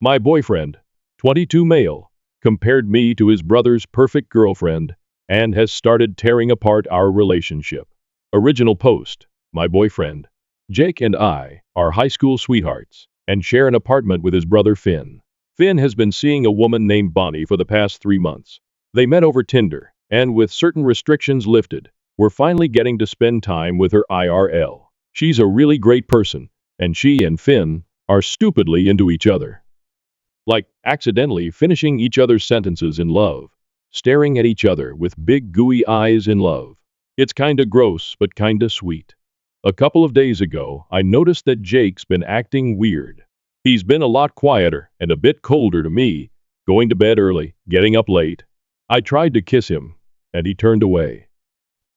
My boyfriend, 22 male, compared me to his brother's perfect girlfriend and has started tearing apart our relationship. Original post. My boyfriend, Jake, and I are high school sweethearts and share an apartment with his brother Finn. Finn has been seeing a woman named Bonnie for the past 3 months. They met over Tinder, and with certain restrictions lifted, we're finally getting to spend time with her IRL. She's a really great person, and she and Finn are stupidly into each other. Like accidentally finishing each other's sentences in love, staring at each other with big gooey eyes in love. It's kinda gross, but kinda sweet. A couple of days ago, I noticed that Jake's been acting weird. He's been a lot quieter and a bit colder to me, going to bed early, getting up late. I tried to kiss him, and he turned away.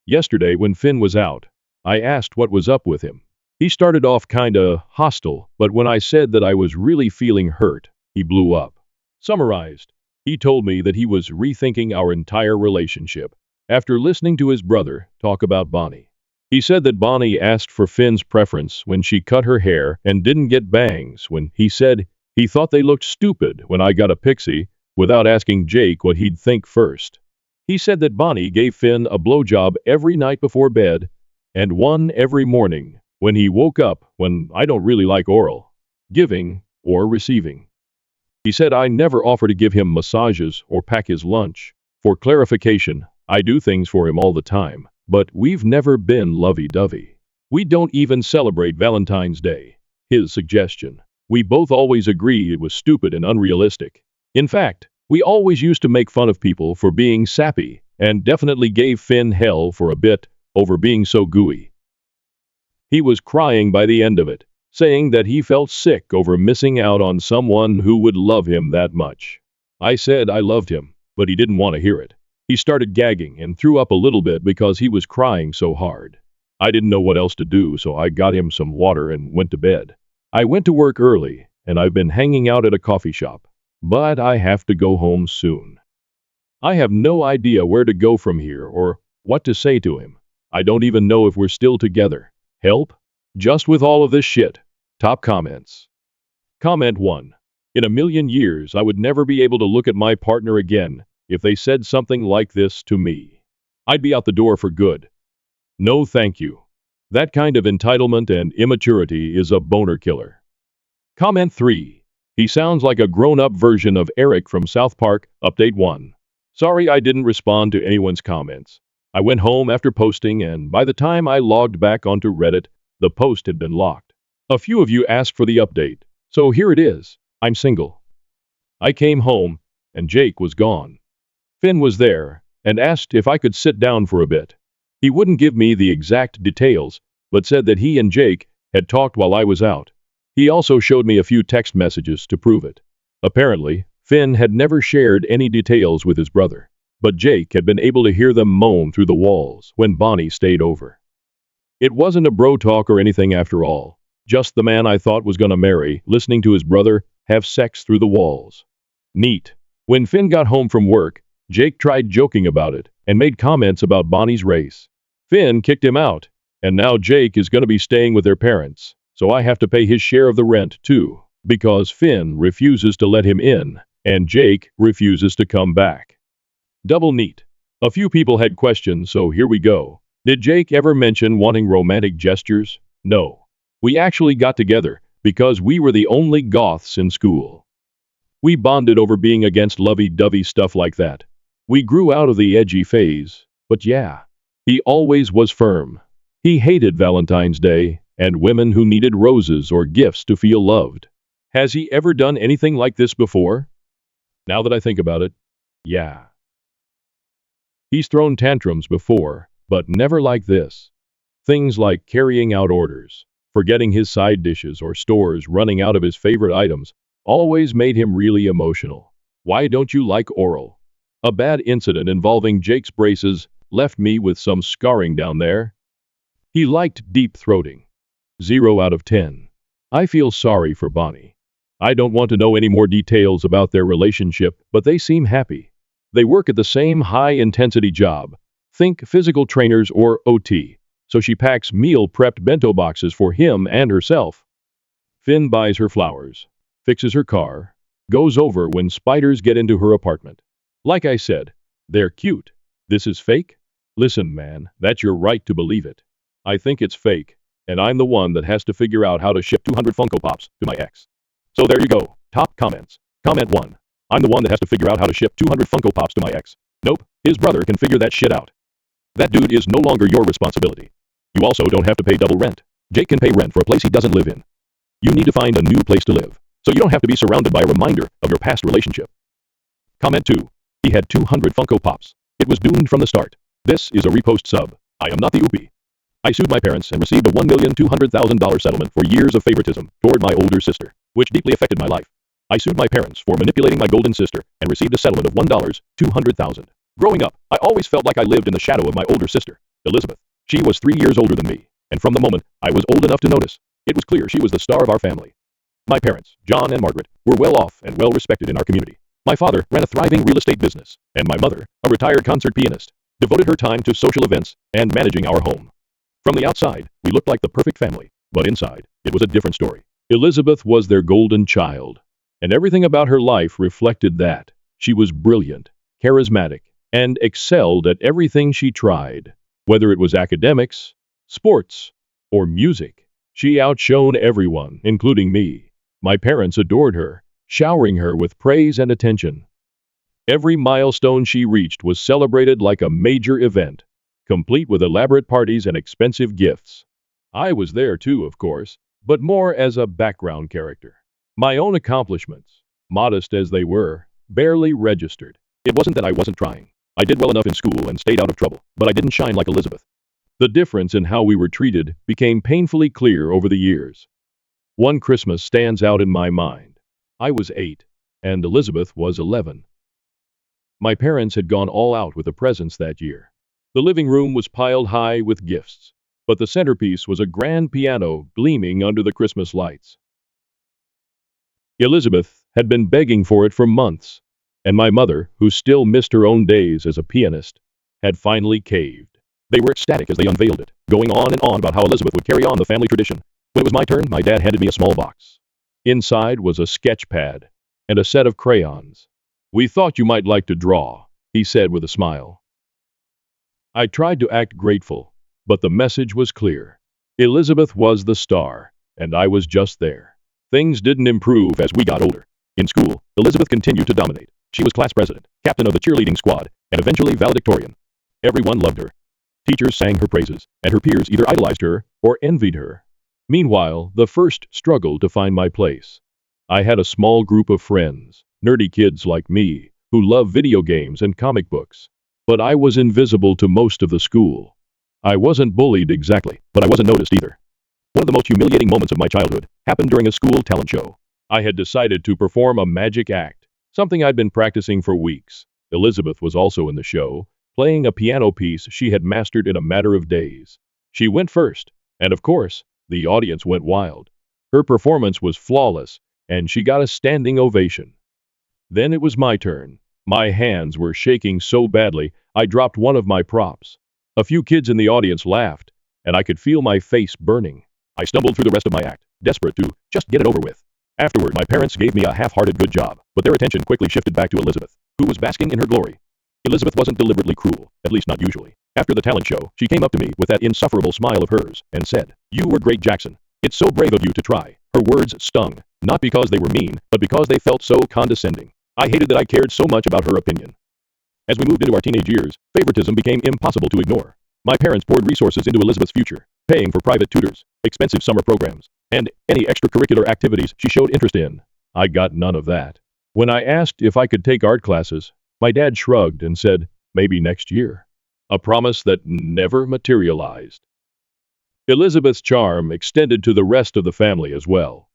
Yesterday, when Finn was out, I asked what was up with him. He started off kinda hostile, but when I said that I was really feeling hurt, he blew up. Summarized, he told me that he was rethinking our entire relationship after listening to his brother talk about Bonnie. He said that Bonnie asked for Finn's preference when she cut her hair and didn't get bangs when he said he thought they looked stupid when I got a pixie without asking Jake what he'd think first. He said that Bonnie gave Finn a blowjob every night before bed and one every morning when he woke up, when I don't really like oral, giving or receiving. He said I never offer to give him massages or pack his lunch. For clarification, I do things for him all the time, but we've never been lovey-dovey. We don't even celebrate Valentine's Day. His suggestion. We both always agreed it was stupid and unrealistic. In fact, we always used to make fun of people for being sappy, and definitely gave Finn hell for a bit over being so gooey. He was crying by the end of it, saying that he felt sick over missing out on someone who would love him that much. I said I loved him, but he didn't want to hear it. He started gagging and threw up a little bit because he was crying so hard. I didn't know what else to do, so I got him some water and went to bed. I went to work early, and I've been hanging out at a coffee shop, but I have to go home soon. I have no idea where to go from here or what to say to him. I don't even know if we're still together. Help? Just with all of this shit. Top comments. Comment 1. In a million years, I would never be able to look at my partner again if they said something like this to me. I'd be out the door for good. No thank you. That kind of entitlement and immaturity is a boner killer. Comment 3. He sounds like a grown-up version of Eric from South Park. Update 1. Sorry I didn't respond to anyone's comments. I went home after posting, and by the time I logged back onto Reddit, the post had been locked. A few of you asked for the update, so here it is. I'm single. I came home, and Jake was gone. Finn was there, and asked if I could sit down for a bit. He wouldn't give me the exact details, but said that he and Jake had talked while I was out. He also showed me a few text messages to prove it. Apparently, Finn had never shared any details with his brother, but Jake had been able to hear them moan through the walls when Bonnie stayed over. It wasn't a bro talk or anything after all, just the man I thought was gonna marry listening to his brother have sex through the walls. Neat. When Finn got home from work, Jake tried joking about it and made comments about Bonnie's race. Finn kicked him out, and now Jake is gonna be staying with their parents, so I have to pay his share of the rent too, because Finn refuses to let him in, and Jake refuses to come back. Double neat. A few people had questions, so here we go. Did Jake ever mention wanting romantic gestures? No. We actually got together because we were the only goths in school. We bonded over being against lovey-dovey stuff like that. We grew out of the edgy phase, but yeah, he always was firm. He hated Valentine's Day and women who needed roses or gifts to feel loved. Has he ever done anything like this before? Now that I think about it, yeah. He's thrown tantrums before, but never like this. Things like carrying out orders, forgetting his side dishes, or stores running out of his favorite items always made him really emotional. Why don't you like oral? A bad incident involving Jake's braces left me with some scarring down there. He liked deep throating. 0 out of 10. I feel sorry for Bonnie. I don't want to know any more details about their relationship, but they seem happy. They work at the same high-intensity job. Think physical trainers or OT. So she packs meal-prepped bento boxes for him and herself. Finn buys her flowers, fixes her car, goes over when spiders get into her apartment. Like I said, they're cute. This is fake? Listen, man, that's your right to believe it. I think it's fake, and I'm the one that has to figure out how to ship 200 Funko Pops to my ex. So there you go. Top comments. Comment 1. I'm the one that has to figure out how to ship 200 Funko Pops to my ex. Nope, his brother can figure that shit out. That dude is no longer your responsibility. You also don't have to pay double rent. Jake can pay rent for a place he doesn't live in. You need to find a new place to live, so you don't have to be surrounded by a reminder of your past relationship. Comment 2. He had 200 Funko Pops. It was doomed from the start. This is a repost sub. I am not the oopie. I sued my parents and received a $1,200,000 settlement for years of favoritism toward my older sister, which deeply affected my life. I sued my parents for manipulating my golden sister and received a settlement of $200,000. Growing up, I always felt like I lived in the shadow of my older sister, Elizabeth. She was 3 years older than me, and from the moment I was old enough to notice, it was clear she was the star of our family. My parents, John and Margaret, were well off and well respected in our community. My father ran a thriving real estate business, and my mother, a retired concert pianist, devoted her time to social events and managing our home. From the outside, we looked like the perfect family, but inside, it was a different story. Elizabeth was their golden child, and everything about her life reflected that. She was brilliant, charismatic, and excelled at everything she tried. Whether it was academics, sports, or music, she outshone everyone, including me. My parents adored her, showering her with praise and attention. Every milestone she reached was celebrated like a major event, complete with elaborate parties and expensive gifts. I was there too, of course, but more as a background character. My own accomplishments, modest as they were, barely registered. It wasn't that I wasn't trying. I did well enough in school and stayed out of trouble, but I didn't shine like Elizabeth. The difference in how we were treated became painfully clear over the years. One Christmas stands out in my mind. I was 8, and Elizabeth was 11. My parents had gone all out with the presents that year. The living room was piled high with gifts, but the centerpiece was a grand piano gleaming under the Christmas lights. Elizabeth had been begging for it for months, and my mother, who still missed her own days as a pianist, had finally caved. They were ecstatic as they unveiled it, going on and on about how Elizabeth would carry on the family tradition. When it was my turn, my dad handed me a small box. Inside was a sketch pad and a set of crayons. "We thought you might like to draw," he said with a smile. I tried to act grateful, but the message was clear. Elizabeth was the star, and I was just there. Things didn't improve as we got older. In school, Elizabeth continued to dominate. She was class president, captain of the cheerleading squad, and eventually valedictorian. Everyone loved her. Teachers sang her praises, and her peers either idolized her or envied her. Meanwhile, the first struggled to find my place. I had a small group of friends, nerdy kids like me, who loved video games and comic books. But I was invisible to most of the school. I wasn't bullied exactly, but I wasn't noticed either. One of the most humiliating moments of my childhood happened during a school talent show. I had decided to perform a magic act, something I'd been practicing for weeks. Elizabeth was also in the show, playing a piano piece she had mastered in a matter of days. She went first, and of course, the audience went wild. Her performance was flawless, and she got a standing ovation. Then it was my turn. My hands were shaking so badly, I dropped one of my props. A few kids in the audience laughed, and I could feel my face burning. I stumbled through the rest of my act, desperate to just get it over with. Afterward, my parents gave me a half-hearted good job, but their attention quickly shifted back to Elizabeth, who was basking in her glory. Elizabeth wasn't deliberately cruel, at least not usually. After the talent show, she came up to me with that insufferable smile of hers and said, "You were great, Jackson. It's so brave of you to try." Her words stung, not because they were mean, but because they felt so condescending. I hated that I cared so much about her opinion. As we moved into our teenage years, favoritism became impossible to ignore. My parents poured resources into Elizabeth's future, paying for private tutors, expensive summer programs, and any extracurricular activities she showed interest in. I got none of that. When I asked if I could take art classes, my dad shrugged and said, "Maybe next year." A promise that never materialized. Elizabeth's charm extended to the rest of the family as well.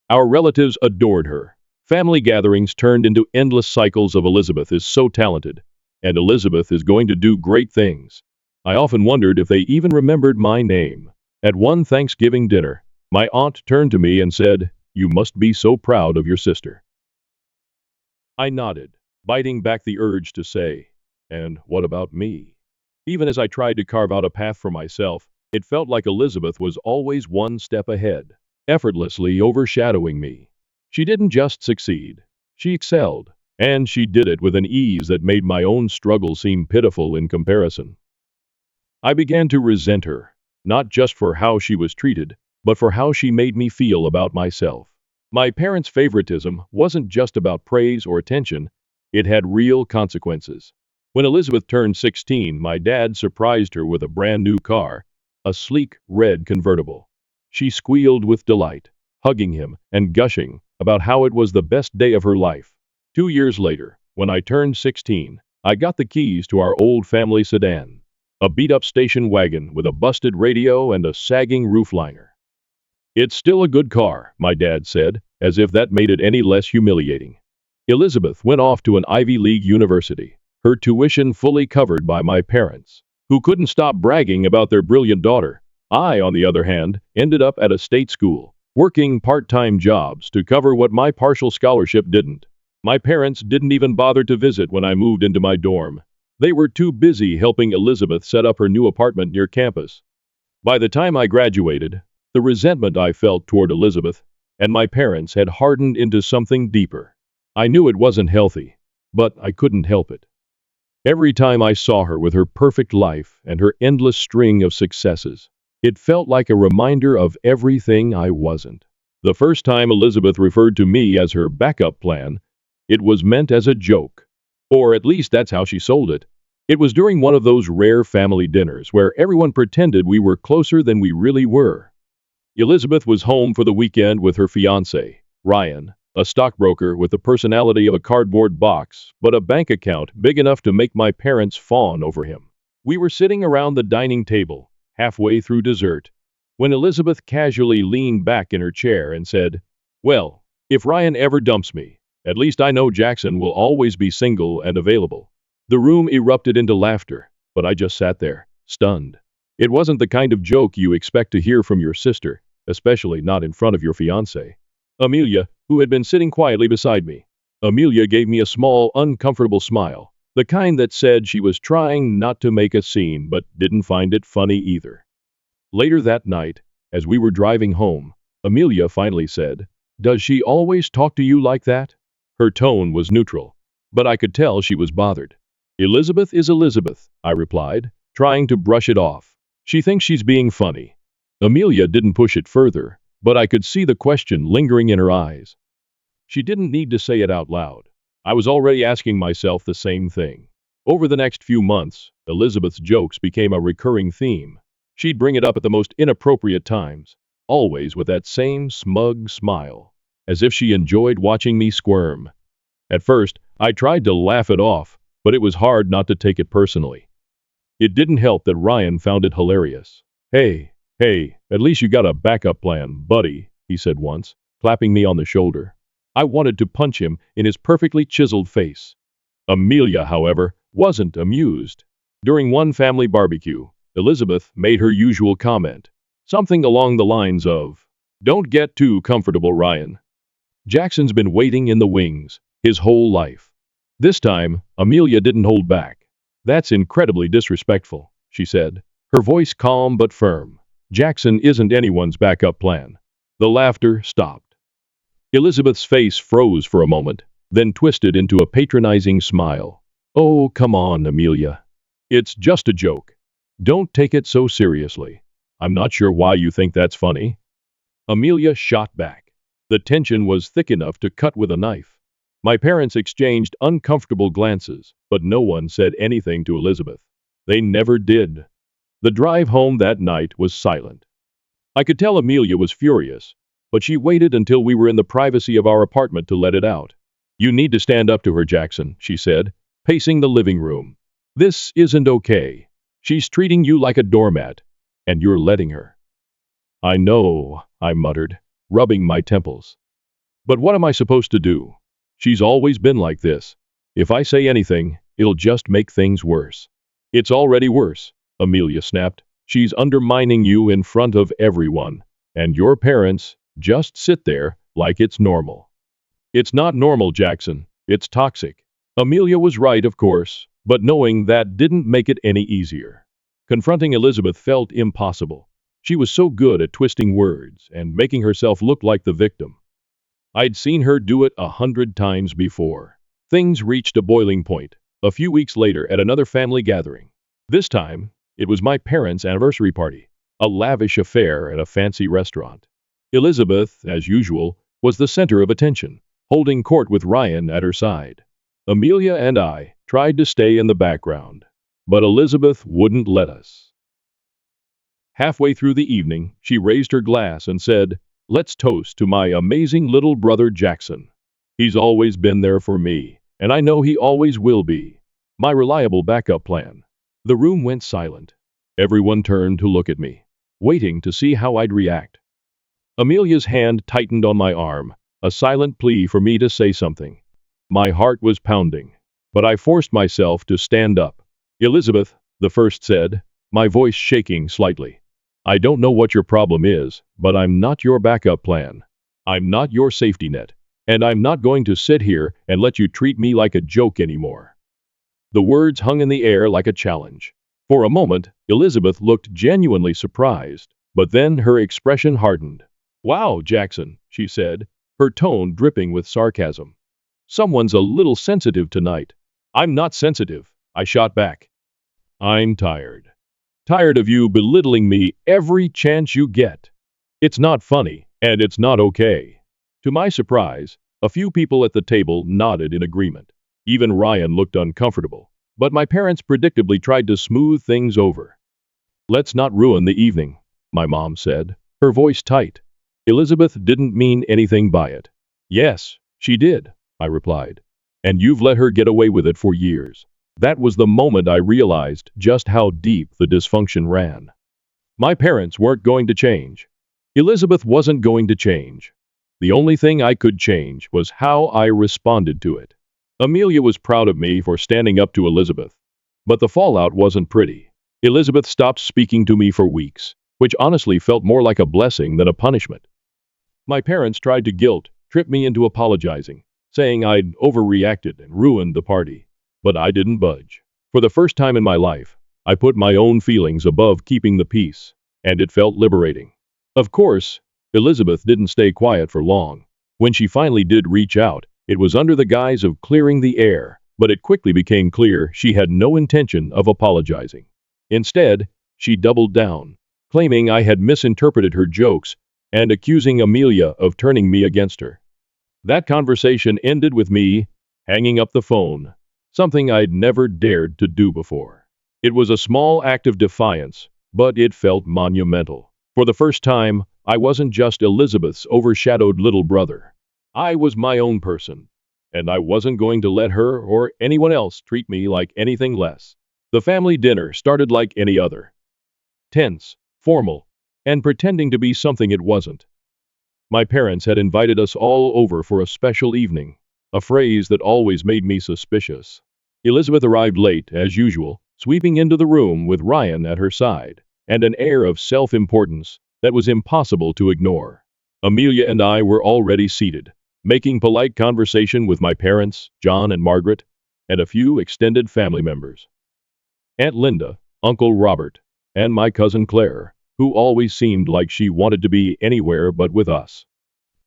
Our relatives adored her. Family gatherings turned into endless cycles of "Elizabeth is so talented," and "Elizabeth is going to do great things." I often wondered if they even remembered my name. At one Thanksgiving dinner, my aunt turned to me and said, "You must be so proud of your sister." I nodded, biting back the urge to say, "And what about me?" Even as I tried to carve out a path for myself, it felt like Elizabeth was always one step ahead, effortlessly overshadowing me. She didn't just succeed. She excelled, and she did it with an ease that made my own struggle seem pitiful in comparison. I began to resent her, not just for how she was treated, but for how she made me feel about myself. My parents' favoritism wasn't just about praise or attention, it had real consequences. When Elizabeth turned 16, my dad surprised her with a brand new car, a sleek red convertible. She squealed with delight, hugging him and gushing about how it was the best day of her life. 2 years later, when I turned 16, I got the keys to our old family sedan, a beat-up station wagon with a busted radio and a sagging roofliner. It's still a good car, my dad said, as if that made it any less humiliating. Elizabeth went off to an Ivy League university, her tuition fully covered by my parents, who couldn't stop bragging about their brilliant daughter. I, on the other hand, ended up at a state school, working part-time jobs to cover what my partial scholarship didn't. My parents didn't even bother to visit when I moved into my dorm. They were too busy helping Elizabeth set up her new apartment near campus. By the time I graduated, the resentment I felt toward Elizabeth and my parents had hardened into something deeper. I knew it wasn't healthy, but I couldn't help it. Every time I saw her with her perfect life and her endless string of successes, it felt like a reminder of everything I wasn't. The first time Elizabeth referred to me as her backup plan, it was meant as a joke. Or at least that's how she sold it. It was during one of those rare family dinners where everyone pretended we were closer than we really were. Elizabeth was home for the weekend with her fiancé, Ryan, a stockbroker with the personality of a cardboard box, but a bank account big enough to make my parents fawn over him. We were sitting around the dining table, halfway through dessert, when Elizabeth casually leaned back in her chair and said, "Well, if Ryan ever dumps me, at least I know Jackson will always be single and available." The room erupted into laughter, but I just sat there, stunned. It wasn't the kind of joke you expect to hear from your sister, especially not in front of your fiancé. Amelia, who had been sitting quietly beside me. Amelia gave me a small, uncomfortable smile, the kind that said she was trying not to make a scene but didn't find it funny either. Later that night, as we were driving home, Amelia finally said, "Does she always talk to you like that?" Her tone was neutral, but I could tell she was bothered. "Elizabeth is Elizabeth," I replied, trying to brush it off. "She thinks she's being funny." Amelia didn't push it further, but I could see the question lingering in her eyes. She didn't need to say it out loud. I was already asking myself the same thing. Over the next few months, Elizabeth's jokes became a recurring theme. She'd bring it up at the most inappropriate times, always with that same smug smile, as if she enjoyed watching me squirm. At first, I tried to laugh it off, but it was hard not to take it personally. It didn't help that Ryan found it hilarious. Hey, at least you got a backup plan, buddy," he said once, clapping me on the shoulder. I wanted to punch him in his perfectly chiseled face. Amelia, however, wasn't amused. During one family barbecue, Elizabeth made her usual comment, something along the lines of, "Don't get too comfortable, Ryan. Jackson's been waiting in the wings his whole life." This time, Amelia didn't hold back. "That's incredibly disrespectful," she said, her voice calm but firm. "Jackson isn't anyone's backup plan." The laughter stopped. Elizabeth's face froze for a moment, then twisted into a patronizing smile. "Oh, come on, Amelia. It's just a joke. Don't take it so seriously. I'm not sure why you think that's funny." Amelia shot back. The tension was thick enough to cut with a knife. My parents exchanged uncomfortable glances, but no one said anything to Elizabeth. They never did. The drive home that night was silent. I could tell Amelia was furious, but she waited until we were in the privacy of our apartment to let it out. "You need to stand up to her, Jackson," she said, pacing the living room. "This isn't okay. She's treating you like a doormat, and you're letting her." "I know," I muttered, rubbing my temples. "But what am I supposed to do? She's always been like this. If I say anything, it'll just make things worse." "It's already worse," Amelia snapped. "She's undermining you in front of everyone, and your parents just sit there like it's normal." "It's not normal, Jackson. It's toxic." Amelia was right, of course, but knowing that didn't make it any easier. Confronting Elizabeth felt impossible. She was so good at twisting words and making herself look like the victim. I'd seen her do it 100 times before. Things reached a boiling point a few weeks later at another family gathering. This time, it was my parents' anniversary party, a lavish affair at a fancy restaurant. Elizabeth, as usual, was the center of attention, holding court with Ryan at her side. Amelia and I tried to stay in the background, but Elizabeth wouldn't let us. Halfway through the evening, she raised her glass and said, "Let's toast to my amazing little brother Jackson. He's always been there for me, and I know he always will be. My reliable backup plan." The room went silent. Everyone turned to look at me, waiting to see how I'd react. Amelia's hand tightened on my arm, a silent plea for me to say something. My heart was pounding, but I forced myself to stand up. "Elizabeth," the first said, my voice shaking slightly. "I don't know what your problem is, but I'm not your backup plan. I'm not your safety net, and I'm not going to sit here and let you treat me like a joke anymore." The words hung in the air like a challenge. For a moment, Elizabeth looked genuinely surprised, but then her expression hardened. "Wow, Jackson," she said, her tone dripping with sarcasm. "Someone's a little sensitive tonight." "I'm not sensitive," I shot back. "I'm tired. Tired of you belittling me every chance you get. It's not funny, and it's not okay." To my surprise, a few people at the table nodded in agreement. Even Ryan looked uncomfortable, but my parents predictably tried to smooth things over. "Let's not ruin the evening," my mom said, her voice tight. "Elizabeth didn't mean anything by it." "Yes, she did," I replied. "And you've let her get away with it for years." That was the moment I realized just how deep the dysfunction ran. My parents weren't going to change. Elizabeth wasn't going to change. The only thing I could change was how I responded to it. Amelia was proud of me for standing up to Elizabeth, but the fallout wasn't pretty. Elizabeth stopped speaking to me for weeks, which honestly felt more like a blessing than a punishment. My parents tried to trip me into apologizing, saying I'd overreacted and ruined the party. But I didn't budge. For the first time in my life, I put my own feelings above keeping the peace, and it felt liberating. Of course, Elizabeth didn't stay quiet for long. When she finally did reach out, it was under the guise of clearing the air, but it quickly became clear she had no intention of apologizing. Instead, she doubled down, claiming I had misinterpreted her jokes and accusing Amelia of turning me against her. That conversation ended with me hanging up the phone, something I'd never dared to do before. It was a small act of defiance, but it felt monumental. For the first time, I wasn't just Elizabeth's overshadowed little brother. I was my own person, and I wasn't going to let her or anyone else treat me like anything less. The family dinner started like any other. Tense, formal, and pretending to be something it wasn't. My parents had invited us all over for a special evening, a phrase that always made me suspicious. Elizabeth arrived late, as usual, sweeping into the room with Ryan at her side, and an air of self-importance that was impossible to ignore. Amelia and I were already seated, making polite conversation with my parents, John and Margaret, and a few extended family members. Aunt Linda, Uncle Robert, and my cousin Claire, who always seemed like she wanted to be anywhere but with us.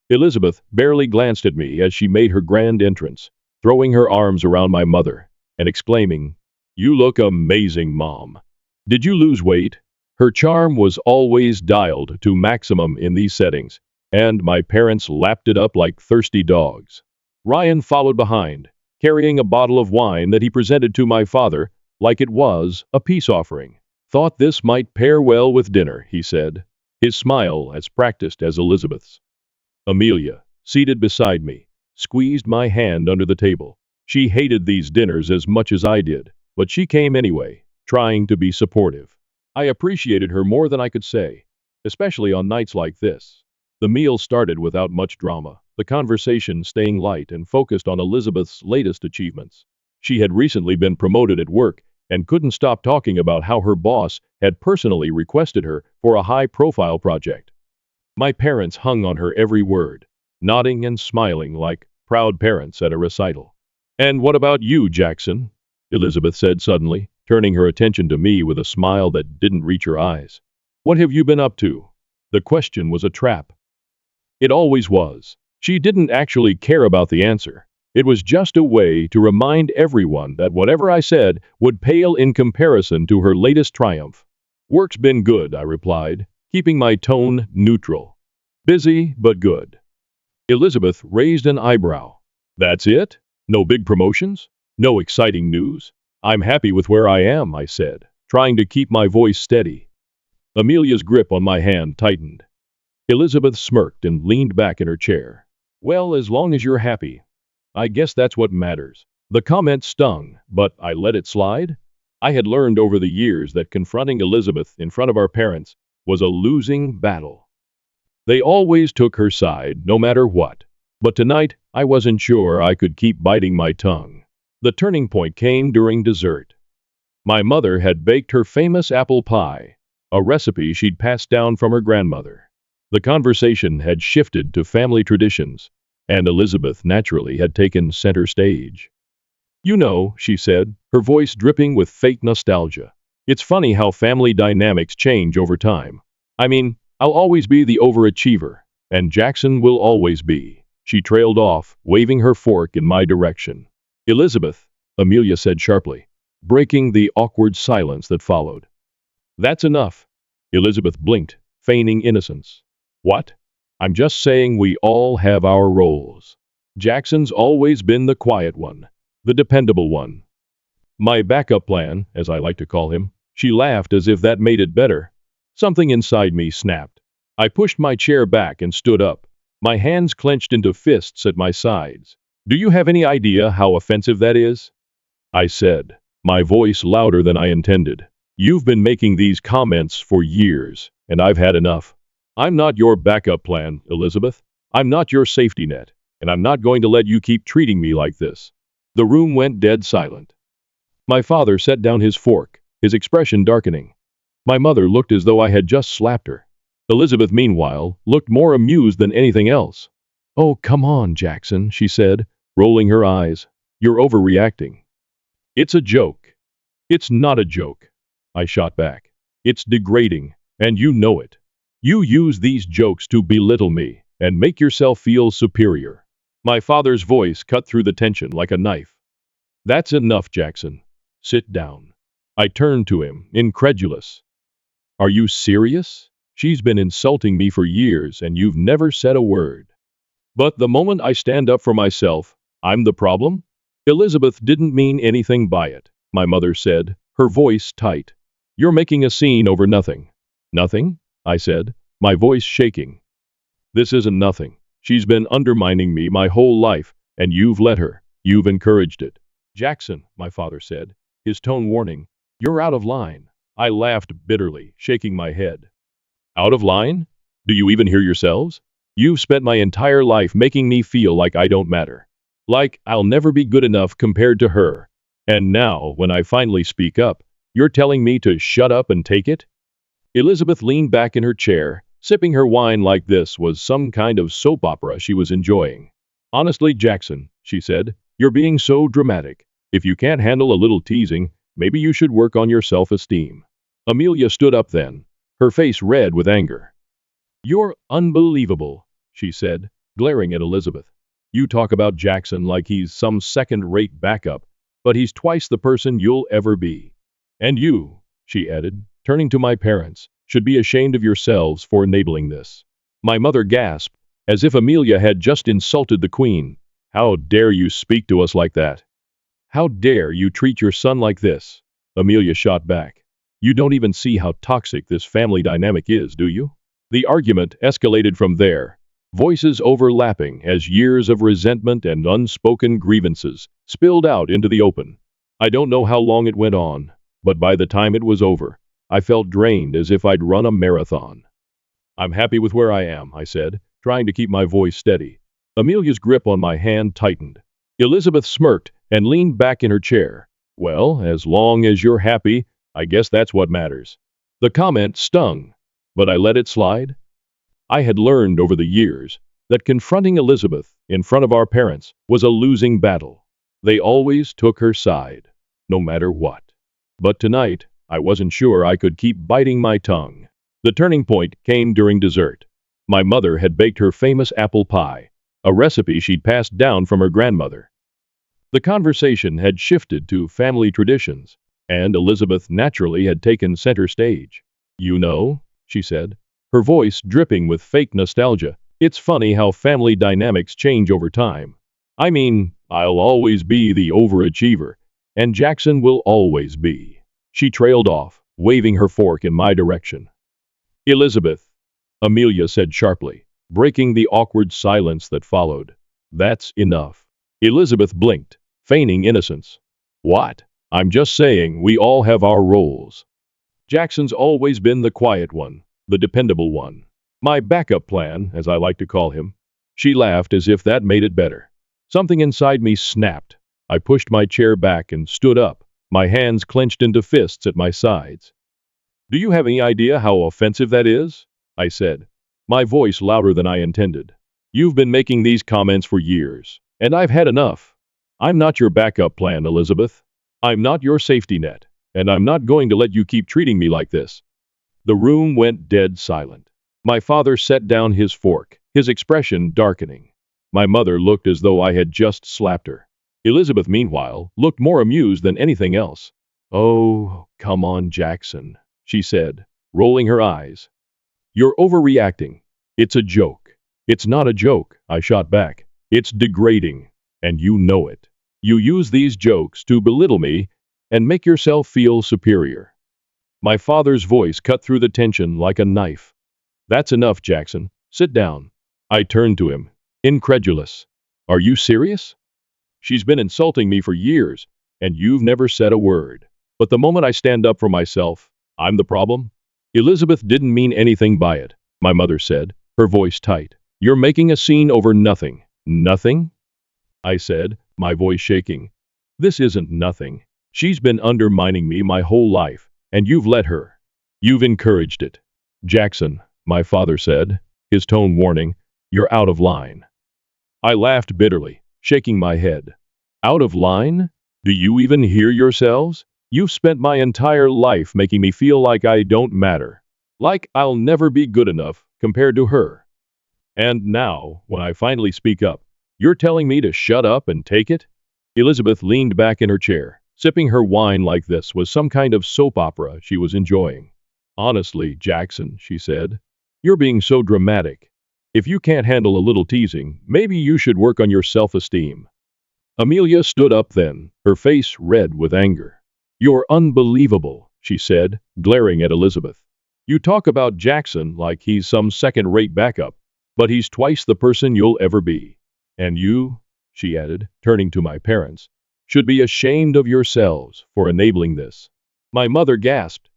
Elizabeth barely glanced at me as she made her grand entrance, throwing her arms around my mother and exclaiming, "You look amazing, Mom. Did you lose weight?" Her charm was always dialed to maximum in these settings, and my parents lapped it up like thirsty dogs. Ryan followed behind, carrying a bottle of wine that he presented to my father like it was a peace offering. "Thought this might pair well with dinner," he said, his smile as practiced as Elizabeth's. Amelia, seated beside me, squeezed my hand under the table. She hated these dinners as much as I did, but she came anyway, trying to be supportive. I appreciated her more than I could say, especially on nights like this. The meal started without much drama, the conversation staying light and focused on Elizabeth's latest achievements. She had recently been promoted at work and couldn't stop talking about how her boss had personally requested her for a high-profile project. My parents hung on her every word, nodding and smiling like proud parents at a recital. "And what about you, Jackson?" Elizabeth said suddenly, turning her attention to me with a smile that didn't reach her eyes. "What have you been up to?" The question was a trap. It always was. She didn't actually care about the answer. It was just a way to remind everyone that whatever I said would pale in comparison to her latest triumph. Work's been good, I replied, keeping my tone neutral. Busy, but good. Elizabeth raised an eyebrow. That's it? No big promotions? No exciting news? I'm happy with where I am, I said, trying to keep my voice steady. Amelia's grip on my hand tightened. Elizabeth smirked and leaned back in her chair. Well, as long as you're happy. I guess that's what matters. The comment stung, but I let it slide. I had learned over the years that confronting Elizabeth in front of our parents was a losing battle. They always took her side, no matter what. But tonight, I wasn't sure I could keep biting my tongue. The turning point came during dessert. My mother had baked her famous apple pie, a recipe she'd passed down from her grandmother. The conversation had shifted to family traditions, and Elizabeth naturally had taken center stage. You know, she said, her voice dripping with fake nostalgia. It's funny how family dynamics change over time. I mean, I'll always be the overachiever, and Jackson will always be. She trailed off, waving her fork in my direction. Elizabeth, Amelia said sharply, breaking the awkward silence that followed. That's enough. Elizabeth blinked, feigning innocence. What? I'm just saying we all have our roles. Jackson's always been the quiet one, the dependable one. My backup plan, as I like to call him. She laughed as if that made it better. Something inside me snapped. I pushed my chair back and stood up, my hands clenched into fists at my sides. Do you have any idea how offensive that is? I said, my voice louder than I intended. You've been making these comments for years, and I've had enough. I'm not your backup plan, Elizabeth. I'm not your safety net, and I'm not going to let you keep treating me like this. The room went dead silent. My father set down his fork, his expression darkening. My mother looked as though I had just slapped her. Elizabeth, meanwhile, looked more amused than anything else. Oh, come on, Jackson, she said, rolling her eyes. You're overreacting. It's a joke. It's not a joke, I shot back. It's degrading, and you know it. You use these jokes to belittle me and make yourself feel superior. My father's voice cut through the tension like a knife. That's enough, Jackson. Sit down. I turned to him, incredulous. Are you serious? She's been insulting me for years and you've never said a word. But the moment I stand up for myself, I'm the problem? Elizabeth didn't mean anything by it, my mother said, her voice tight. You're making a scene over nothing. Nothing? I said, my voice shaking. This isn't nothing. She's been undermining me my whole life, and you've let her. You've encouraged it. Jackson, my father said, his tone warning, you're out of line. I laughed bitterly, shaking my head. Out of line? Do you even hear yourselves? You've spent my entire life making me feel like I don't matter. Like I'll never be good enough compared to her. And now, when I finally speak up, you're telling me to shut up and take it? Elizabeth leaned back in her chair, sipping her wine like this was some kind of soap opera she was enjoying. Honestly, Jackson, she said, you're being so dramatic. If you can't handle a little teasing, maybe you should work on your self-esteem. Amelia stood up then, her face red with anger. You're unbelievable, she said, glaring at Elizabeth. You talk about Jackson like he's some second-rate backup, but he's twice the person you'll ever be. And you, she added, turning to my parents, should be ashamed of yourselves for enabling this. My mother gasped, as if Amelia had just insulted the queen. How dare you speak to us like that? How dare you treat your son like this? Amelia shot back. You don't even see how toxic this family dynamic is, do you? The argument escalated from there, voices overlapping as years of resentment and unspoken grievances spilled out into the open. I don't know how long it went on, but by the time it was over, I felt drained as if I'd run a marathon. I'm happy with where I am, I said, trying to keep my voice steady. Amelia's grip on my hand tightened. Elizabeth smirked and leaned back in her chair. Well, as long as you're happy, I guess that's what matters. The comment stung, but I let it slide. I had learned over the years that confronting Elizabeth in front of our parents was a losing battle. They always took her side, no matter what. But tonight, I wasn't sure I could keep biting my tongue. The turning point came during dessert. My mother had baked her famous apple pie, a recipe she'd passed down from her grandmother. The conversation had shifted to family traditions, and Elizabeth naturally had taken center stage. You know, she said, her voice dripping with fake nostalgia, it's funny how family dynamics change over time. I mean, I'll always be the overachiever, and Jackson will always be. She trailed off, waving her fork in my direction. Elizabeth, Amelia said sharply, breaking the awkward silence that followed. That's enough. Elizabeth blinked, feigning innocence. What? I'm just saying we all have our roles. Jackson's always been the quiet one, the dependable one. My backup plan, as I like to call him. She laughed as if that made it better. Something inside me snapped. I pushed my chair back and stood up, my hands clenched into fists at my sides. Do you have any idea how offensive that is? I said, my voice louder than I intended. You've been making these comments for years, and I've had enough. I'm not your backup plan, Elizabeth. I'm not your safety net, and I'm not going to let you keep treating me like this. The room went dead silent. My father set down his fork, his expression darkening. My mother looked as though I had just slapped her. Elizabeth, meanwhile, looked more amused than anything else. Oh, come on, Jackson, she said, rolling her eyes. You're overreacting. It's a joke. It's not a joke, I shot back. It's degrading, and you know it. You use these jokes to belittle me and make yourself feel superior. My father's voice cut through the tension like a knife. That's enough, Jackson. Sit down. I turned to him, incredulous. Are you serious? She's been insulting me for years, and you've never said a word. But the moment I stand up for myself, I'm the problem? Elizabeth didn't mean anything by it, my mother said, her voice tight. You're making a scene over nothing. Nothing? I said, my voice shaking. This isn't nothing. She's been undermining me my whole life, and you've let her. You've encouraged it. Jackson, my father said, his tone warning, you're out of line. I laughed bitterly, shaking my head. Out of line? Do you even hear yourselves? You've spent my entire life making me feel like I don't matter. Like I'll never be good enough compared to her. And now, when I finally speak up, you're telling me to shut up and take it? Elizabeth leaned back in her chair, sipping her wine like this was some kind of soap opera she was enjoying. Honestly, Jackson, she said, you're being so dramatic. If you can't handle a little teasing, maybe you should work on your self-esteem. Amelia stood up then, her face red with anger. You're unbelievable, she said, glaring at Elizabeth. You talk about Jackson like he's some second-rate backup, but he's twice the person you'll ever be. And you, she added, turning to my parents, should be ashamed of yourselves for enabling this. My mother gasped,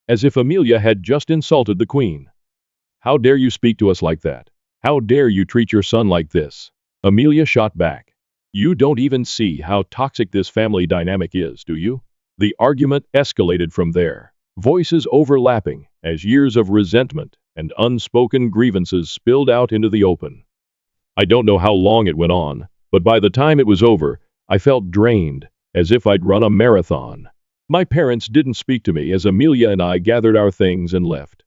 as if Amelia had just insulted the Queen. How dare you speak to us like that? How dare you treat your son like this? Amelia shot back. You don't even see how toxic this family dynamic is, do you? The argument escalated from there, voices overlapping as years of resentment and unspoken grievances spilled out into the open. I don't know how long it went on, but by the time it was over, I felt drained, as if I'd run a marathon. My parents didn't speak to me as Amelia and I gathered our things and left.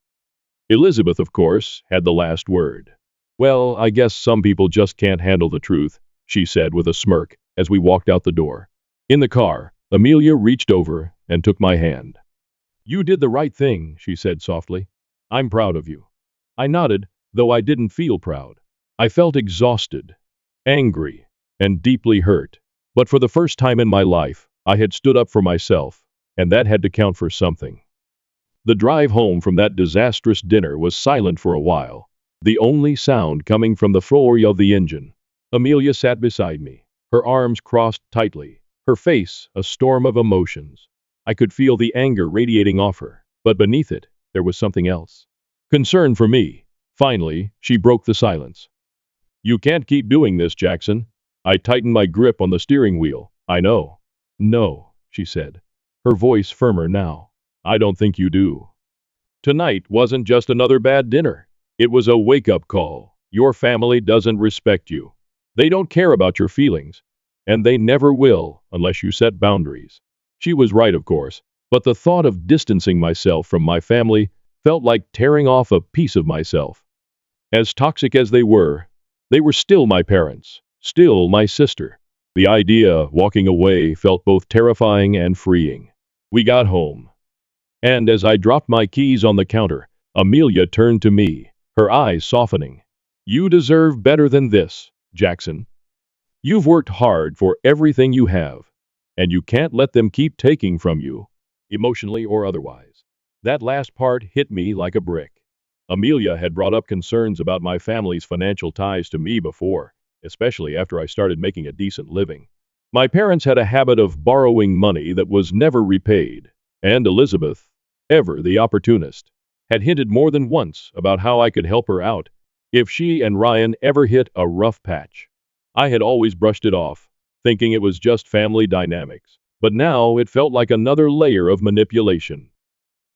Elizabeth, of course, had the last word. Well, I guess some people just can't handle the truth, she said with a smirk as we walked out the door. In the car, Amelia reached over and took my hand. You did the right thing, she said softly. I'm proud of you. I nodded, though I didn't feel proud. I felt exhausted, angry, and deeply hurt. But for the first time in my life, I had stood up for myself, and that had to count for something. The drive home from that disastrous dinner was silent for a while, the only sound coming from the roar of the engine. Amelia sat beside me, her arms crossed tightly, her face a storm of emotions. I could feel the anger radiating off her, but beneath it, there was something else. Concern for me. Finally, she broke the silence. You can't keep doing this, Jackson. I tightened my grip on the steering wheel. I know. No, she said, her voice firmer now. I don't think you do. Tonight wasn't just another bad dinner. It was a wake-up call. Your family doesn't respect you. They don't care about your feelings, and they never will unless you set boundaries. She was right, of course, but the thought of distancing myself from my family felt like tearing off a piece of myself. As toxic as they were, They were still my parents, still my sister. The idea of walking away felt both terrifying and freeing. We got home, and as I dropped my keys on the counter, Amelia turned to me, her eyes softening. You deserve better than this, Jackson. You've worked hard for everything you have, and you can't let them keep taking from you, emotionally or otherwise. That last part hit me like a brick. Amelia had brought up concerns about my family's financial ties to me before, especially after I started making a decent living. My parents had a habit of borrowing money that was never repaid, and Elizabeth, ever the opportunist, had hinted more than once about how I could help her out if she and Ryan ever hit a rough patch. I had always brushed it off, thinking it was just family dynamics, but now it felt like another layer of manipulation.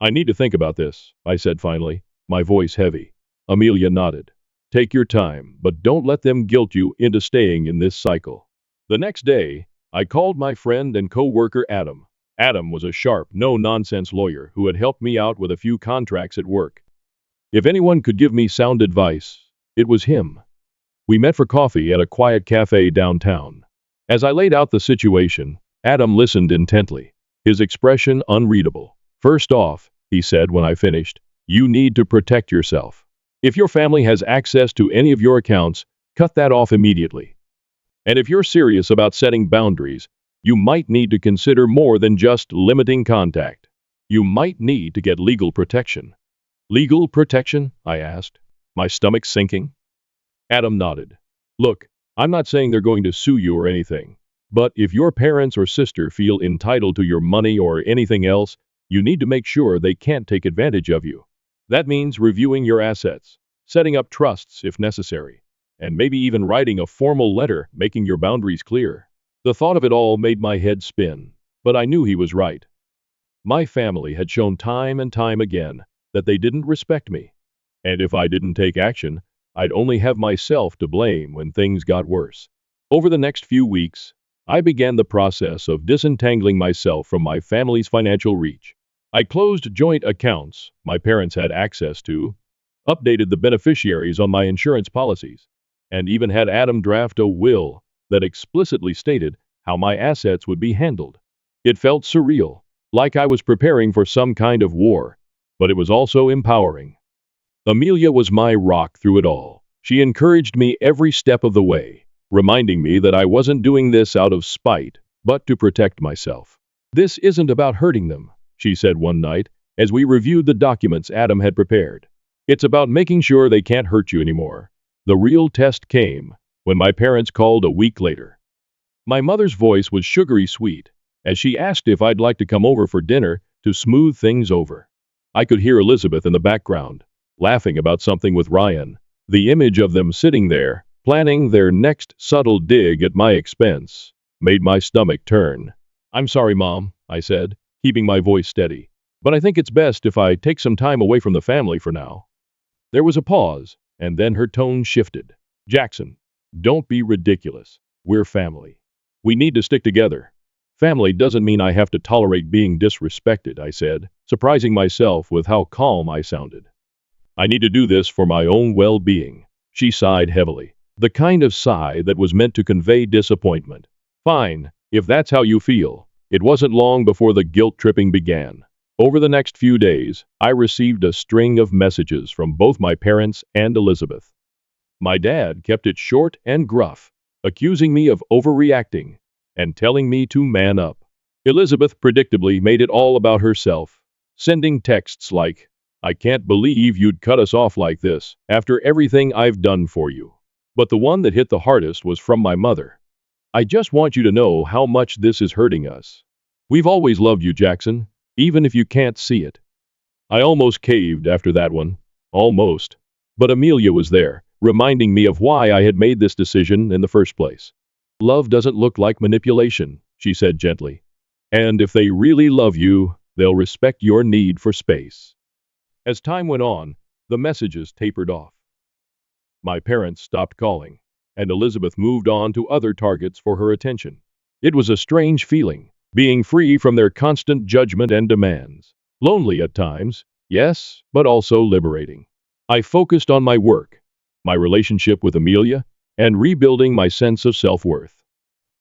I need to think about this, I said finally, my voice heavy. Amelia nodded. Take your time, but don't let them guilt you into staying in this cycle. The next day, I called my friend and co-worker Adam. Adam was a sharp, no-nonsense lawyer who had helped me out with a few contracts at work. If anyone could give me sound advice, it was him. We met for coffee at a quiet cafe downtown. As I laid out the situation, Adam listened intently, his expression unreadable. First off, he said when I finished, you need to protect yourself. If your family has access to any of your accounts, cut that off immediately. And if you're serious about setting boundaries, you might need to consider more than just limiting contact. You might need to get legal protection. Legal protection? I asked, my stomach sinking. Adam nodded. Look, I'm not saying they're going to sue you or anything, but if your parents or sister feel entitled to your money or anything else, you need to make sure they can't take advantage of you. That means reviewing your assets, setting up trusts if necessary, and maybe even writing a formal letter making your boundaries clear. The thought of it all made my head spin, but I knew he was right. My family had shown time and time again that they didn't respect me, and if I didn't take action, I'd only have myself to blame when things got worse. Over the next few weeks, I began the process of disentangling myself from my family's financial reach. I closed joint accounts my parents had access to, updated the beneficiaries on my insurance policies, and even had Adam draft a will that explicitly stated how my assets would be handled. It felt surreal, like I was preparing for some kind of war, but it was also empowering. Amelia was my rock through it all. She encouraged me every step of the way, reminding me that I wasn't doing this out of spite, but to protect myself. This isn't about hurting them, she said one night, as we reviewed the documents Adam had prepared. It's about making sure they can't hurt you anymore. The real test came when my parents called a week later. My mother's voice was sugary sweet, as she asked if I'd like to come over for dinner to smooth things over. I could hear Elizabeth in the background, laughing about something with Ryan. The image of them sitting there, planning their next subtle dig at my expense, made my stomach turn. I'm sorry, Mom, I said, keeping my voice steady, but I think it's best if I take some time away from the family for now. There was a pause, and then her tone shifted. Jackson, don't be ridiculous. We're family. We need to stick together. Family doesn't mean I have to tolerate being disrespected, I said, surprising myself with how calm I sounded. I need to do this for my own well-being. She sighed heavily, the kind of sigh that was meant to convey disappointment. Fine, if that's how you feel. It wasn't long before the guilt-tripping began. Over the next few days, I received a string of messages from both my parents and Elizabeth. My dad kept it short and gruff, accusing me of overreacting and telling me to man up. Elizabeth predictably made it all about herself, sending texts like, I can't believe you'd cut us off like this after everything I've done for you. But the one that hit the hardest was from my mother. I just want you to know how much this is hurting us. We've always loved you, Jackson, even if you can't see it. I almost caved after that one. Almost. But Amelia was there, reminding me of why I had made this decision in the first place. Love doesn't look like manipulation, she said gently. And if they really love you, they'll respect your need for space. As time went on, the messages tapered off. My parents stopped calling, and Elizabeth moved on to other targets for her attention. It was a strange feeling, being free from their constant judgment and demands. Lonely at times, yes, but also liberating. I focused on my work, my relationship with Amelia, and rebuilding my sense of self-worth.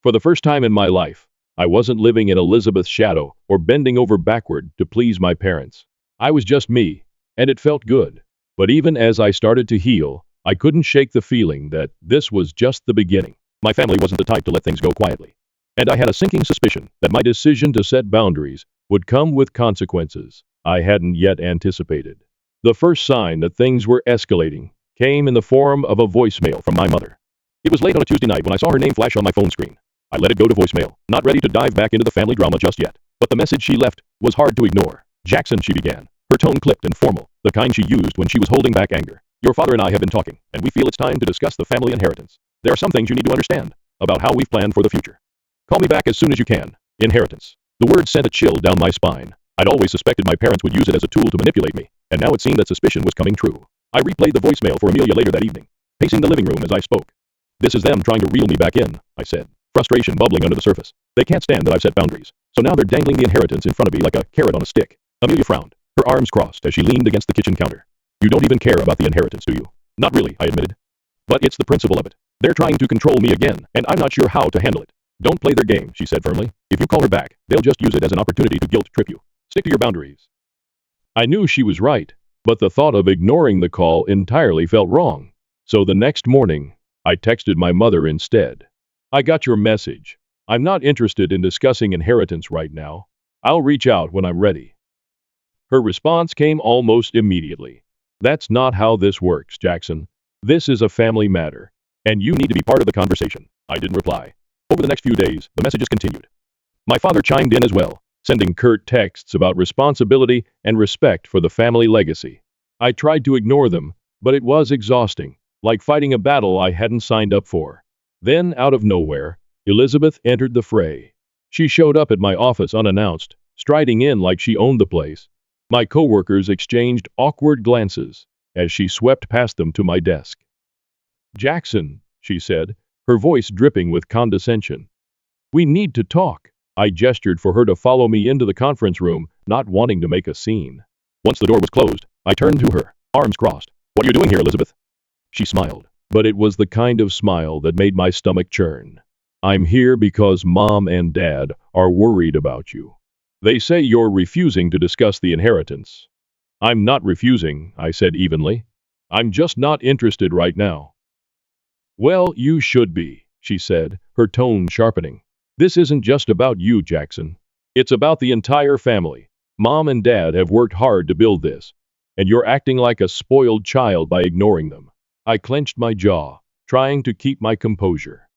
For the first time in my life, I wasn't living in Elizabeth's shadow or bending over backward to please my parents. I was just me, and it felt good. But even as I started to heal, I couldn't shake the feeling that this was just the beginning. My family wasn't the type to let things go quietly. And I had a sinking suspicion that my decision to set boundaries would come with consequences I hadn't yet anticipated. The first sign that things were escalating came in the form of a voicemail from my mother. It was late on a Tuesday night when I saw her name flash on my phone screen. I let it go to voicemail, not ready to dive back into the family drama just yet. But the message she left was hard to ignore. "Jackson," she began, her tone clipped and formal, the kind she used when she was holding back anger. "Your father and I have been talking, and we feel it's time to discuss the family inheritance. There are some things you need to understand about how we've planned for the future. Call me back as soon as you can. Inheritance." The word sent a chill down my spine. I'd always suspected my parents would use it as a tool to manipulate me, and now it seemed that suspicion was coming true. I replayed the voicemail for Amelia later that evening, pacing the living room as I spoke. "This is them trying to reel me back in," I said, frustration bubbling under the surface. "They can't stand that I've set boundaries, so now they're dangling the inheritance in front of me like a carrot on a stick." Amelia frowned, her arms crossed as she leaned against the kitchen counter. "You don't even care about the inheritance, do you?" "Not really," I admitted. "But it's the principle of it. They're trying to control me again, and I'm not sure how to handle it." "Don't play their game," she said firmly. "If you call her back, they'll just use it as an opportunity to guilt trip you. Stick to your boundaries." I knew she was right, but the thought of ignoring the call entirely felt wrong. So the next morning, I texted my mother instead. "I got your message. I'm not interested in discussing inheritance right now. I'll reach out when I'm ready." Her response came almost immediately. "That's not how this works, Jackson. This is a family matter, and you need to be part of the conversation." I didn't reply. Over the next few days, the messages continued. My father chimed in as well, sending curt texts about responsibility and respect for the family legacy. I tried to ignore them, but it was exhausting, like fighting a battle I hadn't signed up for. Then, out of nowhere, Elizabeth entered the fray. She showed up at my office unannounced, striding in like she owned the place. My coworkers exchanged awkward glances as she swept past them to my desk. "Jackson," she said, her voice dripping with condescension. "We need to talk." I gestured for her to follow me into the conference room, not wanting to make a scene. Once the door was closed, I turned to her, arms crossed. "What are you doing here, Elizabeth?" She smiled, but it was the kind of smile that made my stomach churn. "I'm here because Mom and Dad are worried about you. They say you're refusing to discuss the inheritance." "I'm not refusing," I said evenly. "I'm just not interested right now." "Well, you should be," she said, her tone sharpening. "This isn't just about you, Jackson. It's about the entire family. Mom and Dad have worked hard to build this, and you're acting like a spoiled child by ignoring them." I clenched my jaw, trying to keep my composure.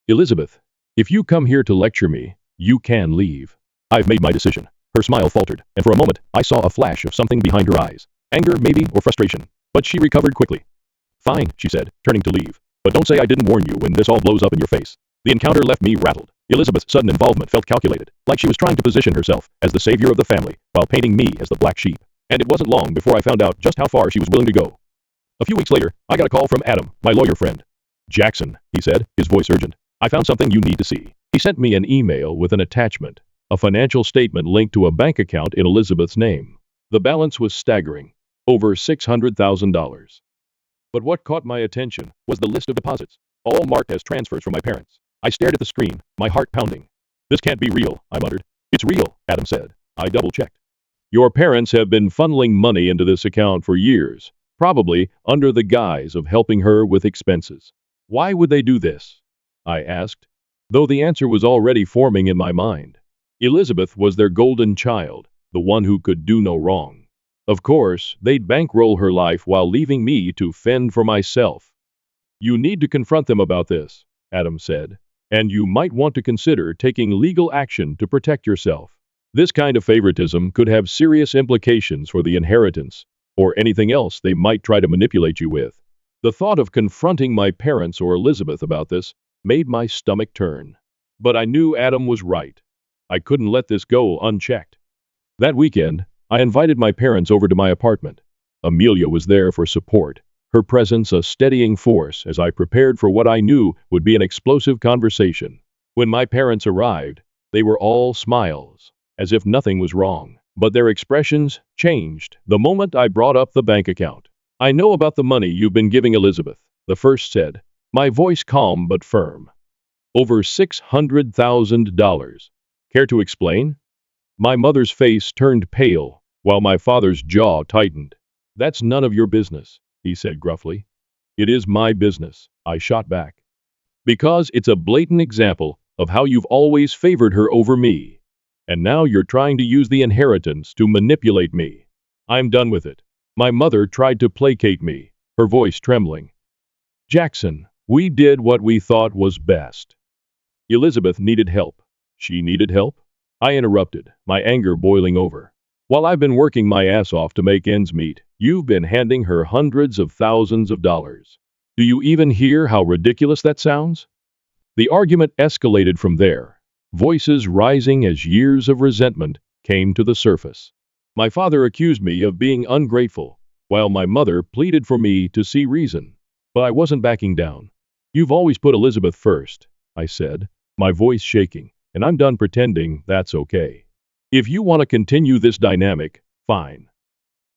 "Elizabeth, if you come here to lecture me, you can leave. I've made my decision." Her smile faltered, and for a moment, I saw a flash of something behind her eyes. Anger, maybe, or frustration. But she recovered quickly. "Fine," she said, turning to leave. "But don't say I didn't warn you when this all blows up in your face." The encounter left me rattled. Elizabeth's sudden involvement felt calculated, like she was trying to position herself as the savior of the family, while painting me as the black sheep. And it wasn't long before I found out just how far she was willing to go. A few weeks later, I got a call from Adam, my lawyer friend. "Jackson," he said, his voice urgent, "I found something you need to see." He sent me an email with an attachment, a financial statement linked to a bank account in Elizabeth's name. The balance was staggering, over $600,000. But what caught my attention was the list of deposits, all marked as transfers from my parents. I stared at the screen, my heart pounding. "This can't be real," I muttered. "It's real," Adam said. I double-checked. "Your parents have been funneling money into this account for years, probably under the guise of helping her with expenses." "Why would they do this?" I asked, though the answer was already forming in my mind. Elizabeth was their golden child, the one who could do no wrong. Of course, they'd bankroll her life while leaving me to fend for myself. "You need to confront them about this," Adam said, "and you might want to consider taking legal action to protect yourself. This kind of favoritism could have serious implications for the inheritance, or anything else they might try to manipulate you with." The thought of confronting my parents or Elizabeth about this made my stomach turn. But I knew Adam was right. I couldn't let this go unchecked. That weekend, I invited my parents over to my apartment. Amelia was there for support, her presence a steadying force as I prepared for what I knew would be an explosive conversation. When my parents arrived, they were all smiles, as if nothing was wrong. But their expressions changed the moment I brought up the bank account. "I know about the money you've been giving Elizabeth," the first said. My voice calm but firm. Over $600,000. Care to explain? My mother's face turned pale, while my father's jaw tightened. That's none of your business, he said gruffly. It is my business, I shot back. Because it's a blatant example of how you've always favored her over me. And now you're trying to use the inheritance to manipulate me. I'm done with it. My mother tried to placate me, her voice trembling. Jackson, we did what we thought was best. Elizabeth needed help. She needed help? I interrupted, my anger boiling over. While I've been working my ass off to make ends meet, you've been handing her hundreds of thousands of dollars. Do you even hear how ridiculous that sounds? The argument escalated from there, voices rising as years of resentment came to the surface. My father accused me of being ungrateful, while my mother pleaded for me to see reason. But I wasn't backing down. You've always put Elizabeth first, I said, my voice shaking, and I'm done pretending that's okay. If you want to continue this dynamic, fine.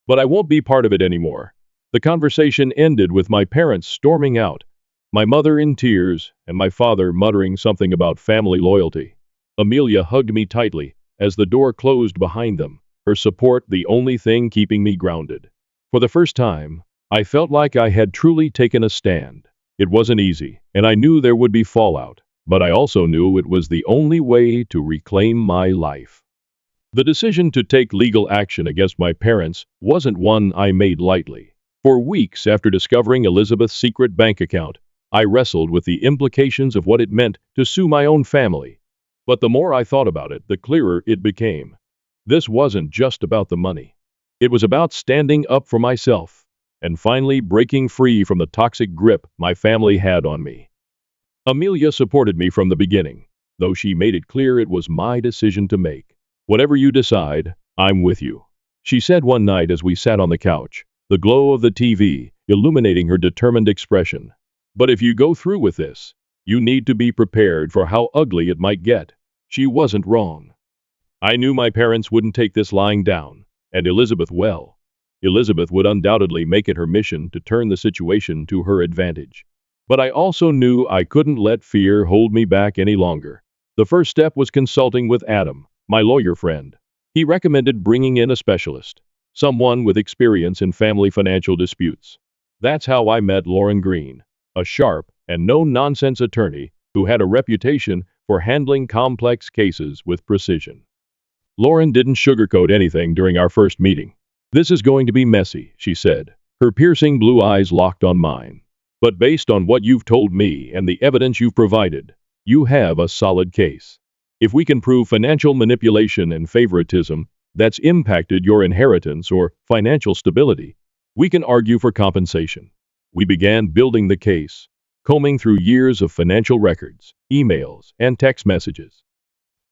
But I won't be part of it anymore. The conversation ended with my parents storming out, my mother in tears and my father muttering something about family loyalty. Amelia hugged me tightly as the door closed behind them, her support the only thing keeping me grounded. For the first time, I felt like I had truly taken a stand. It wasn't easy, and I knew there would be fallout, but I also knew it was the only way to reclaim my life. The decision to take legal action against my parents wasn't one I made lightly. For weeks after discovering Elizabeth's secret bank account, I wrestled with the implications of what it meant to sue my own family. But the more I thought about it, the clearer it became. This wasn't just about the money. It was about standing up for myself and finally breaking free from the toxic grip my family had on me. Amelia supported me from the beginning, though she made it clear it was my decision to make. Whatever you decide, I'm with you, she said one night as we sat on the couch, the glow of the TV illuminating her determined expression. But if you go through with this, you need to be prepared for how ugly it might get. She wasn't wrong. I knew my parents wouldn't take this lying down, and Elizabeth well. Elizabeth would undoubtedly make it her mission to turn the situation to her advantage. But I also knew I couldn't let fear hold me back any longer. The first step was consulting with Adam, my lawyer friend. He recommended bringing in a specialist, someone with experience in family financial disputes. That's how I met Lauren Green, a sharp and no-nonsense attorney who had a reputation for handling complex cases with precision. Lauren didn't sugarcoat anything during our first meeting. This is going to be messy, she said, her piercing blue eyes locked on mine. But based on what you've told me and the evidence you've provided, you have a solid case. If we can prove financial manipulation and favoritism that's impacted your inheritance or financial stability, we can argue for compensation. We began building the case, combing through years of financial records, emails, and text messages.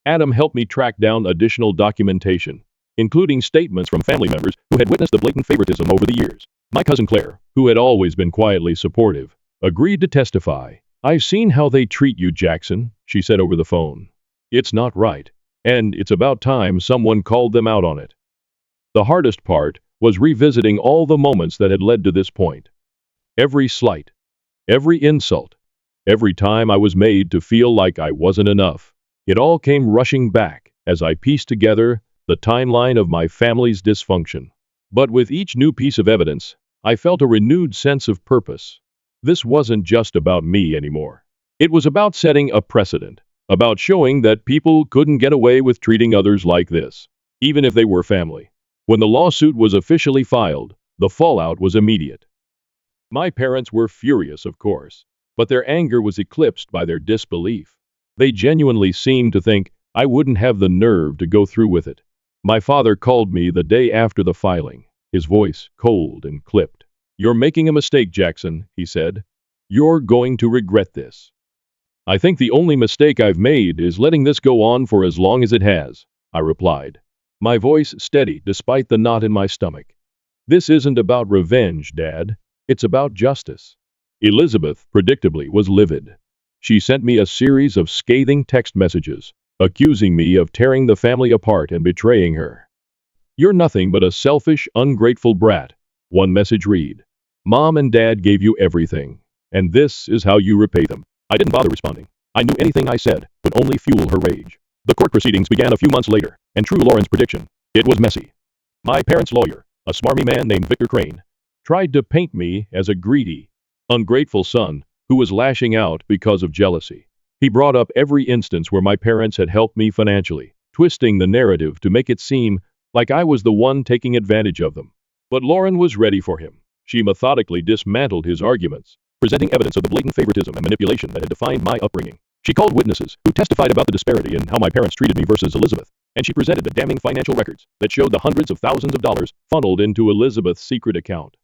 Adam helped me track down additional documentation, including statements from family members who had witnessed the blatant favoritism over the years. My cousin Claire, who had always been quietly supportive, agreed to testify. I've seen how they treat you, Jackson, she said over the phone. It's not right, and it's about time someone called them out on it. The hardest part was revisiting all the moments that had led to this point. Every slight, every insult, every time I was made to feel like I wasn't enough. It all came rushing back as I pieced together the timeline of my family's dysfunction. But with each new piece of evidence, I felt a renewed sense of purpose. This wasn't just about me anymore. It was about setting a precedent, about showing that people couldn't get away with treating others like this, even if they were family. When the lawsuit was officially filed, the fallout was immediate. My parents were furious, of course, but their anger was eclipsed by their disbelief. They genuinely seemed to think I wouldn't have the nerve to go through with it. My father called me the day after the filing, his voice cold and clipped. "You're making a mistake, Jackson," he said. "You're going to regret this." "I think the only mistake I've made is letting this go on for as long as it has," I replied, my voice steady despite the knot in my stomach. "This isn't about revenge, Dad. It's about justice." Elizabeth, predictably, was livid. She sent me a series of scathing text messages, accusing me of tearing the family apart and betraying her. "You're nothing but a selfish, ungrateful brat," one message read. "Mom and Dad gave you everything. and this is how you repay them." I didn't bother responding. I knew anything I said would only fuel her rage. The court proceedings began a few months later, and true Lauren's prediction, it was messy. My parents' lawyer, a smarmy man named Victor Crane, tried to paint me as a greedy, ungrateful son who was lashing out because of jealousy. He brought up every instance where my parents had helped me financially, twisting the narrative to make it seem like I was the one taking advantage of them. But Lauren was ready for him. She methodically dismantled his arguments, presenting evidence of the blatant favoritism and manipulation that had defined my upbringing. She called witnesses who testified about the disparity in how my parents treated me versus Elizabeth, and she presented the damning financial records that showed the hundreds of thousands of dollars funneled into Elizabeth's secret account.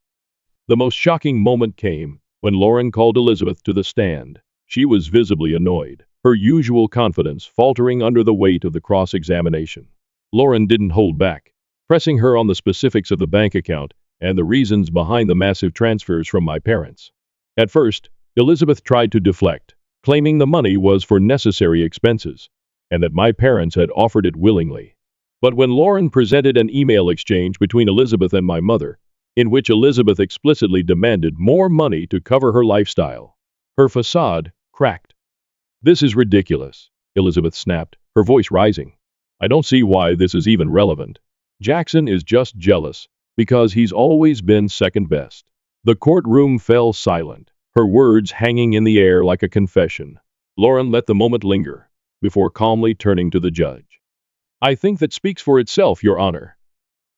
The most shocking moment came when Lauren called Elizabeth to the stand. She was visibly annoyed, her usual confidence faltering under the weight of the cross-examination. Lauren didn't hold back, pressing her on the specifics of the bank account and the reasons behind the massive transfers from my parents. At first, Elizabeth tried to deflect, claiming the money was for necessary expenses, and that my parents had offered it willingly. But when Lauren presented an email exchange between Elizabeth and my mother, in which Elizabeth explicitly demanded more money to cover her lifestyle, her facade cracked. "This is ridiculous," Elizabeth snapped, her voice rising. "I don't see why this is even relevant. Jackson is just jealous because he's always been second best." The courtroom fell silent, her words hanging in the air like a confession. Lauren let the moment linger before calmly turning to the judge. "I think that speaks for itself, Your Honor."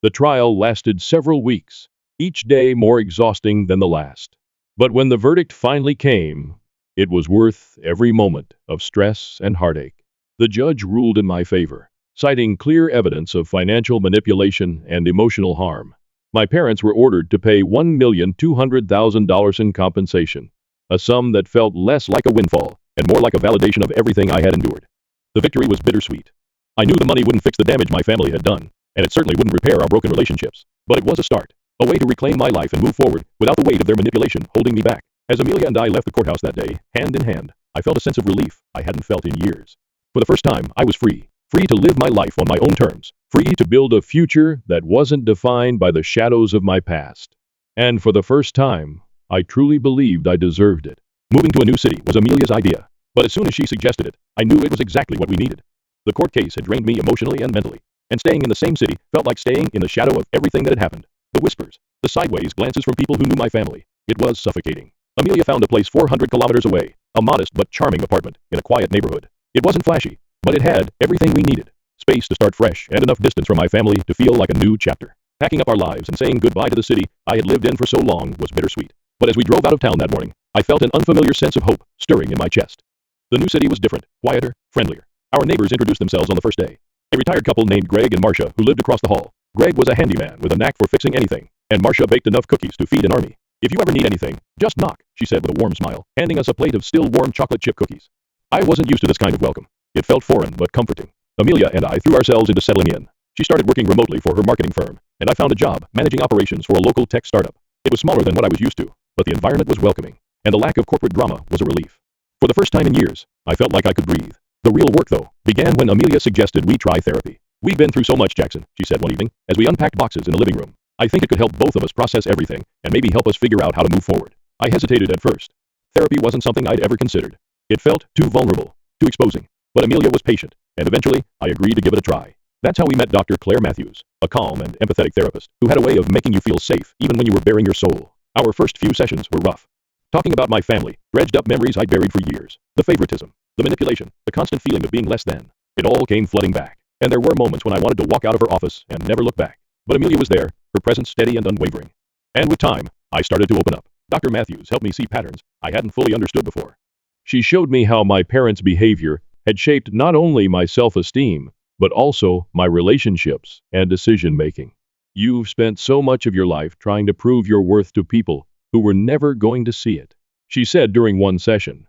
The trial lasted several weeks, each day more exhausting than the last. But when the verdict finally came, it was worth every moment of stress and heartache. The judge ruled in my favor, citing clear evidence of financial manipulation and emotional harm. My parents were ordered to pay $1,200,000 in compensation, a sum that felt less like a windfall and more like a validation of everything I had endured. The victory was bittersweet. I knew the money wouldn't fix the damage my family had done, and it certainly wouldn't repair our broken relationships. But it was a start, a way to reclaim my life and move forward without the weight of their manipulation holding me back. As Amelia and I left the courthouse that day, hand in hand, I felt a sense of relief I hadn't felt in years. For the first time, I was free. Free to live my life on my own terms. Free to build a future that wasn't defined by the shadows of my past. And for the first time, I truly believed I deserved it. Moving to a new city was Amelia's idea, but as soon as she suggested it, I knew it was exactly what we needed. The court case had drained me emotionally and mentally, and staying in the same city felt like staying in the shadow of everything that had happened. The whispers, the sideways glances from people who knew my family. It was suffocating. Amelia found a place 400 kilometers away, a modest but charming apartment in a quiet neighborhood. It wasn't flashy, but it had everything we needed. Space to start fresh and enough distance from my family to feel like a new chapter. Packing up our lives and saying goodbye to the city I had lived in for so long was bittersweet. But as we drove out of town that morning, I felt an unfamiliar sense of hope stirring in my chest. The new city was different, quieter, friendlier. Our neighbors introduced themselves on the first day. A retired couple named Greg and Marcia who lived across the hall. Greg was a handyman with a knack for fixing anything, and Marcia baked enough cookies to feed an army. "If you ever need anything, just knock," she said with a warm smile, handing us a plate of still warm chocolate chip cookies. I wasn't used to this kind of welcome. It felt foreign but comforting. Amelia and I threw ourselves into settling in. She started working remotely for her marketing firm, and I found a job managing operations for a local tech startup. It was smaller than what I was used to, but the environment was welcoming, and the lack of corporate drama was a relief. For the first time in years, I felt like I could breathe. The real work, though, began when Amelia suggested we try therapy. "We've been through so much, Jackson," she said one evening, as we unpacked boxes in the living room. "I think it could help both of us process everything, and maybe help us figure out how to move forward." I hesitated at first. Therapy wasn't something I'd ever considered. It felt too vulnerable, too exposing. But Amelia was patient, and eventually, I agreed to give it a try. That's how we met Dr. Claire Matthews, a calm and empathetic therapist who had a way of making you feel safe even when you were bearing your soul. Our first few sessions were rough. Talking about my family dredged up memories I'd buried for years. The favoritism, the manipulation, the constant feeling of being less than. It all came flooding back, and there were moments when I wanted to walk out of her office and never look back. But Amelia was there, her presence steady and unwavering. And with time, I started to open up. Dr. Matthews helped me see patterns I hadn't fully understood before. She showed me how my parents' behavior had shaped not only my self-esteem, but also my relationships and decision-making. "You've spent so much of your life trying to prove your worth to people who were never going to see it," she said during one session.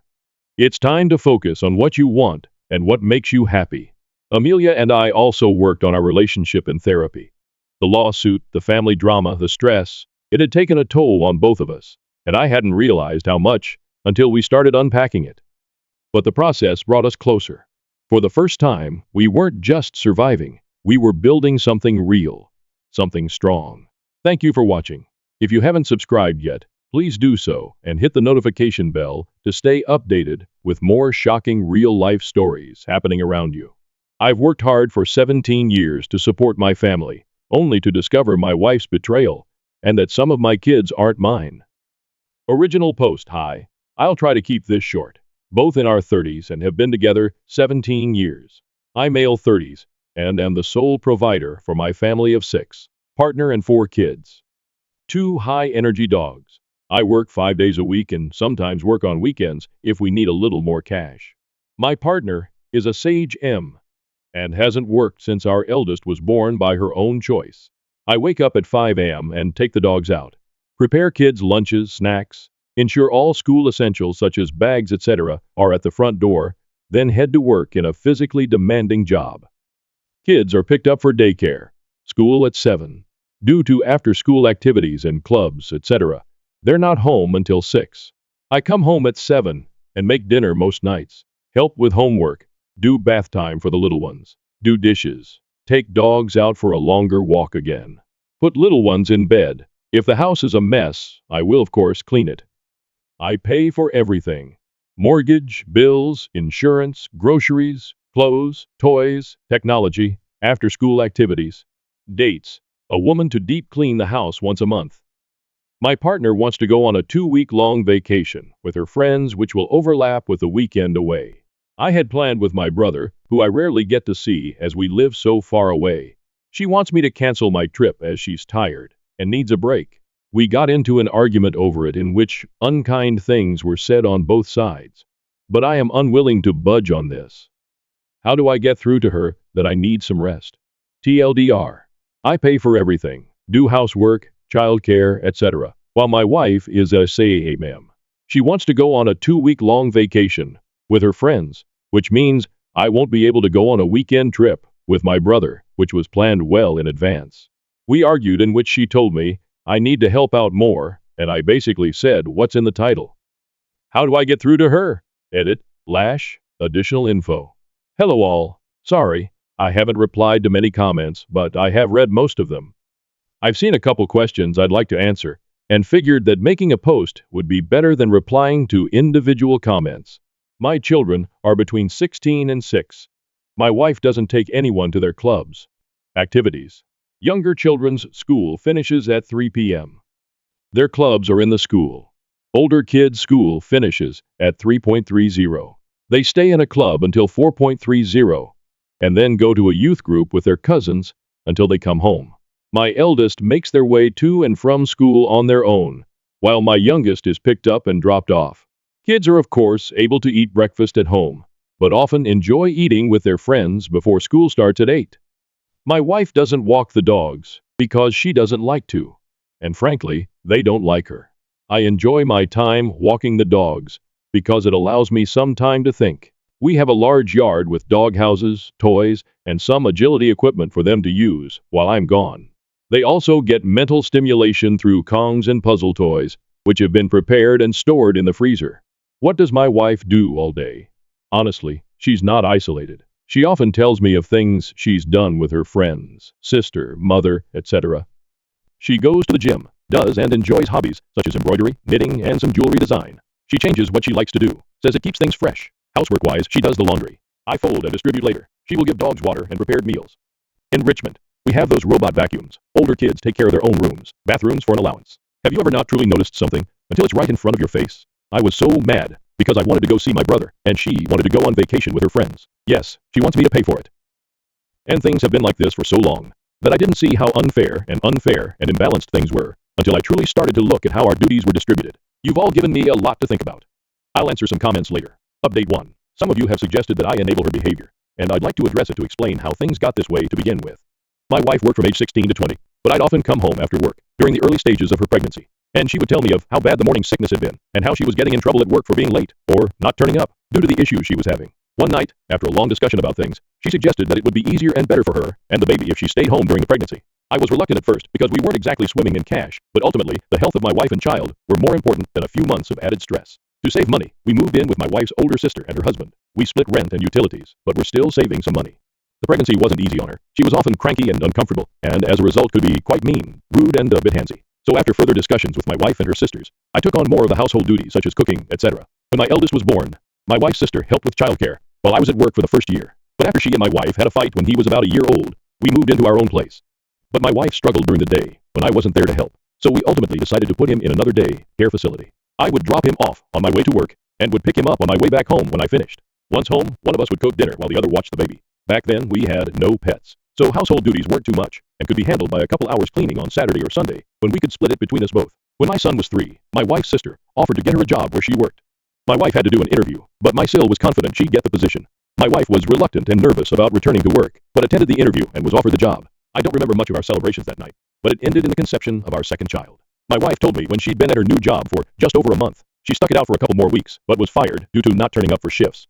"It's time to focus on what you want and what makes you happy." Amelia and I also worked on our relationship in therapy. The lawsuit, the family drama, the stress, it had taken a toll on both of us, and I hadn't realized how much until we started unpacking it. But the process brought us closer. For the first time, we weren't just surviving, we were building something real, something strong. Thank you for watching. If you haven't subscribed yet, Please do so and hit the notification bell to stay updated with more shocking real-life stories happening around you. I've worked hard for 17 years to support my family, only to discover my wife's betrayal and that some of my kids aren't mine. Original post. Hi. I'll try to keep this short. Both in our 30s and have been together 17 years. I'm male 30s and am the sole provider for my family of 6, partner and 4 kids. 2 high-energy dogs. I work 5 days a week and sometimes work on weekends if we need a little more cash. My partner is a Sage M and hasn't worked since our eldest was born by her own choice. I wake up at 5 a.m. and take the dogs out, prepare kids' lunches, snacks, ensure all school essentials such as bags, etc. are at the front door, then head to work in a physically demanding job. Kids are picked up for daycare, school at 7. Due to after-school activities and clubs, etc., they're not home until 6. I come home at 7 and make dinner most nights, help with homework, do bath time for the little ones, do dishes, take dogs out for a longer walk again, put little ones in bed. If the house is a mess, I will of course clean it. I pay for everything: mortgage, bills, insurance, groceries, clothes, toys, technology, after-school activities, dates, a woman to deep clean the house once a month. My partner wants to go on a 2-week-long vacation with her friends, which will overlap with the weekend away. I had planned with my brother, who I rarely get to see as we live so far away. She wants me to cancel my trip as she's tired and needs a break. We got into an argument over it in which unkind things were said on both sides. But I am unwilling to budge on this. How do I get through to her that I need some rest? TLDR. I pay for everything, do housework, childcare, etc., while my wife is a SAMM. She wants to go on a 2-week-long vacation with her friends, which means I won't be able to go on a weekend trip with my brother, which was planned well in advance. We argued, in which she told me I need to help out more, and I basically said what's in the title. How do I get through to her? Edit, Lash, additional info. Hello all. Sorry, I haven't replied to many comments, but I have read most of them. I've seen a couple questions I'd like to answer, and figured that making a post would be better than replying to individual comments. My children are between 16 and 6. My wife doesn't take anyone to their clubs. Activities. Younger children's school finishes at 3 p.m. Their clubs are in the school. Older kids' school finishes at 3:30. They stay in a club until 4:30, and then go to a youth group with their cousins until they come home. My eldest makes their way to and from school on their own, while my youngest is picked up and dropped off. Kids are of course able to eat breakfast at home, but often enjoy eating with their friends before school starts at 8. My wife doesn't walk the dogs because she doesn't like to, and frankly, they don't like her. I enjoy my time walking the dogs because it allows me some time to think. We have a large yard with dog houses, toys, and some agility equipment for them to use while I'm gone. They also get mental stimulation through Kongs and puzzle toys, which have been prepared and stored in the freezer. What does my wife do all day? Honestly, she's not isolated. She often tells me of things she's done with her friends, sister, mother, etc. She goes to the gym, does and enjoys hobbies such as embroidery, knitting, and some jewelry design. She changes what she likes to do, says it keeps things fresh. Housework-wise, she does the laundry. I fold and distribute later. She will give dogs water and prepared meals. Enrichment. We have those robot vacuums. Older kids take care of their own rooms, bathrooms for an allowance. Have you ever not truly noticed something until it's right in front of your face? I was so mad because I wanted to go see my brother, and she wanted to go on vacation with her friends. Yes, she wants me to pay for it. And things have been like this for so long that I didn't see how unfair and imbalanced things were until I truly started to look at how our duties were distributed. You've all given me a lot to think about. I'll answer some comments later. Update 1. Some of you have suggested that I enable her behavior, and I'd like to address it to explain how things got this way to begin with. My wife worked from age 16 to 20, but I'd often come home after work during the early stages of her pregnancy, and she would tell me of how bad the morning sickness had been and how she was getting in trouble at work for being late or not turning up due to the issues she was having. One night, after a long discussion about things, she suggested that it would be easier and better for her and the baby if she stayed home during the pregnancy. I was reluctant at first because we weren't exactly swimming in cash, but ultimately, the health of my wife and child were more important than a few months of added stress. To save money, we moved in with my wife's older sister and her husband. We split rent and utilities, but we're still saving some money. The pregnancy wasn't easy on her. She was often cranky and uncomfortable, and as a result could be quite mean, rude, and a bit handsy. So after further discussions with my wife and her sisters, I took on more of the household duties such as cooking, etc. When my eldest was born, my wife's sister helped with childcare while I was at work for the first year. But after she and my wife had a fight when he was about a year old, we moved into our own place. But my wife struggled during the day when I wasn't there to help, so we ultimately decided to put him in another day care facility. I would drop him off on my way to work and would pick him up on my way back home when I finished. Once home, one of us would cook dinner while the other watched the baby. Back then, we had no pets, so household duties weren't too much and could be handled by a couple hours cleaning on Saturday or Sunday when we could split it between us both. When my son was 3, my wife's sister offered to get her a job where she worked. My wife had to do an interview, but my sil was confident she'd get the position. My wife was reluctant and nervous about returning to work, but attended the interview and was offered the job. I don't remember much of our celebrations that night, but it ended in the conception of our second child. My wife told me when she'd been at her new job for just over a month, she stuck it out for a couple more weeks, but was fired due to not turning up for shifts.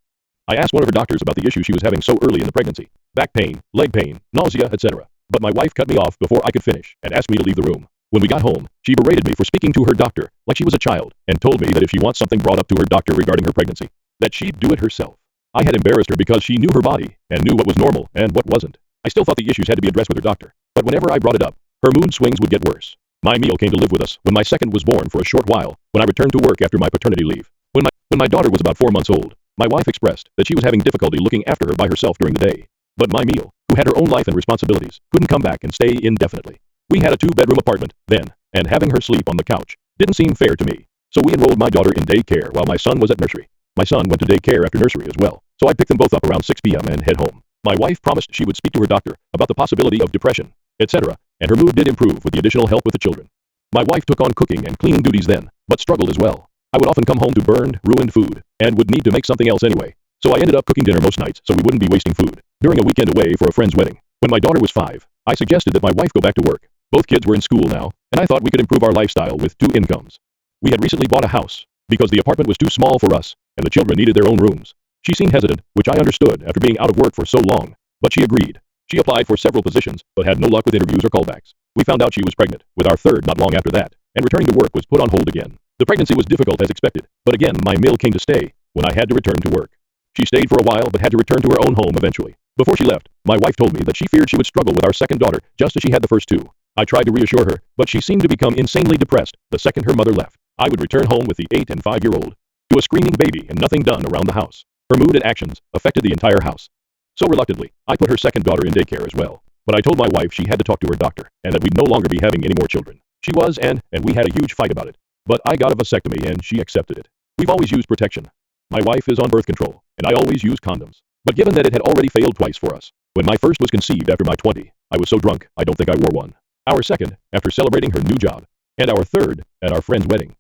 I asked one of her doctors about the issue she was having so early in the pregnancy: back pain, leg pain, nausea, etc. But my wife cut me off before I could finish and asked me to leave the room. When we got home, she berated me for speaking to her doctor like she was a child and told me that if she wants something brought up to her doctor regarding her pregnancy, that she'd do it herself. I had embarrassed her because she knew her body and knew what was normal and what wasn't. I still thought the issues had to be addressed with her doctor, but whenever I brought it up, her mood swings would get worse. My meal came to live with us when my second was born for a short while when I returned to work after my paternity leave. When my daughter was about 4 months old, my wife expressed that she was having difficulty looking after her by herself during the day. But my meal, who had her own life and responsibilities, couldn't come back and stay indefinitely. We had a 2-bedroom apartment then, and having her sleep on the couch didn't seem fair to me. So we enrolled my daughter in daycare while my son was at nursery. My son went to daycare after nursery as well, so I'd pick them both up around 6 p.m. and head home. My wife promised she would speak to her doctor about the possibility of depression, etc., and her mood did improve with the additional help with the children. My wife took on cooking and cleaning duties then, but struggled as well. I would often come home to burned, ruined food, and would need to make something else anyway. So I ended up cooking dinner most nights so we wouldn't be wasting food. During a weekend away for a friend's wedding, when my daughter was 5, I suggested that my wife go back to work. Both kids were in school now, and I thought we could improve our lifestyle with 2 incomes. We had recently bought a house because the apartment was too small for us, and the children needed their own rooms. She seemed hesitant, which I understood after being out of work for so long, but she agreed. She applied for several positions, but had no luck with interviews or callbacks. We found out she was pregnant, with our third not long after that, and returning to work was put on hold again. The pregnancy was difficult as expected, but again my mill came to stay when I had to return to work. She stayed for a while but had to return to her own home eventually. Before she left, my wife told me that she feared she would struggle with our second daughter just as she had the first 2. I tried to reassure her, but she seemed to become insanely depressed the second her mother left. I would return home with the 8 and 5-year-old to a screaming baby and nothing done around the house. Her mood and actions affected the entire house. So reluctantly, I put her second daughter in daycare as well. But I told my wife she had to talk to her doctor and that we'd no longer be having any more children. She was, and we had a huge fight about it. But I got a vasectomy and she accepted it. We've always used protection. My wife is on birth control, and I always use condoms. But given that it had already failed twice for us, when my first was conceived after my 20, I was so drunk I don't think I wore one. Our second, after celebrating her new job, and our third, at our friend's wedding.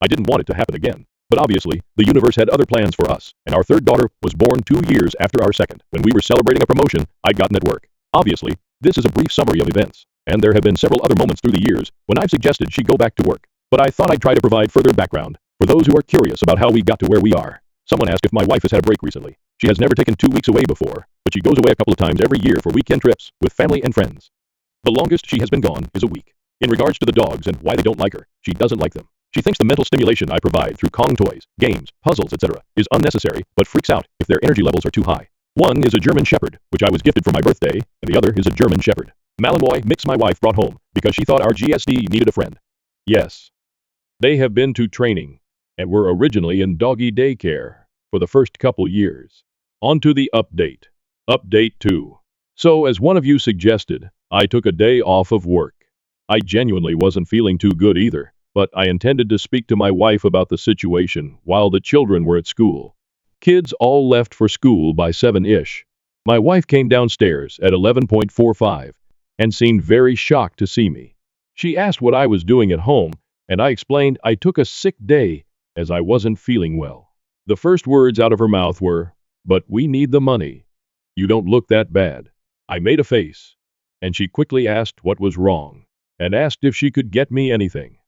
I didn't want it to happen again, but obviously, the universe had other plans for us, and our third daughter was born 2 years after our second, when we were celebrating a promotion I'd gotten at work. Obviously, this is a brief summary of events, and there have been several other moments through the years when I've suggested she go back to work. But I thought I'd try to provide further background for those who are curious about how we got to where we are. Someone asked if my wife has had a break recently. She has never taken 2 weeks away before, but she goes away a couple of times every year for weekend trips with family and friends. The longest she has been gone is a week. In regards to the dogs and why they don't like her, she doesn't like them. She thinks the mental stimulation I provide through Kong toys, games, puzzles, etc. is unnecessary, but freaks out if their energy levels are too high. One is a German Shepherd, which I was gifted for my birthday, and the other is a German Shepherd. Malinois mix my wife brought home because she thought our GSD needed a friend. Yes. They have been to training and were originally in doggy daycare for the first couple years. On to the update. Update 2. So, as one of you suggested, I took a day off of work. I genuinely wasn't feeling too good either, but I intended to speak to my wife about the situation while the children were at school. Kids all left for school by 7-ish. My wife came downstairs at 11:45 and seemed very shocked to see me. She asked what I was doing at home, and I explained I took a sick day as I wasn't feeling well. The first words out of her mouth were, "But we need the money. You don't look that bad." I made a face, and she quickly asked what was wrong, and asked if she could get me anything.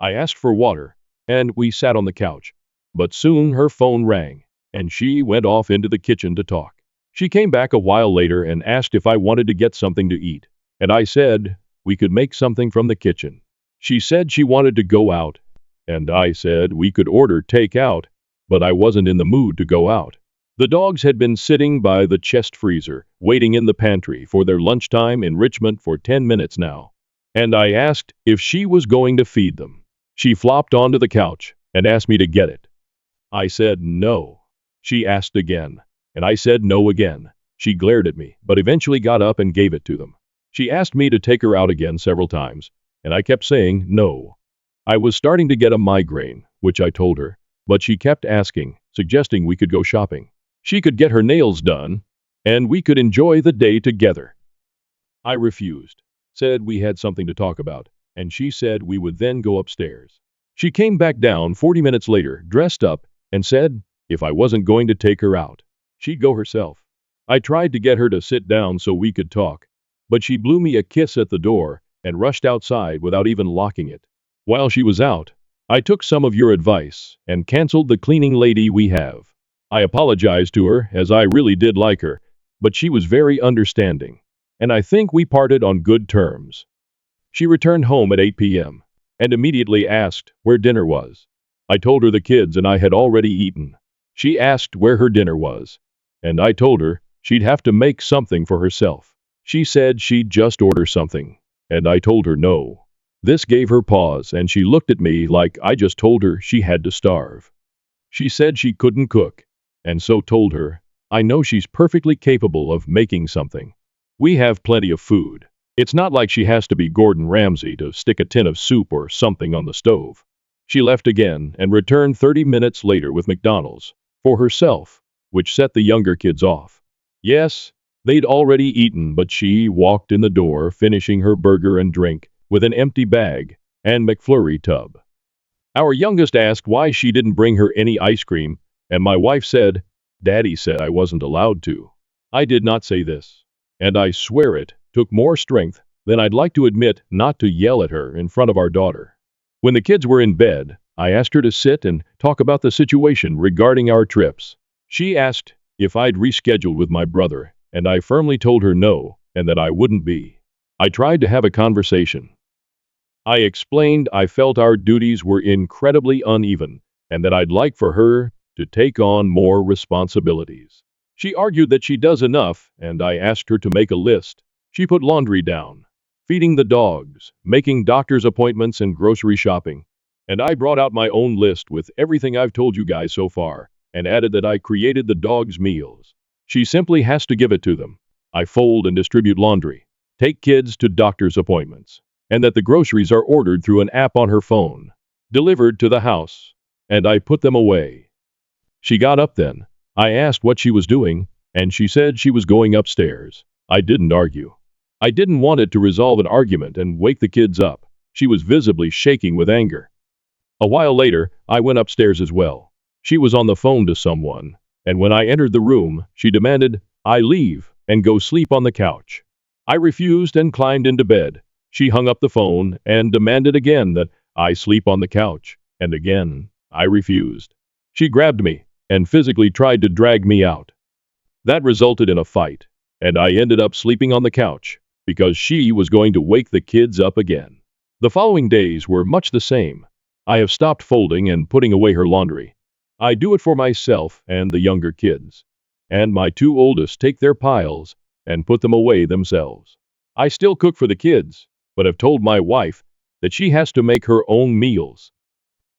I asked for water, and we sat on the couch, but soon her phone rang, and she went off into the kitchen to talk. She came back a while later and asked if I wanted to get something to eat, and I said we could make something from the kitchen. She said she wanted to go out, and I said we could order takeout, but I wasn't in the mood to go out. The dogs had been sitting by the chest freezer, waiting in the pantry for their lunchtime enrichment for 10 minutes now, and I asked if she was going to feed them. She flopped onto the couch and asked me to get it. I said no. She asked again, and I said no again. She glared at me, but eventually got up and gave it to them. She asked me to take her out again several times, and I kept saying no. I was starting to get a migraine, which I told her, but she kept asking, suggesting we could go shopping. She could get her nails done, and we could enjoy the day together. I refused, said we had something to talk about, and she said we would then go upstairs. She came back down 40 minutes later, dressed up, and said if I wasn't going to take her out, she'd go herself. I tried to get her to sit down so we could talk, but she blew me a kiss at the door and rushed outside without even locking it. While she was out, I took some of your advice and canceled the cleaning lady we have. I apologized to her as I really did like her, but she was very understanding, and I think we parted on good terms. She returned home at 8 p.m. and immediately asked where dinner was. I told her the kids and I had already eaten. She asked where her dinner was, and I told her she'd have to make something for herself. She said she'd just order something, and I told her no. This gave her pause, and she looked at me like I just told her she had to starve. She said she couldn't cook, and so told her, I know she's perfectly capable of making something. We have plenty of food. It's not like she has to be Gordon Ramsay to stick a tin of soup or something on the stove. She left again and returned 30 minutes later with McDonald's for herself, which set the younger kids off. Yes, they'd already eaten, but she walked in the door finishing her burger and drink with an empty bag and McFlurry tub. Our youngest asked why she didn't bring her any ice cream, and my wife said, Daddy said I wasn't allowed to. I did not say this, and I swear it took more strength than I'd like to admit not to yell at her in front of our daughter. When the kids were in bed, I asked her to sit and talk about the situation regarding our trips. She asked if I'd rescheduled with my brother, and I firmly told her no, and that I wouldn't be. I tried to have a conversation. I explained I felt our duties were incredibly uneven, and that I'd like for her to take on more responsibilities. She argued that she does enough, and I asked her to make a list. She put laundry down, feeding the dogs, making doctor's appointments and grocery shopping, and I brought out my own list with everything I've told you guys so far, and added that I created the dogs' meals. She simply has to give it to them. I fold and distribute laundry, take kids to doctor's appointments, and that the groceries are ordered through an app on her phone, delivered to the house, and I put them away. She got up then. I asked what she was doing, and she said she was going upstairs. I didn't argue. I didn't want it to resolve an argument and wake the kids up. She was visibly shaking with anger. A while later, I went upstairs as well. She was on the phone to someone, and when I entered the room, she demanded I leave and go sleep on the couch. I refused and climbed into bed. She hung up the phone and demanded again that I sleep on the couch, and again, I refused. She grabbed me and physically tried to drag me out. That resulted in a fight, and I ended up sleeping on the couch because she was going to wake the kids up again. The following days were much the same. I have stopped folding and putting away her laundry. I do it for myself and the younger kids, and my two oldest take their piles and put them away themselves. I still cook for the kids, but have told my wife that she has to make her own meals.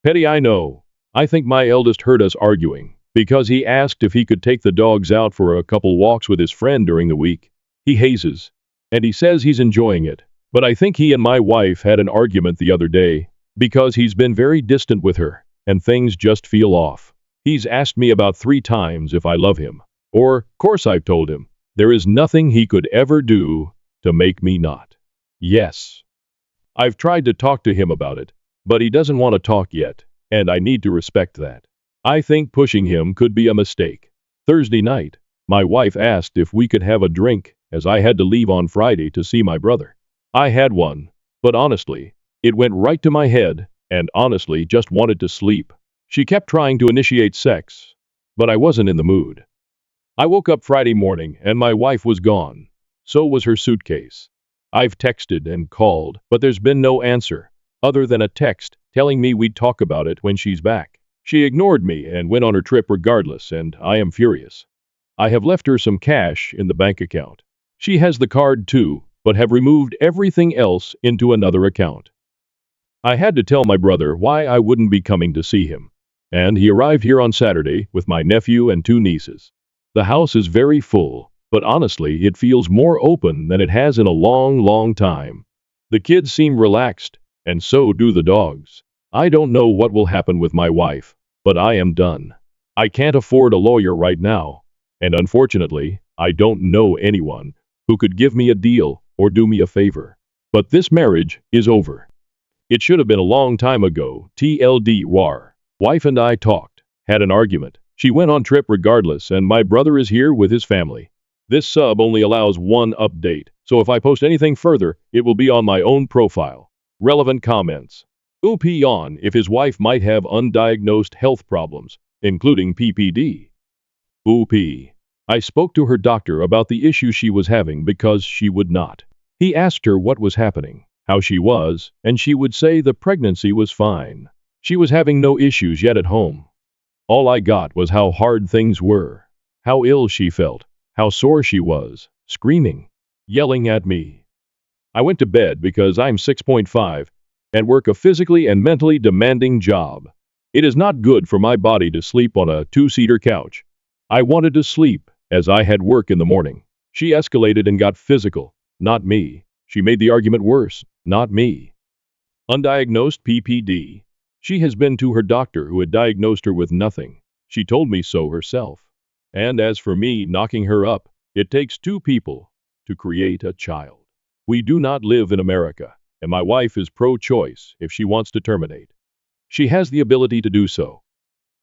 Petty, I know. I think my eldest heard us arguing because he asked if he could take the dogs out for a couple walks with his friend during the week. He hazes, and he says he's enjoying it. But I think he and my wife had an argument the other day because he's been very distant with her, and things just feel off. He's asked me about 3 times if I love him. Of course I've told him. There is nothing he could ever do to make me not. Yes. I've tried to talk to him about it, but he doesn't want to talk yet, and I need to respect that. I think pushing him could be a mistake. Thursday night, my wife asked if we could have a drink, as I had to leave on Friday to see my brother. I had one, but honestly, it went right to my head, and honestly just wanted to sleep. She kept trying to initiate sex, but I wasn't in the mood. I woke up Friday morning and my wife was gone. So was her suitcase. I've texted and called, but there's been no answer, other than a text telling me we'd talk about it when she's back. She ignored me and went on her trip regardless, and I am furious. I have left her some cash in the bank account. She has the card too, but have removed everything else into another account. I had to tell my brother why I wouldn't be coming to see him, and he arrived here on Saturday with my nephew and two nieces. The house is very full, but honestly, it feels more open than it has in a long, long time. The kids seem relaxed, and so do the dogs. I don't know what will happen with my wife, but I am done. I can't afford a lawyer right now, and unfortunately, I don't know anyone who could give me a deal or do me a favor. But this marriage is over. It should have been a long time ago. TLD war. Wife and I talked, had an argument. She went on trip regardless, and my brother is here with his family. This sub only allows one update, so if I post anything further, it will be on my own profile. Relevant comments. OP on if his wife might have undiagnosed health problems, including PPD. OP. I spoke to her doctor about the issue she was having because she would not. He asked her what was happening, how she was, and she would say the pregnancy was fine. She was having no issues yet at home. All I got was how hard things were, how ill she felt, how sore she was, screaming, yelling at me. I went to bed because I'm 6.5 and work a physically and mentally demanding job. It is not good for my body to sleep on a two-seater couch. I wanted to sleep as I had work in the morning. She escalated and got physical, not me. She made the argument worse, not me. Undiagnosed PPD. She has been to her doctor who had diagnosed her with nothing. She told me so herself. And as for me knocking her up, it takes two people to create a child. We do not live in America, and my wife is pro-choice if she wants to terminate. She has the ability to do so.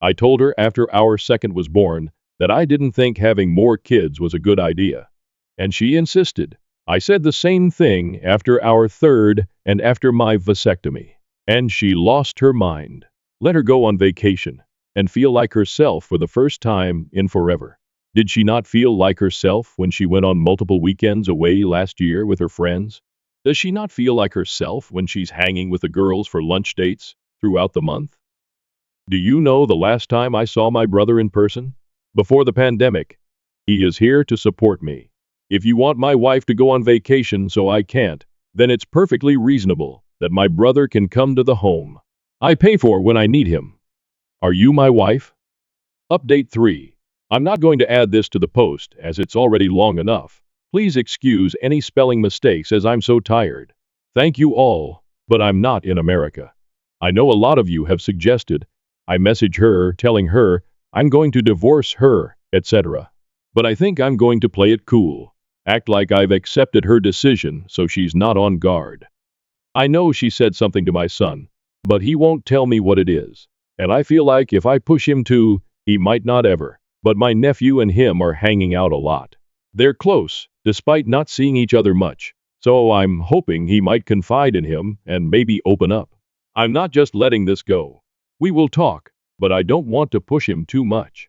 I told her after our second was born that I didn't think having more kids was a good idea. And she insisted. I said the same thing after our third and after my vasectomy. And she lost her mind. Let her go on vacation and feel like herself for the first time in forever. Did she not feel like herself when she went on multiple weekends away last year with her friends? Does she not feel like herself when she's hanging with the girls for lunch dates throughout the month? Do you know the last time I saw my brother in person? Before the pandemic. He is here to support me. If you want my wife to go on vacation so I can't, then it's perfectly reasonable that my brother can come to the home I pay for when I need him. Are you my wife? Update 3. I'm not going to add this to the post as it's already long enough. Please excuse any spelling mistakes as I'm so tired. Thank you all, but I'm not in America. I know a lot of you have suggested I message her telling her I'm going to divorce her, etc. But I think I'm going to play it cool. Act like I've accepted her decision so she's not on guard. I know she said something to my son, but he won't tell me what it is. And I feel like if I push him to, he might not ever. But my nephew and him are hanging out a lot. They're close, despite not seeing each other much. So I'm hoping he might confide in him and maybe open up. I'm not just letting this go. We will talk, but I don't want to push him too much.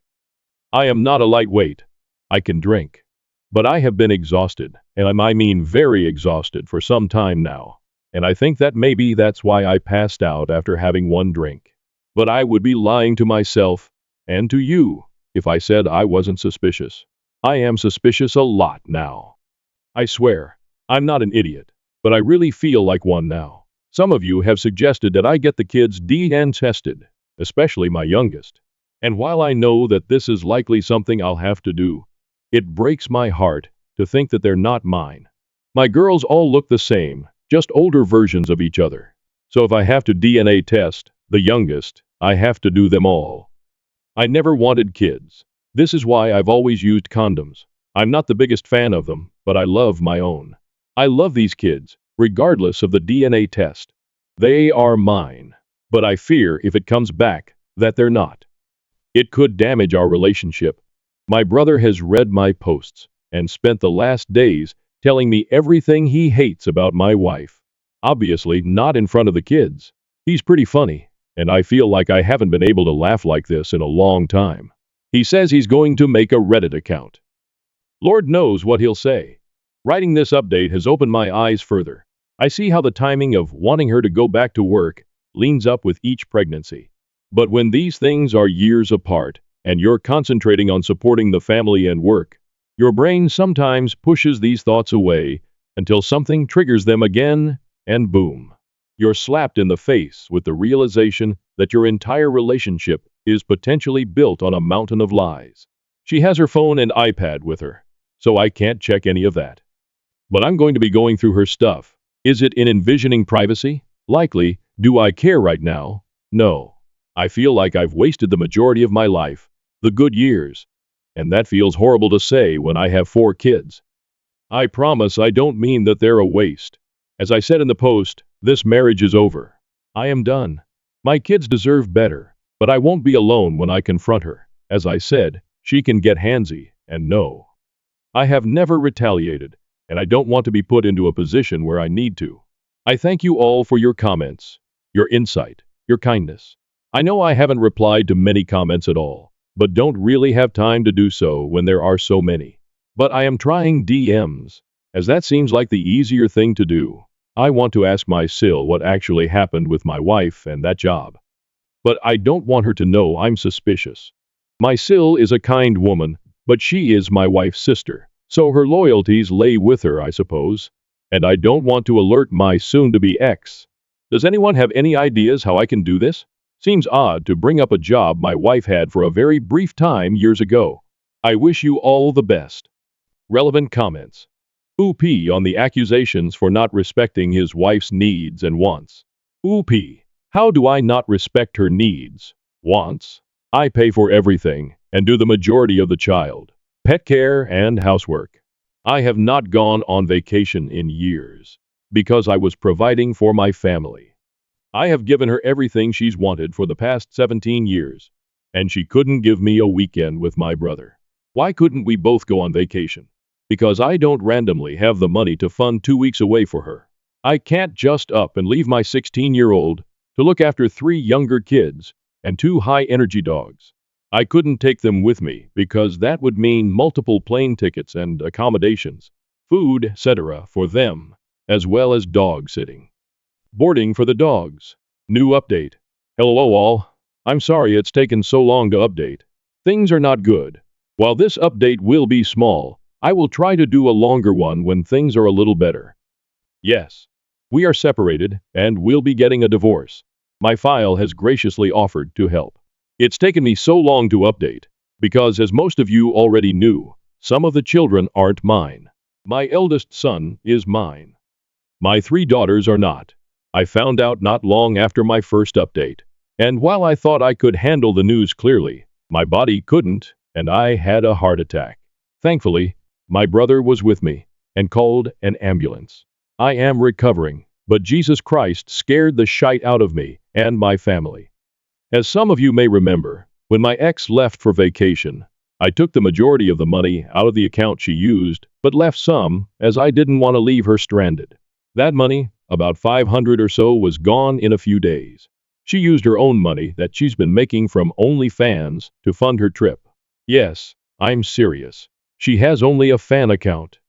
I am not a lightweight. I can drink. But I have been exhausted, and I mean very exhausted for some time now. And I think that maybe that's why I passed out after having one drink. But I would be lying to myself and to you if I said I wasn't suspicious. I am suspicious a lot now. I swear, I'm not an idiot, but I really feel like one now. Some of you have suggested that I get the kids DNA tested, especially my youngest. And while I know that this is likely something I'll have to do, it breaks my heart to think that they're not mine. My girls all look the same, just older versions of each other. So if I have to DNA test the youngest, I have to do them all. I never wanted kids. This is why I've always used condoms. I'm not the biggest fan of them, but I love my own. I love these kids, regardless of the DNA test. They are mine. But I fear if it comes back, that they're not. It could damage our relationship. My brother has read my posts and spent the last days telling me everything he hates about my wife. Obviously, not in front of the kids. He's pretty funny, and I feel like I haven't been able to laugh like this in a long time. He says he's going to make a Reddit account. Lord knows what he'll say. Writing this update has opened my eyes further. I see how the timing of wanting her to go back to work leans up with each pregnancy. But when these things are years apart, and you're concentrating on supporting the family and work, your brain sometimes pushes these thoughts away until something triggers them again, and boom. You're slapped in the face with the realization that your entire relationship is potentially built on a mountain of lies. She has her phone and iPad with her, so I can't check any of that. But I'm going to be going through her stuff. Is it in envisioning privacy? Likely. Do I care right now? No. I feel like I've wasted the majority of my life, the good years. And that feels horrible to say when I have 4 kids. I promise I don't mean that they're a waste. As I said in the post, this marriage is over. I am done. My kids deserve better, but I won't be alone when I confront her. As I said, she can get handsy, and no. I have never retaliated, and I don't want to be put into a position where I need to. I thank you all for your comments, your insight, your kindness. I know I haven't replied to many comments at all, but don't really have time to do so when there are so many. But I am trying DMs, as that seems like the easier thing to do. I want to ask my Sil what actually happened with my wife and that job. But I don't want her to know I'm suspicious. My Sil is a kind woman, but she is my wife's sister, so her loyalties lay with her, I suppose. And I don't want to alert my soon-to-be ex. Does anyone have any ideas how I can do this? Seems odd to bring up a job my wife had for a very brief time years ago. I wish you all the best. Relevant comments. OP on the accusations for not respecting his wife's needs and wants. OP. How do I not respect her needs, wants? I pay for everything and do the majority of the child, pet care, and housework. I have not gone on vacation in years because I was providing for my family. I have given her everything she's wanted for the past 17 years, and she couldn't give me a weekend with my brother. Why couldn't we both go on vacation? Because I don't randomly have the money to fund 2 weeks away for her. I can't just up and leave my 16-year-old to look after 3 younger kids and 2 high-energy dogs. I couldn't take them with me because that would mean multiple plane tickets and accommodations, food, etc. for them, as well as dog sitting. Boarding for the dogs. New update. Hello all. I'm sorry it's taken so long to update. Things are not good. While this update will be small, I will try to do a longer one when things are a little better. Yes, we are separated and we'll be getting a divorce. My file has graciously offered to help. It's taken me so long to update because, as most of you already knew, some of the children aren't mine. My eldest son is mine. My 3 daughters are not. I found out not long after my first update. And while I thought I could handle the news clearly, my body couldn't, and I had a heart attack. Thankfully, my brother was with me and called an ambulance. I am recovering, but Jesus Christ scared the shite out of me and my family. As some of you may remember, when my ex left for vacation, I took the majority of the money out of the account she used, but left some, as I didn't want to leave her stranded. That money, about $500 or so, was gone in a few days. She used her own money that she's been making from OnlyFans to fund her trip. Yes, I'm serious. She has only a fan account.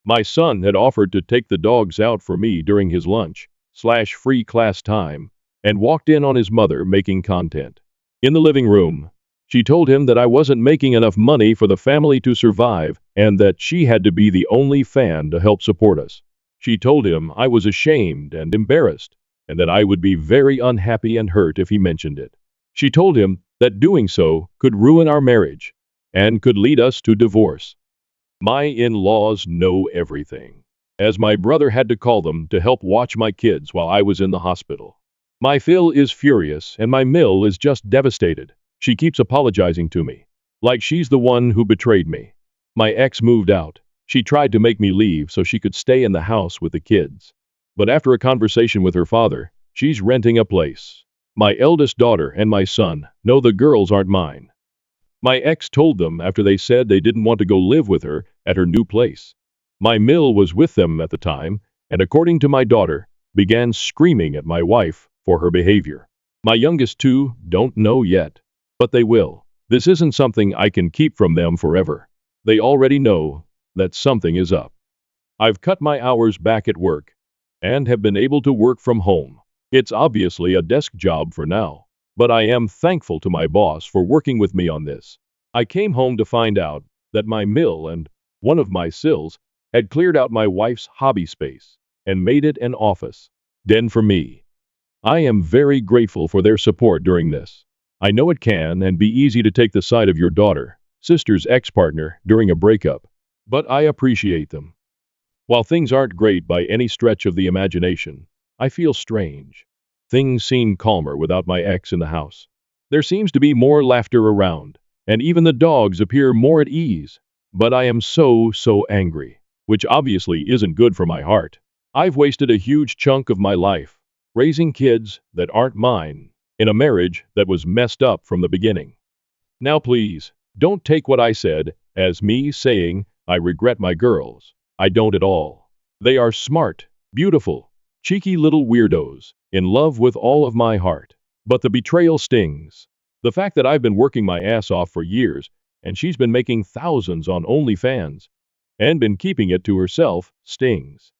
My son had offered to take the dogs out for me during his lunch/free class time, and walked in on his mother making content. In the living room, she told him that I wasn't making enough money for the family to survive and that she had to be the only fan to help support us. She told him I was ashamed and embarrassed, and that I would be very unhappy and hurt if he mentioned it. She told him that doing so could ruin our marriage and could lead us to divorce. My in-laws know everything, as my brother had to call them to help watch my kids while I was in the hospital. My Phil is furious and my Mill is just devastated. She keeps apologizing to me, like she's the one who betrayed me. My ex moved out. She tried to make me leave so she could stay in the house with the kids. But after a conversation with her father, she's renting a place. My eldest daughter and my son know the girls aren't mine. My ex told them after they said they didn't want to go live with her at her new place. My Mill was with them at the time, and according to my daughter, began screaming at my wife for her behavior. My youngest 2 don't know yet, but they will. This isn't something I can keep from them forever. They already know that something is up. I've cut my hours back at work and have been able to work from home. It's obviously a desk job for now, but I am thankful to my boss for working with me on this. I came home to find out that my Mill and one of my Sills had cleared out my wife's hobby space and made it an office den for me. I am very grateful for their support during this. I know it can and be easy to take the side of your daughter, sister's ex-partner during a breakup, but I appreciate them. While things aren't great by any stretch of the imagination, I feel strange. Things seem calmer without my ex in the house. There seems to be more laughter around, and even the dogs appear more at ease. But I am so angry, which obviously isn't good for my heart. I've wasted a huge chunk of my life raising kids that aren't mine in a marriage that was messed up from the beginning. Now please, don't take what I said as me saying I regret my girls. I don't at all. They are smart, beautiful, cheeky little weirdos, in love with all of my heart. But the betrayal stings. The fact that I've been working my ass off for years, and she's been making thousands on OnlyFans, and been keeping it to herself, stings.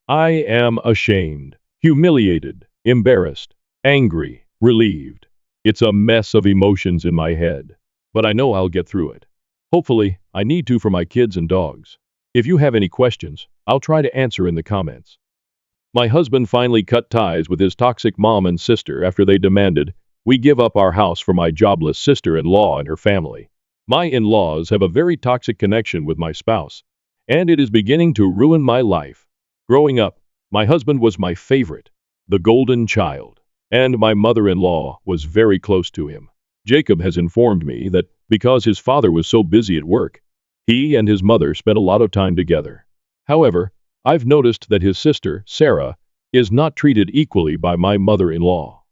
I am ashamed, humiliated, embarrassed, angry, relieved. It's a mess of emotions in my head. But I know I'll get through it. Hopefully, I need to for my kids and dogs. If you have any questions, I'll try to answer in the comments. My husband finally cut ties with his toxic mom and sister after they demanded we give up our house for my jobless sister-in-law and her family. My in-laws have a very toxic connection with my spouse, and it is beginning to ruin my life. Growing up, my husband was my favorite, the golden child, and my mother-in-law was very close to him. Jacob has informed me that because his father was so busy at work, he and his mother spent a lot of time together. However, I've noticed that his sister, Sarah, is not treated equally by my mother-in-law.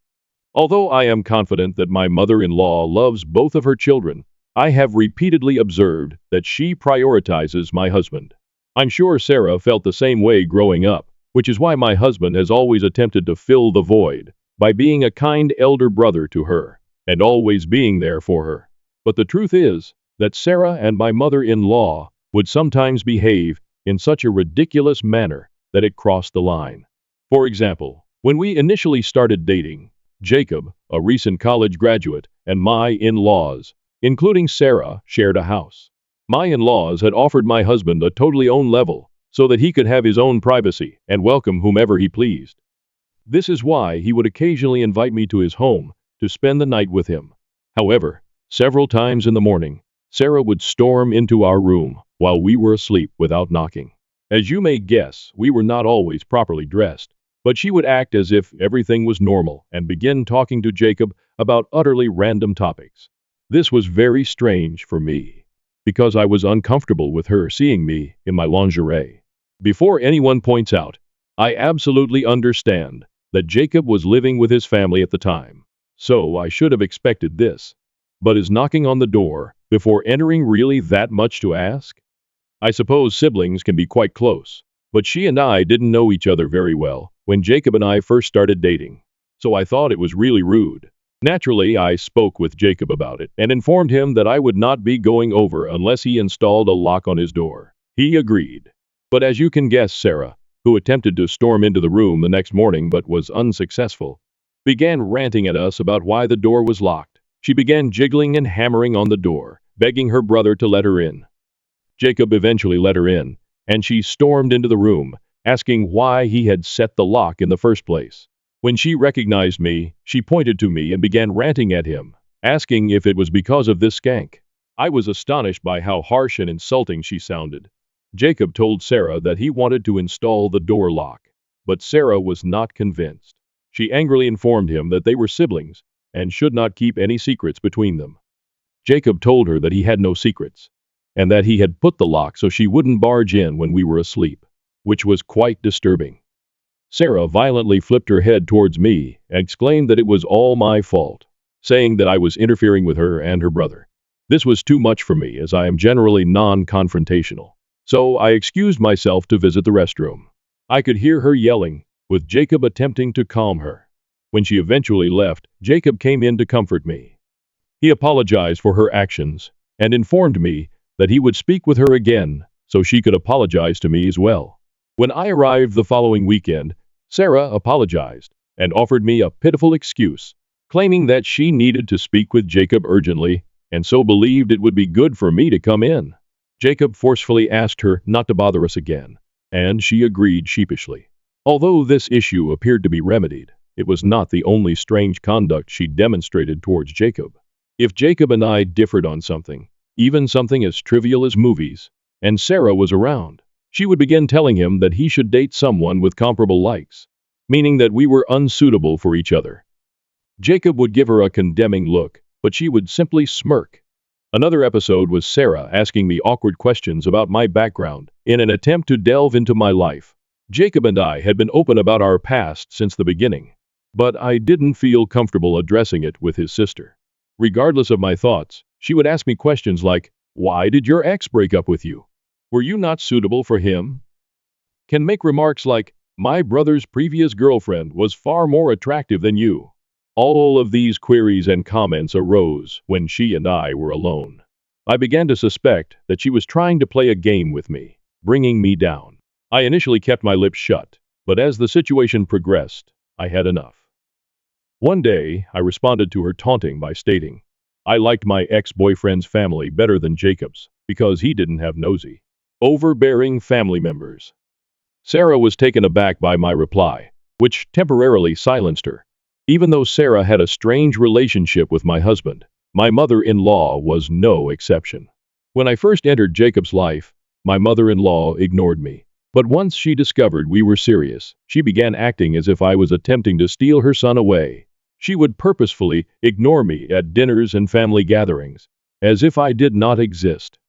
Although I am confident that my mother-in-law loves both of her children, I have repeatedly observed that she prioritizes my husband. I'm sure Sarah felt the same way growing up, which is why my husband has always attempted to fill the void by being a kind elder brother to her and always being there for her. But the truth is that Sarah and my mother-in-law would sometimes behave in such a ridiculous manner that it crossed the line. For example, when we initially started dating, Jacob, a recent college graduate, and my in-laws, including Sarah, shared a house. My in-laws had offered my husband a totally own level so that he could have his own privacy and welcome whomever he pleased. This is why he would occasionally invite me to his home to spend the night with him. However, several times in the morning, Sarah would storm into our room while we were asleep without knocking. As you may guess, we were not always properly dressed, but she would act as if everything was normal and begin talking to Jacob about utterly random topics. This was very strange for me, because I was uncomfortable with her seeing me in my lingerie. Before anyone points out, I absolutely understand that Jacob was living with his family at the time, so I should have expected this. But is knocking on the door before entering really that much to ask? I suppose siblings can be quite close, but she and I didn't know each other very well when Jacob and I first started dating, so I thought it was really rude. Naturally, I spoke with Jacob about it and informed him that I would not be going over unless he installed a lock on his door. He agreed. But as you can guess, Sarah, who attempted to storm into the room the next morning but was unsuccessful, began ranting at us about why the door was locked. She began jiggling and hammering on the door, begging her brother to let her in. Jacob eventually let her in, and she stormed into the room, asking why he had set the lock in the first place. When she recognized me, she pointed to me and began ranting at him, asking if it was because of this skank. I was astonished by how harsh and insulting she sounded. Jacob told Sarah that he wanted to install the door lock, but Sarah was not convinced. She angrily informed him that they were siblings and should not keep any secrets between them. Jacob told her that he had no secrets, and that he had put the lock so she wouldn't barge in when we were asleep, which was quite disturbing. Sarah violently flipped her head towards me and exclaimed that it was all my fault, saying that I was interfering with her and her brother. This was too much for me as I am generally non-confrontational, so I excused myself to visit the restroom. I could hear her yelling, with Jacob attempting to calm her. When she eventually left, Jacob came in to comfort me. He apologized for her actions and informed me that he would speak with her again so she could apologize to me as well. When I arrived the following weekend, Sarah apologized and offered me a pitiful excuse, claiming that she needed to speak with Jacob urgently and so believed it would be good for me to come in. Jacob forcefully asked her not to bother us again, and she agreed sheepishly. Although this issue appeared to be remedied, it was not the only strange conduct she demonstrated towards Jacob. If Jacob and I differed on something, even something as trivial as movies, and Sarah was around, she would begin telling him that he should date someone with comparable likes, meaning that we were unsuitable for each other. Jacob would give her a condemning look, but she would simply smirk. Another episode was Sarah asking me awkward questions about my background in an attempt to delve into my life. Jacob and I had been open about our past since the beginning, but I didn't feel comfortable addressing it with his sister. Regardless of my thoughts, she would ask me questions like, "Why did your ex break up with you? Were you not suitable for him?" Can make remarks like, "My brother's previous girlfriend was far more attractive than you." All of these queries and comments arose when she and I were alone. I began to suspect that she was trying to play a game with me, bringing me down. I initially kept my lips shut, but as the situation progressed, I had enough. One day, I responded to her taunting by stating, I liked my ex-boyfriend's family better than Jacob's because he didn't have nosy, overbearing family members. Sarah was taken aback by my reply, which temporarily silenced her. Even though Sarah had a strange relationship with my husband, my mother-in-law was no exception. When I first entered Jacob's life, my mother-in-law ignored me. But once she discovered we were serious, she began acting as if I was attempting to steal her son away. She would purposefully ignore me at dinners and family gatherings, as if I did not exist.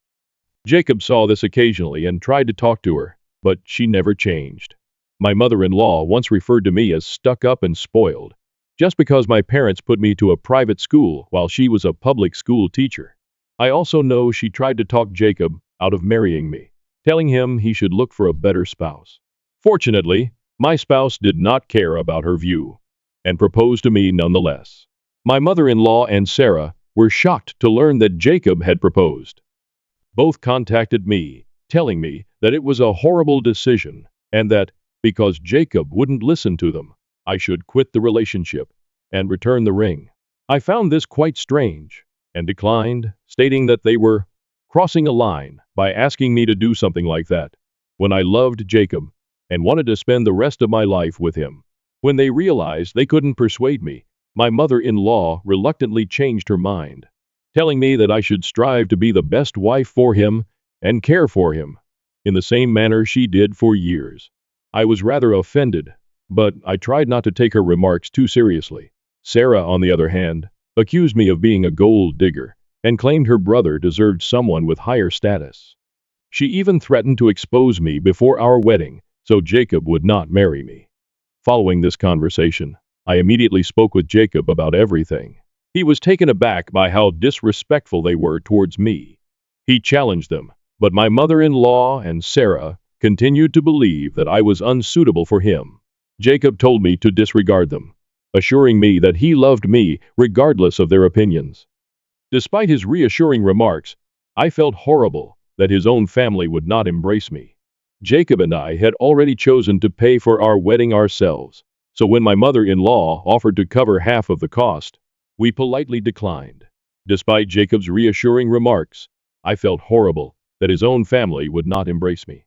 Jacob saw this occasionally and tried to talk to her, but she never changed. My mother-in-law once referred to me as stuck-up and spoiled, just because my parents put me to a private school while she was a public school teacher. I also know she tried to talk Jacob out of marrying me, telling him he should look for a better spouse. Fortunately, my spouse did not care about her view, and proposed to me nonetheless. My mother-in-law and Sarah were shocked to learn that Jacob had proposed. Both contacted me, telling me that it was a horrible decision, and that, because Jacob wouldn't listen to them, I should quit the relationship and return the ring. I found this quite strange, and declined, stating that they were crossing a line by asking me to do something like that, when I loved Jacob and wanted to spend the rest of my life with him. When they realized they couldn't persuade me, my mother-in-law reluctantly changed her mind, telling me that I should strive to be the best wife for him and care for him, in the same manner she did for years. I was rather offended, but I tried not to take her remarks too seriously. Sarah, on the other hand, accused me of being a gold digger and claimed her brother deserved someone with higher status. She even threatened to expose me before our wedding so Jacob would not marry me. Following this conversation, I immediately spoke with Jacob about everything. He was taken aback by how disrespectful they were towards me. He challenged them, but my mother-in-law and Sarah continued to believe that I was unsuitable for him. Jacob told me to disregard them, assuring me that he loved me regardless of their opinions. Despite his reassuring remarks, I felt horrible that his own family would not embrace me. Jacob and I had already chosen to pay for our wedding ourselves, so when my mother-in-law offered to cover half of the cost, we politely declined. Despite Jacob's reassuring remarks, I felt horrible that his own family would not embrace me.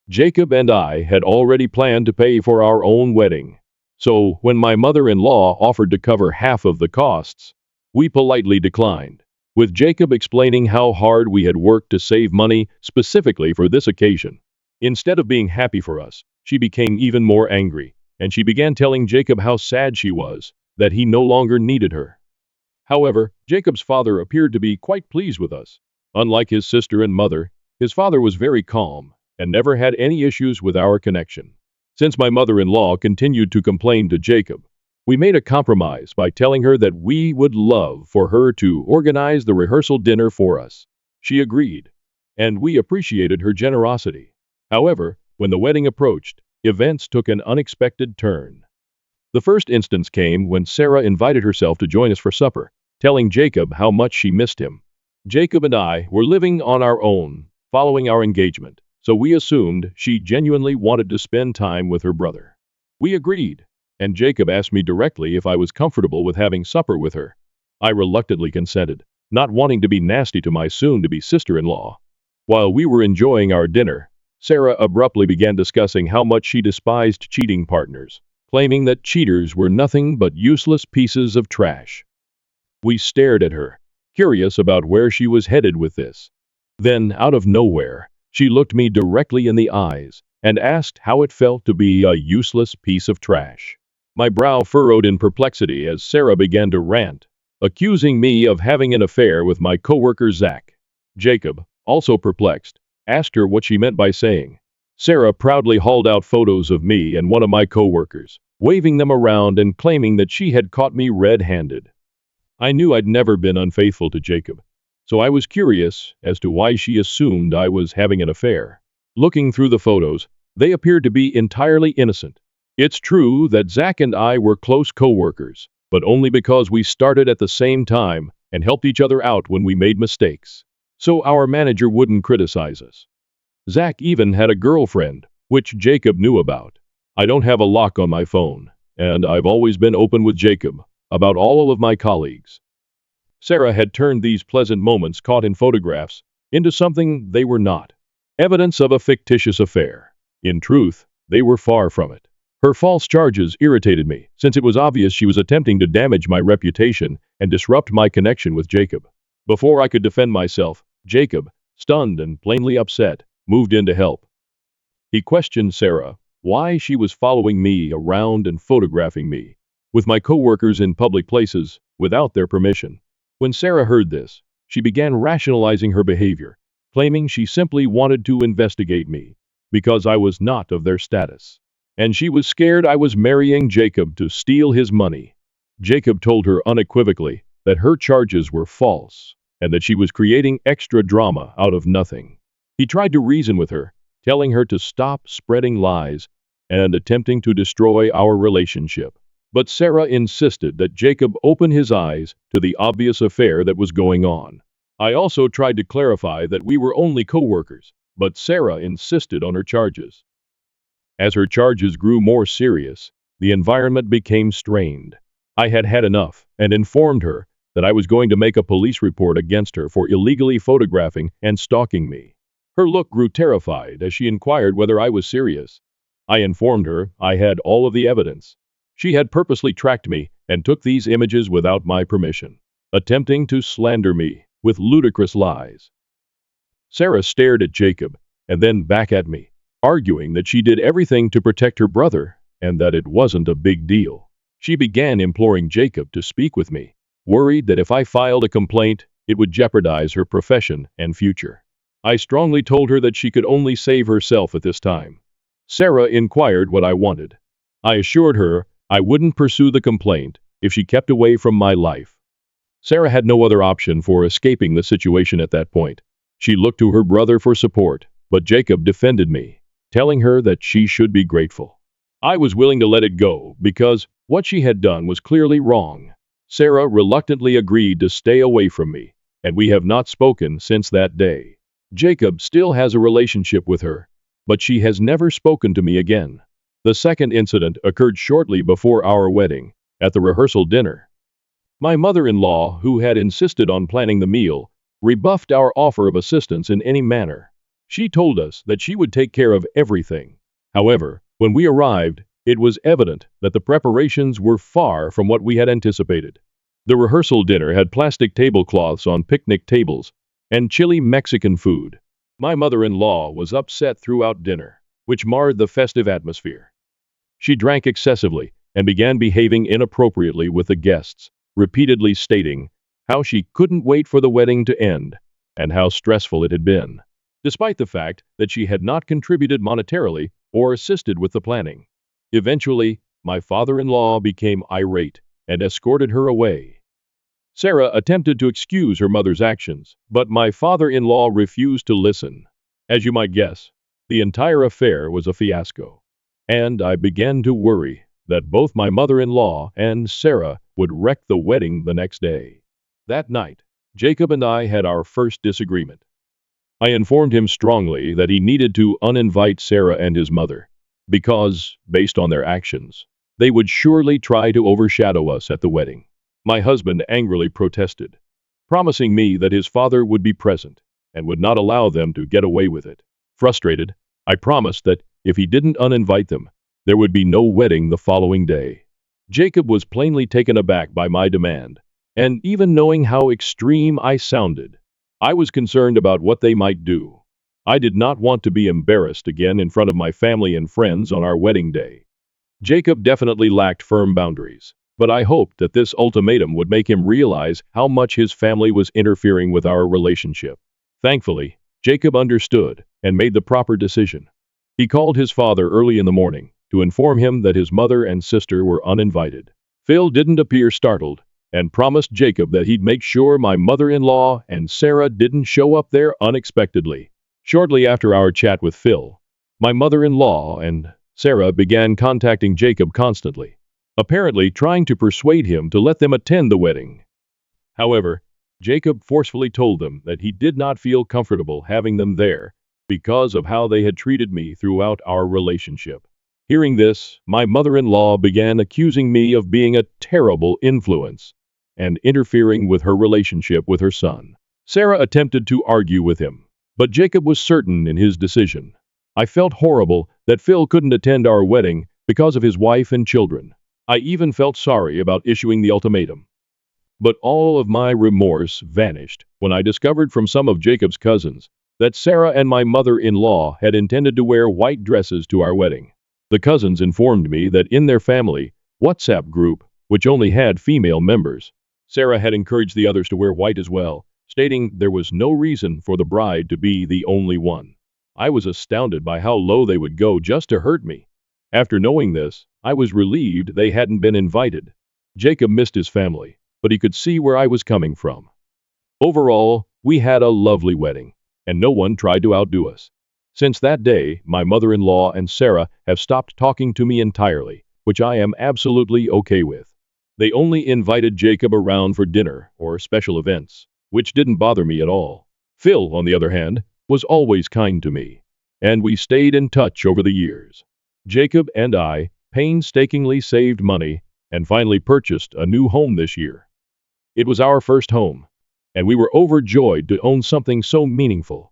Jacob and I had already planned to pay for our own wedding, so when my mother-in-law offered to cover half of the costs, we politely declined, with Jacob explaining how hard we had worked to save money specifically for this occasion. Instead of being happy for us, she became even more angry, and she began telling Jacob how sad she was, that he no longer needed her. However, Jacob's father appeared to be quite pleased with us. Unlike his sister and mother, his father was very calm and never had any issues with our connection. Since my mother-in-law continued to complain to Jacob, we made a compromise by telling her that we would love for her to organize the rehearsal dinner for us. She agreed, and we appreciated her generosity. However, when the wedding approached, events took an unexpected turn. The first instance came when Sarah invited herself to join us for supper, telling Jacob how much she missed him. Jacob and I were living on our own following our engagement, so we assumed she genuinely wanted to spend time with her brother. We agreed, and Jacob asked me directly if I was comfortable with having supper with her. I reluctantly consented, not wanting to be nasty to my soon-to-be sister-in-law. While we were enjoying our dinner, Sarah abruptly began discussing how much she despised cheating partners, claiming that cheaters were nothing but useless pieces of trash. We stared at her, curious about where she was headed with this. Then, out of nowhere, she looked me directly in the eyes and asked how it felt to be a useless piece of trash. My brow furrowed in perplexity as Sarah began to rant, accusing me of having an affair with my coworker Zach. Jacob, also perplexed, asked her what she meant by saying. Sarah proudly hauled out photos of me and one of my coworkers, waving them around and claiming that she had caught me red-handed. I knew I'd never been unfaithful to Jacob, so I was curious as to why she assumed I was having an affair. Looking through the photos, they appeared to be entirely innocent. It's true that Zach and I were close co-workers, but only because we started at the same time and helped each other out when we made mistakes. So our manager wouldn't criticize us. Zach even had a girlfriend, which Jacob knew about. I don't have a lock on my phone, and I've always been open with Jacob about all of my colleagues. Sarah had turned these pleasant moments caught in photographs into something they were not. Evidence of a fictitious affair. In truth, they were far from it. Her false charges irritated me, since it was obvious she was attempting to damage my reputation and disrupt my connection with Jacob. Before I could defend myself, Jacob, stunned and plainly upset, moved in to help. He questioned Sarah why she was following me around and photographing me with my coworkers in public places without their permission. When Sarah heard this, she began rationalizing her behavior, claiming she simply wanted to investigate me because I was not of their status. And she was scared I was marrying Jacob to steal his money. Jacob told her unequivocally that her charges were false and that she was creating extra drama out of nothing. He tried to reason with her, telling her to stop spreading lies and attempting to destroy our relationship. But Sarah insisted that Jacob open his eyes to the obvious affair that was going on. I also tried to clarify that we were only co-workers, but Sarah insisted on her charges. As her charges grew more serious, the environment became strained. I had had enough and informed her that I was going to make a police report against her for illegally photographing and stalking me. Her look grew terrified as she inquired whether I was serious. I informed her I had all of the evidence. She had purposely tracked me and took these images without my permission, attempting to slander me with ludicrous lies. Sarah stared at Jacob and then back at me, arguing that she did everything to protect her brother and that it wasn't a big deal. She began imploring Jacob to speak with me, worried that if I filed a complaint, it would jeopardize her profession and future. I strongly told her that she could only save herself at this time. Sarah inquired what I wanted. I assured her I wouldn't pursue the complaint if she kept away from my life. Sarah had no other option for escaping the situation at that point. She looked to her brother for support, but Jacob defended me, telling her that she should be grateful. I was willing to let it go because what she had done was clearly wrong. Sarah reluctantly agreed to stay away from me, and we have not spoken since that day. Jacob still has a relationship with her, but she has never spoken to me again. The second incident occurred shortly before our wedding, at the rehearsal dinner. My mother-in-law, who had insisted on planning the meal, rebuffed our offer of assistance in any manner. She told us that she would take care of everything. However, when we arrived, it was evident that the preparations were far from what we had anticipated. The rehearsal dinner had plastic tablecloths on picnic tables and chilly Mexican food. My mother-in-law was upset throughout dinner, which marred the festive atmosphere. She drank excessively and began behaving inappropriately with the guests, repeatedly stating how she couldn't wait for the wedding to end and how stressful it had been, despite the fact that she had not contributed monetarily or assisted with the planning. Eventually, my father-in-law became irate and escorted her away. Sarah attempted to excuse her mother's actions, but my father-in-law refused to listen. As you might guess, the entire affair was a fiasco, and I began to worry that both my mother-in-law and Sarah would wreck the wedding the next day. That night, Jacob and I had our first disagreement. I informed him strongly that he needed to uninvite Sarah and his mother, because, based on their actions, they would surely try to overshadow us at the wedding. My husband angrily protested, promising me that his father would be present. and would not allow them to get away with it. Frustrated, I promised that if he didn't uninvite them, there would be no wedding the following day. Jacob was plainly taken aback by my demand, and even knowing how extreme I sounded, I was concerned about what they might do. I did not want to be embarrassed again in front of my family and friends on our wedding day. Jacob definitely lacked firm boundaries, but I hoped that this ultimatum would make him realize how much his family was interfering with our relationship. Thankfully, Jacob understood and made the proper decision. He called his father early in the morning to inform him that his mother and sister were uninvited. Phil didn't appear startled and promised Jacob that he'd make sure my mother-in-law and Sarah didn't show up there unexpectedly. Shortly after our chat with Phil, my mother-in-law and Sarah began contacting Jacob constantly, apparently trying to persuade him to let them attend the wedding. However, Jacob forcefully told them that he did not feel comfortable having them there because of how they had treated me throughout our relationship. Hearing this, my mother-in-law began accusing me of being a terrible influence and interfering with her relationship with her son. Sarah attempted to argue with him, but Jacob was certain in his decision. I felt horrible that Phil couldn't attend our wedding because of his wife and children. I even felt sorry about issuing the ultimatum. But all of my remorse vanished when I discovered from some of Jacob's cousins that Sarah and my mother-in-law had intended to wear white dresses to our wedding. The cousins informed me that in their family WhatsApp group, which only had female members, Sarah had encouraged the others to wear white as well, stating there was no reason for the bride to be the only one. I was astounded by how low they would go just to hurt me. After knowing this, I was relieved they hadn't been invited. Jacob missed his family, but he could see where I was coming from. Overall, we had a lovely wedding, and no one tried to outdo us. Since that day, my mother-in-law and Sarah have stopped talking to me entirely, which I am absolutely okay with. They only invited Jacob around for dinner or special events, which didn't bother me at all. Phil, on the other hand, was always kind to me, and we stayed in touch over the years. Jacob and I painstakingly saved money and finally purchased a new home this year. It was our first home, and we were overjoyed to own something so meaningful.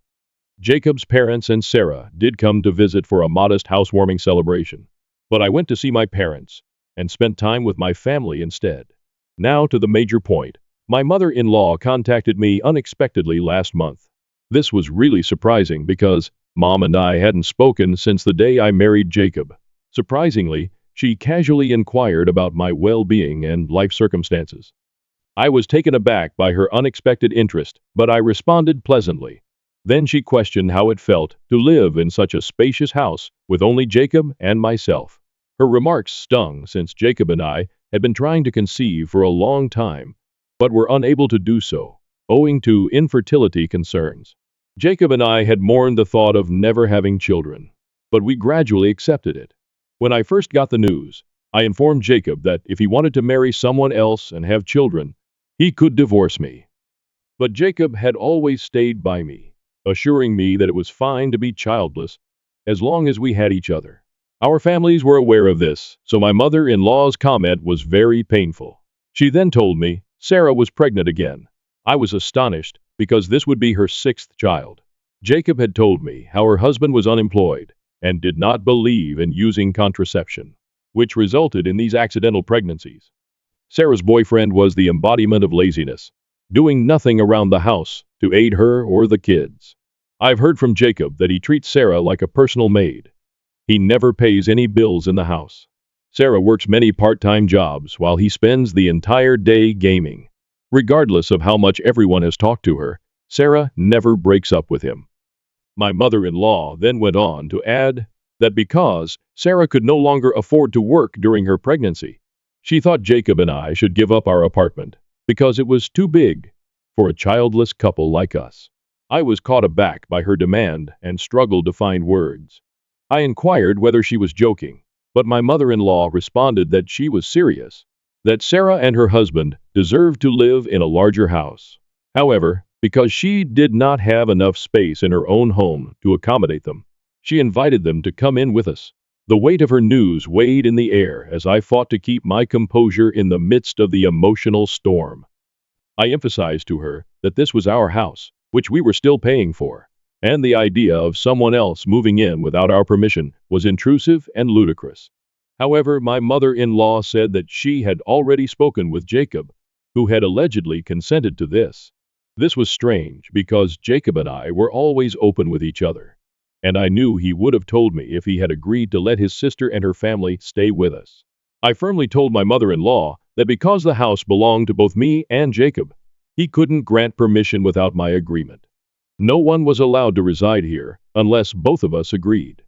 Jacob's parents and Sarah did come to visit for a modest housewarming celebration, but I went to see my parents and spent time with my family instead. Now to the major point. My mother-in-law contacted me unexpectedly last month. This was really surprising because Mom and I hadn't spoken since the day I married Jacob. Surprisingly, she casually inquired about my well-being and life circumstances. I was taken aback by her unexpected interest, but I responded pleasantly. Then she questioned how it felt to live in such a spacious house with only Jacob and myself. Her remarks stung since Jacob and I had been trying to conceive for a long time, but were unable to do so, owing to infertility concerns. Jacob and I had mourned the thought of never having children, but we gradually accepted it. When I first got the news, I informed Jacob that if he wanted to marry someone else and have children, he could divorce me. But Jacob had always stayed by me, assuring me that it was fine to be childless as long as we had each other. Our families were aware of this, so my mother-in-law's comment was very painful. She then told me Sarah was pregnant again. I was astonished because this would be her 6th child. Jacob had told me how her husband was unemployed and did not believe in using contraception, which resulted in these accidental pregnancies. Sarah's boyfriend was the embodiment of laziness, doing nothing around the house to aid her or the kids. I've heard from Jacob that he treats Sarah like a personal maid. He never pays any bills in the house. Sarah works many part-time jobs while he spends the entire day gaming. Regardless of how much everyone has talked to her, Sarah never breaks up with him. My mother-in-law then went on to add that because Sarah could no longer afford to work during her pregnancy, she thought Jacob and I should give up our apartment because it was too big for a childless couple like us. I was caught aback by her demand and struggled to find words. I inquired whether she was joking, but my mother-in-law responded that she was serious, that Sarah and her husband deserved to live in a larger house. However, because she did not have enough space in her own home to accommodate them, she invited them to come in with us. The weight of her news weighed in the air as I fought to keep my composure in the midst of the emotional storm. I emphasized to her that this was our house, which we were still paying for. And the idea of someone else moving in without our permission was intrusive and ludicrous. However, my mother-in-law said that she had already spoken with Jacob, who had allegedly consented to this. This was strange because Jacob and I were always open with each other, and I knew he would have told me if he had agreed to let his sister and her family stay with us. I firmly told my mother-in-law that because the house belonged to both me and Jacob, he couldn't grant permission without my agreement. No one was allowed to reside here unless both of us agreed.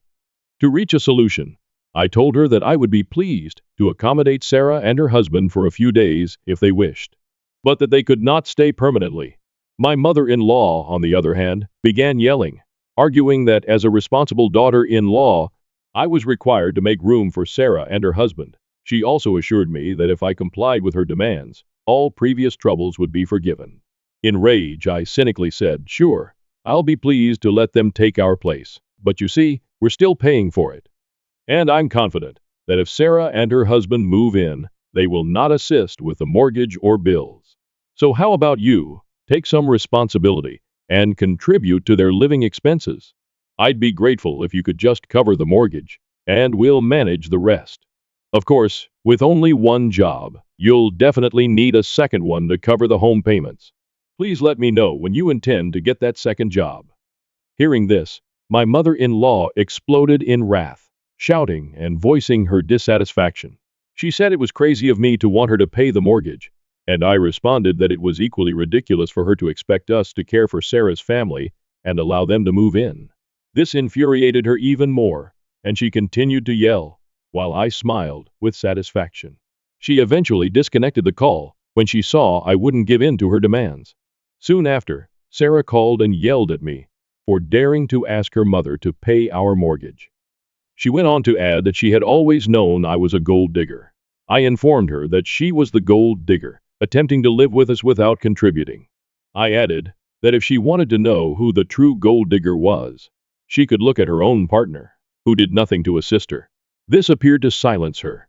To reach a solution, I told her that I would be pleased to accommodate Sarah and her husband for a few days if they wished, but that they could not stay permanently. My mother-in-law, on the other hand, began yelling, arguing that as a responsible daughter-in-law, I was required to make room for Sarah and her husband. She also assured me that if I complied with her demands, all previous troubles would be forgiven. In rage, I cynically said, "Sure, I'll be pleased to let them take our place, but you see, we're still paying for it. And I'm confident that if Sarah and her husband move in, they will not assist with the mortgage or bills. So how about you? Take some responsibility and contribute to their living expenses. I'd be grateful if you could just cover the mortgage, and we'll manage the rest. Of course, with only one job, you'll definitely need a second one to cover the home payments. Please let me know when you intend to get that second job." Hearing this, my mother-in-law exploded in wrath, shouting and voicing her dissatisfaction. She said it was crazy of me to want her to pay the mortgage, and I responded that it was equally ridiculous for her to expect us to care for Sarah's family and allow them to move in. This infuriated her even more, and she continued to yell, while I smiled with satisfaction. She eventually disconnected the call when she saw I wouldn't give in to her demands. Soon after, Sarah called and yelled at me for daring to ask her mother to pay our mortgage. She went on to add that she had always known I was a gold digger. I informed her that she was the gold digger, attempting to live with us without contributing. I added that if she wanted to know who the true gold digger was, she could look at her own partner, who did nothing to assist her. This appeared to silence her.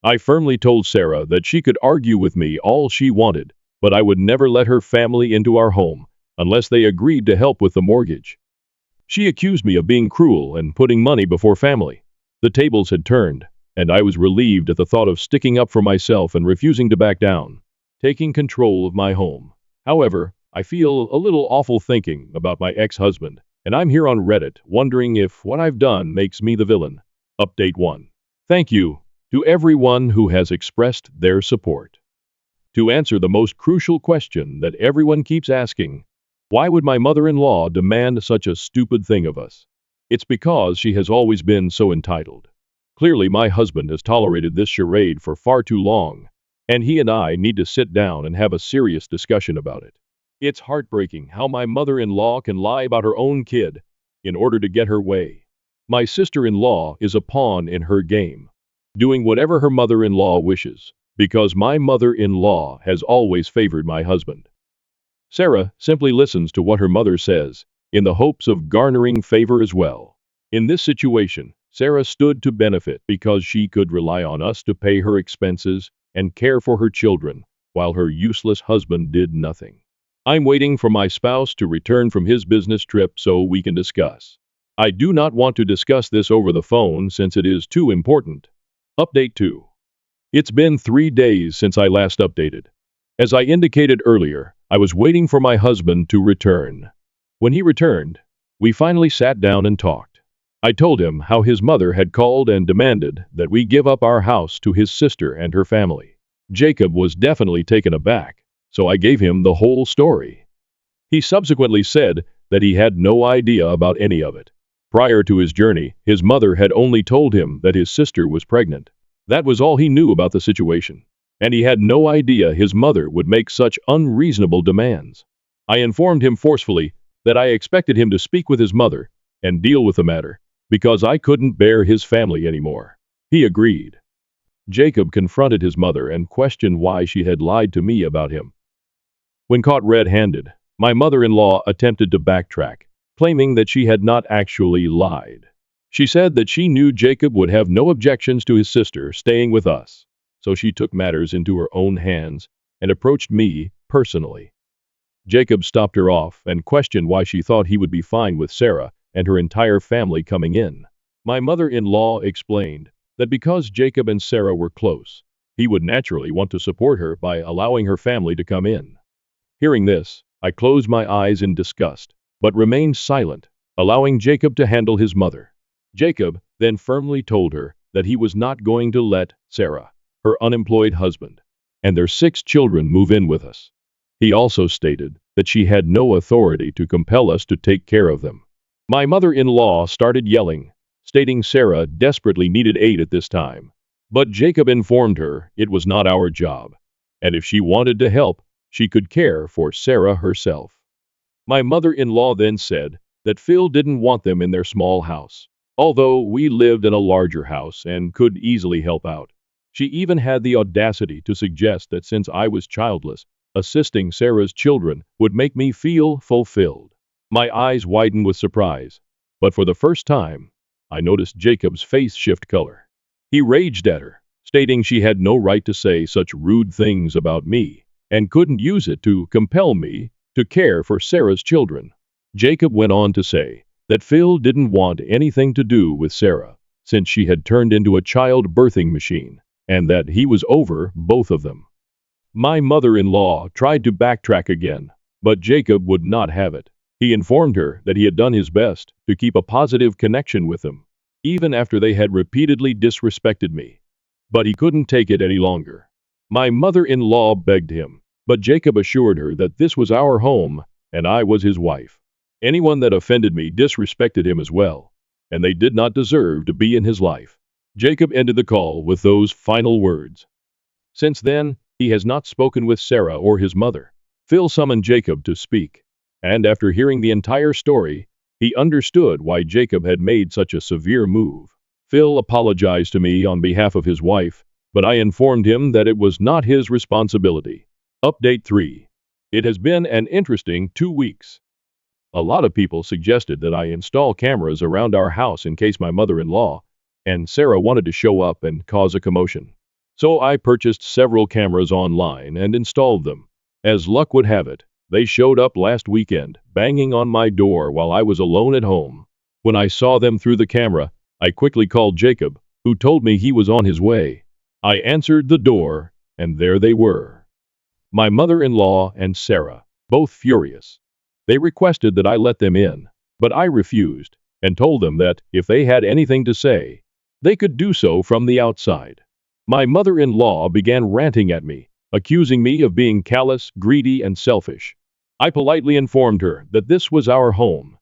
I firmly told Sarah that she could argue with me all she wanted, but I would never let her family into our home unless they agreed to help with the mortgage. She accused me of being cruel and putting money before family. The tables had turned, and I was relieved at the thought of sticking up for myself and refusing to back down, taking control of my home. However, I feel a little awful thinking about my ex-husband, and I'm here on Reddit wondering if what I've done makes me the villain. Update 1. Thank you to everyone who has expressed their support. To answer the most crucial question that everyone keeps asking, why would my mother-in-law demand such a stupid thing of us? It's because she has always been so entitled. Clearly, my husband has tolerated this charade for far too long, and he and I need to sit down and have a serious discussion about it. It's heartbreaking how my mother-in-law can lie about her own kid in order to get her way. My sister-in-law is a pawn in her game, doing whatever her mother-in-law wishes, because my mother-in-law has always favored my husband. Sarah simply listens to what her mother says, in the hopes of garnering favor as well. In this situation, Sarah stood to benefit because she could rely on us to pay her expenses and care for her children, while her useless husband did nothing. I'm waiting for my spouse to return from his business trip so we can discuss. I do not want to discuss this over the phone since it is too important. Update 2. It's been 3 days since I last updated. As I indicated earlier, I was waiting for my husband to return. When he returned, we finally sat down and talked. I told him how his mother had called and demanded that we give up our house to his sister and her family. Jacob was definitely taken aback, so I gave him the whole story. He subsequently said that he had no idea about any of it. Prior to his journey, his mother had only told him that his sister was pregnant. That was all he knew about the situation, and he had no idea his mother would make such unreasonable demands. I informed him forcefully that I expected him to speak with his mother and deal with the matter, because I couldn't bear his family anymore. He agreed. Jacob confronted his mother and questioned why she had lied to me about him. When caught red-handed, my mother-in-law attempted to backtrack, claiming that she had not actually lied. She said that she knew Jacob would have no objections to his sister staying with us, so she took matters into her own hands and approached me personally. Jacob stopped her off and questioned why she thought he would be fine with Sarah and her entire family coming in. My mother-in-law explained that because Jacob and Sarah were close, he would naturally want to support her by allowing her family to come in. Hearing this, I closed my eyes in disgust, but remained silent, allowing Jacob to handle his mother. Jacob then firmly told her that he was not going to let Sarah, her unemployed husband, and their 6 children move in with us. He also stated that she had no authority to compel us to take care of them. My mother-in-law started yelling, stating Sarah desperately needed aid at this time. But Jacob informed her it was not our job, and if she wanted to help, she could care for Sarah herself. My mother-in-law then said that Phil didn't want them in their small house, although we lived in a larger house and could easily help out. She even had the audacity to suggest that since I was childless, assisting Sarah's children would make me feel fulfilled. My eyes widened with surprise, but for the first time, I noticed Jacob's face shift color. He raged at her, stating she had no right to say such rude things about me, and couldn't use it to compel me to care for Sarah's children. Jacob went on to say that Phil didn't want anything to do with Sarah, since she had turned into a child birthing machine, and that he was over both of them. My mother-in-law tried to backtrack again, but Jacob would not have it. He informed her that he had done his best to keep a positive connection with them, even after they had repeatedly disrespected me. But he couldn't take it any longer. My mother-in-law begged him, but Jacob assured her that this was our home and I was his wife. Anyone that offended me disrespected him as well, and they did not deserve to be in his life. Jacob ended the call with those final words. Since then, he has not spoken with Sarah or his mother. Phil summoned Jacob to speak, and after hearing the entire story, he understood why Jacob had made such a severe move. Phil apologized to me on behalf of his wife, but I informed him that it was not his responsibility. Update 3. It has been an interesting 2 weeks. A lot of people suggested that I install cameras around our house in case my mother-in-law and Sarah wanted to show up and cause a commotion. So I purchased several cameras online and installed them. As luck would have it, they showed up last weekend, banging on my door while I was alone at home. When I saw them through the camera, I quickly called Jacob, who told me he was on his way. I answered the door, and there they were. My mother-in-law and Sarah, both furious. They requested that I let them in, but I refused, and told them that if they had anything to say, they could do so from the outside. My mother-in-law began ranting at me, accusing me of being callous, greedy, and selfish. I politely informed her that this was our home,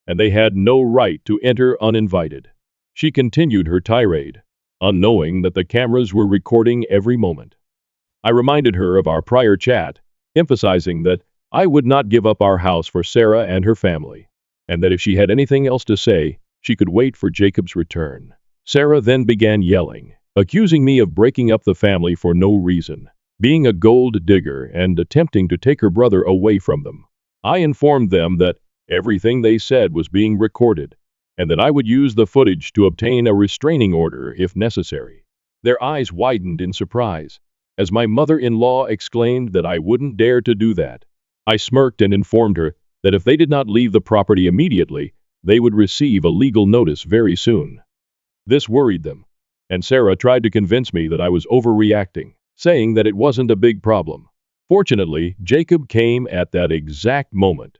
and they had no right to enter uninvited. She continued her tirade, unknowing that the cameras were recording every moment. I reminded her of our prior chat, emphasizing that I would not give up our house for Sarah and her family, and that if she had anything else to say, she could wait for Jacob's return. Sarah then began yelling, accusing me of breaking up the family for no reason, being a gold digger and attempting to take her brother away from them. I informed them that everything they said was being recorded, and that I would use the footage to obtain a restraining order if necessary. Their eyes widened in surprise, as my mother-in-law exclaimed that I wouldn't dare to do that. I smirked and informed her that if they did not leave the property immediately, they would receive a legal notice very soon. This worried them, and Sarah tried to convince me that I was overreacting, saying that it wasn't a big problem. Fortunately, Jacob came at that exact moment.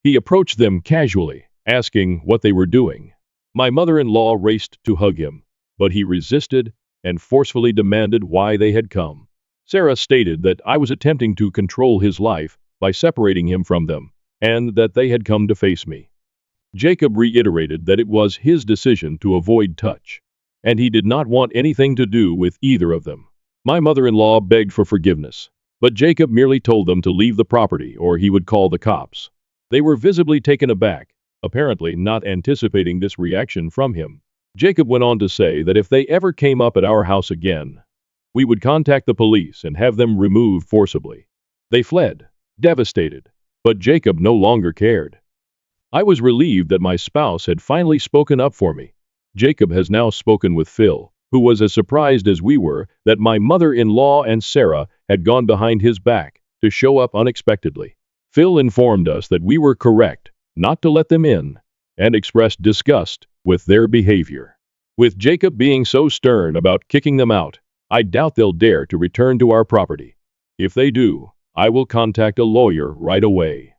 He approached them casually, asking what they were doing. My mother-in-law raced to hug him, but he resisted and forcefully demanded why they had come. Sarah stated that I was attempting to control his life by separating him from them, and that they had come to face me. Jacob reiterated that it was his decision to avoid touch, and he did not want anything to do with either of them. My mother-in-law begged for forgiveness, but Jacob merely told them to leave the property or he would call the cops. They were visibly taken aback, apparently not anticipating this reaction from him. Jacob went on to say that if they ever came up at our house again, we would contact the police and have them removed forcibly. They fled, devastated, but Jacob no longer cared. I was relieved that my spouse had finally spoken up for me. Jacob has now spoken with Phil, who was as surprised as we were that my mother-in-law and Sarah had gone behind his back to show up unexpectedly. Phil informed us that we were correct not to let them in and expressed disgust with their behavior. With Jacob being so stern about kicking them out, I doubt they'll dare to return to our property. If they do, I will contact a lawyer right away.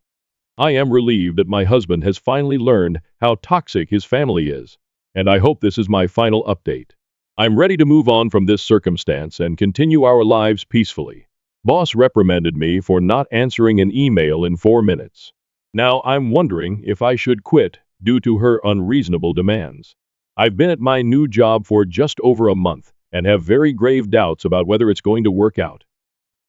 I am relieved that my husband has finally learned how toxic his family is, and I hope this is my final update. I'm ready to move on from this circumstance and continue our lives peacefully. Boss reprimanded me for not answering an email in 4 minutes. Now I'm wondering if I should quit due to her unreasonable demands. I've been at my new job for just over a month and have very grave doubts about whether it's going to work out.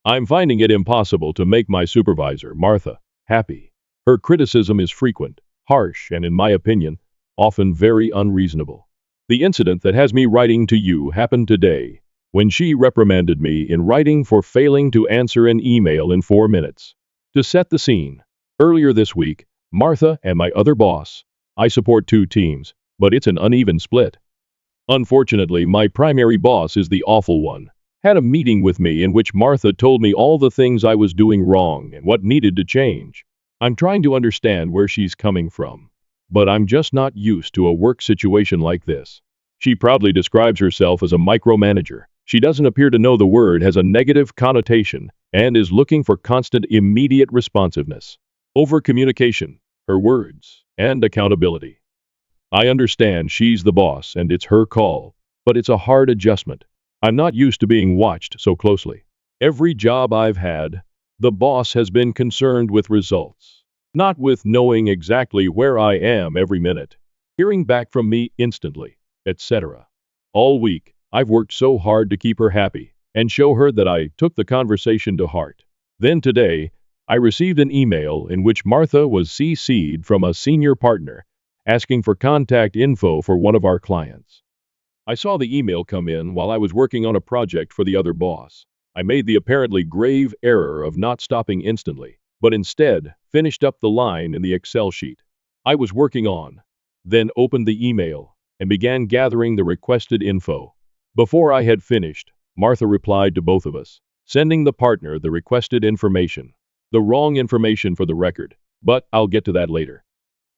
I'm finding it impossible to make my supervisor, Martha, happy. Her criticism is frequent, harsh, and in my opinion, often very unreasonable. The incident that has me writing to you happened today, when she reprimanded me in writing for failing to answer an email in 4 minutes. To set the scene, earlier this week, Martha and my other boss, I support 2 teams, but it's an uneven split. Unfortunately, my primary boss is the awful one. Had a meeting with me in which Martha told me all the things I was doing wrong and what needed to change. I'm trying to understand where she's coming from, but I'm just not used to a work situation like this. She proudly describes herself as a micromanager. She doesn't appear to know the word has a negative connotation and is looking for constant immediate responsiveness, over communication, her words, and accountability. I understand she's the boss and it's her call, but it's a hard adjustment. I'm not used to being watched so closely. Every job I've had, the boss has been concerned with results, not with knowing exactly where I am every minute, hearing back from me instantly, etc. All week, I've worked so hard to keep her happy and show her that I took the conversation to heart. Then today, I received an email in which Martha was CC'd from a senior partner asking for contact info for one of our clients. I saw the email come in while I was working on a project for the other boss. I made the apparently grave error of not stopping instantly, but instead finished up the line in the Excel sheet I was working on, then opened the email and began gathering the requested info. Before I had finished, Martha replied to both of us, sending the partner the requested information. The wrong information for the record, but I'll get to that later.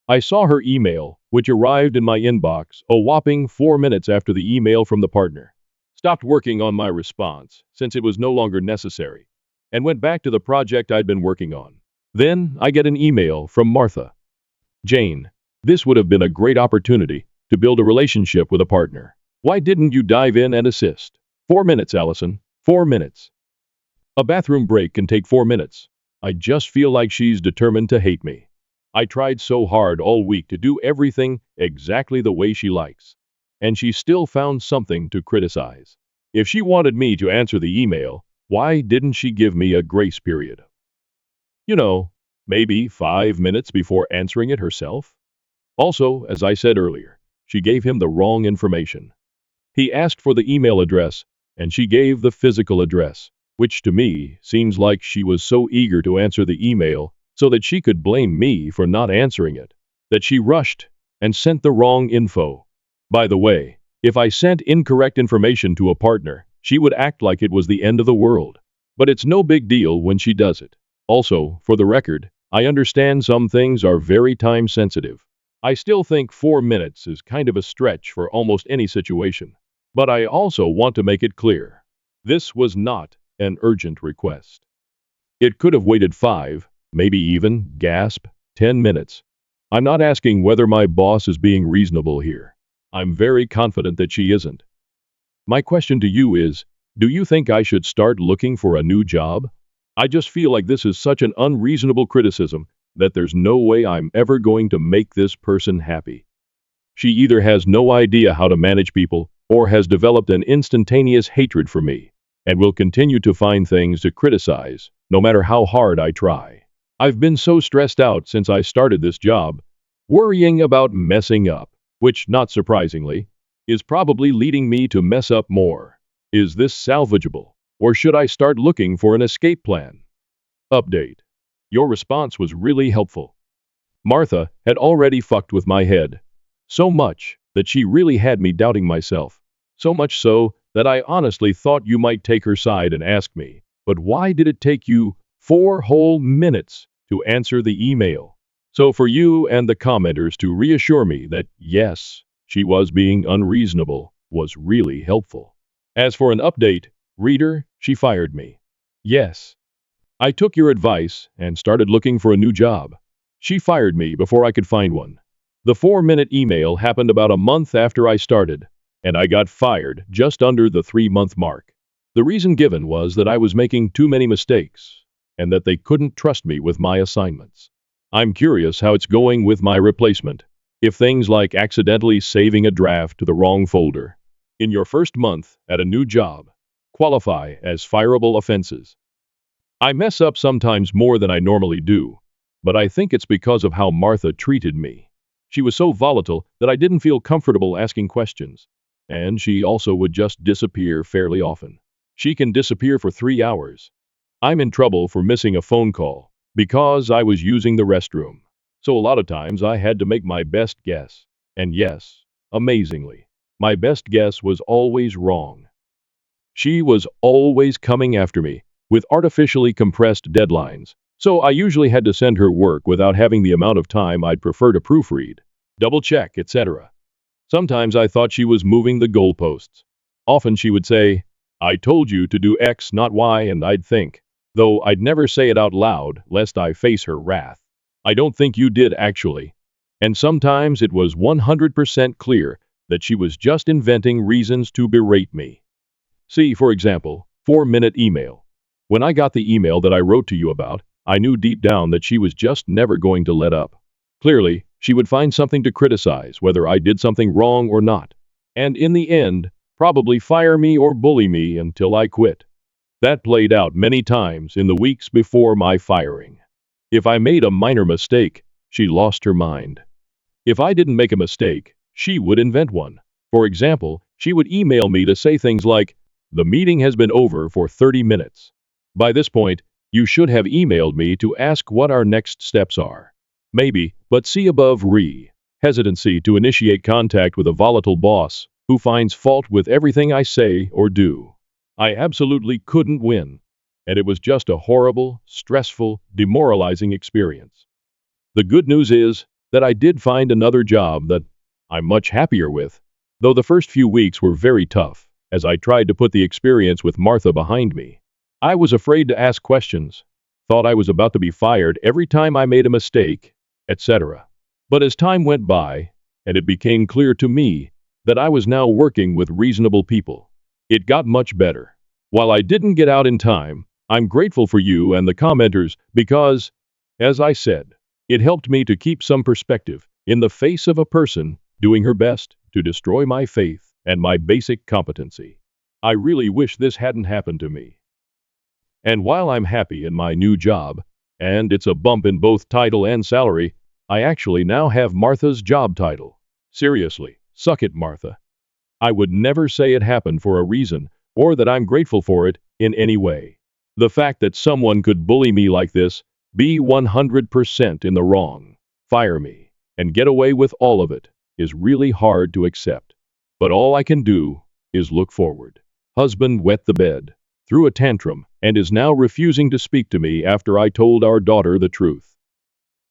I saw her email, which arrived in my inbox a whopping 4 minutes after the email from the partner. Stopped working on my response, since it was no longer necessary, and went back to the project I'd been working on. Then I get an email from Martha. Jane, this would have been a great opportunity to build a relationship with a partner. Why didn't you dive in and assist? 4 minutes, Allison. 4 minutes. A bathroom break can take 4 minutes. I just feel like she's determined to hate me. I tried so hard all week to do everything exactly the way she likes, and she still found something to criticize. If she wanted me to answer the email, why didn't she give me a grace period? You know, maybe 5 minutes before answering it herself? Also, as I said earlier, she gave him the wrong information. He asked for the email address, and she gave the physical address, which to me seems like she was so eager to answer the email so that she could blame me for not answering it, that she rushed and sent the wrong info. By the way, if I sent incorrect information to a partner, she would act like it was the end of the world. But it's no big deal when she does it. Also, for the record, I understand some things are very time sensitive. I still think 4 minutes is kind of a stretch for almost any situation. But I also want to make it clear, this was not an urgent request. It could have waited 5, maybe even, 10 minutes. I'm not asking whether my boss is being reasonable here. I'm very confident that she isn't. My question to you is, do you think I should start looking for a new job? I just feel like this is such an unreasonable criticism that there's no way I'm ever going to make this person happy. She either has no idea how to manage people or has developed an instantaneous hatred for me and will continue to find things to criticize, no matter how hard I try. I've been so stressed out since I started this job, worrying about messing up, which, not surprisingly, is probably leading me to mess up more. Is this salvageable, or should I start looking for an escape plan? Update. Your response was really helpful. Martha had already fucked with my head, so much that she really had me doubting myself. So much so that I honestly thought you might take her side and ask me, but why did it take you 4 whole minutes to answer the email. So for you and the commenters to reassure me that yes, she was being unreasonable was really helpful. As for an update, reader, she fired me. Yes, I took your advice and started looking for a new job. She fired me before I could find one. The 4-minute email happened about a month after I started, and I got fired just under the 3-month mark. The reason given was that I was making too many mistakes, and that they couldn't trust me with my assignments. I'm curious how it's going with my replacement. If things like accidentally saving a draft to the wrong folder in your first month at a new job qualify as fireable offenses. I mess up sometimes more than I normally do, but I think it's because of how Martha treated me. She was so volatile that I didn't feel comfortable asking questions, and she also would just disappear fairly often. She can disappear for 3 hours. I'm in trouble for missing a phone call because I was using the restroom. So a lot of times I had to make my best guess. And yes, amazingly, my best guess was always wrong. She was always coming after me with artificially compressed deadlines, so I usually had to send her work without having the amount of time I'd prefer to proofread, double check, etc. Sometimes I thought she was moving the goalposts. Often she would say, "I told you to do X, not Y," and I'd think, though I'd never say it out loud lest I face her wrath, "I don't think you did actually." And sometimes it was 100% clear that she was just inventing reasons to berate me. See, for example, 4-minute email. When I got the email that I wrote to you about, I knew deep down that she was just never going to let up. Clearly, she would find something to criticize whether I did something wrong or not, and in the end, probably fire me or bully me until I quit. That played out many times in the weeks before my firing. If I made a minor mistake, she lost her mind. If I didn't make a mistake, she would invent one. For example, she would email me to say things like, "The meeting has been over for 30 minutes. By this point, you should have emailed me to ask what our next steps are." Maybe, but see above hesitancy to initiate contact with a volatile boss who finds fault with everything I say or do. I absolutely couldn't win, and it was just a horrible, stressful, demoralizing experience. The good news is that I did find another job that I'm much happier with, though the first few weeks were very tough, as I tried to put the experience with Martha behind me. I was afraid to ask questions, thought I was about to be fired every time I made a mistake, etc. But as time went by, and it became clear to me that I was now working with reasonable people, it got much better. While I didn't get out in time, I'm grateful for you and the commenters because, as I said, it helped me to keep some perspective in the face of a person doing her best to destroy my faith and my basic competency. I really wish this hadn't happened to me. And while I'm happy in my new job, and it's a bump in both title and salary, I actually now have Martha's job title. Seriously, suck it, Martha. I would never say it happened for a reason, or that I'm grateful for it in any way. The fact that someone could bully me like this, be 100% in the wrong, fire me, and get away with all of it, is really hard to accept. But all I can do is look forward. Husband wet the bed, threw a tantrum, and is now refusing to speak to me after I told our daughter the truth.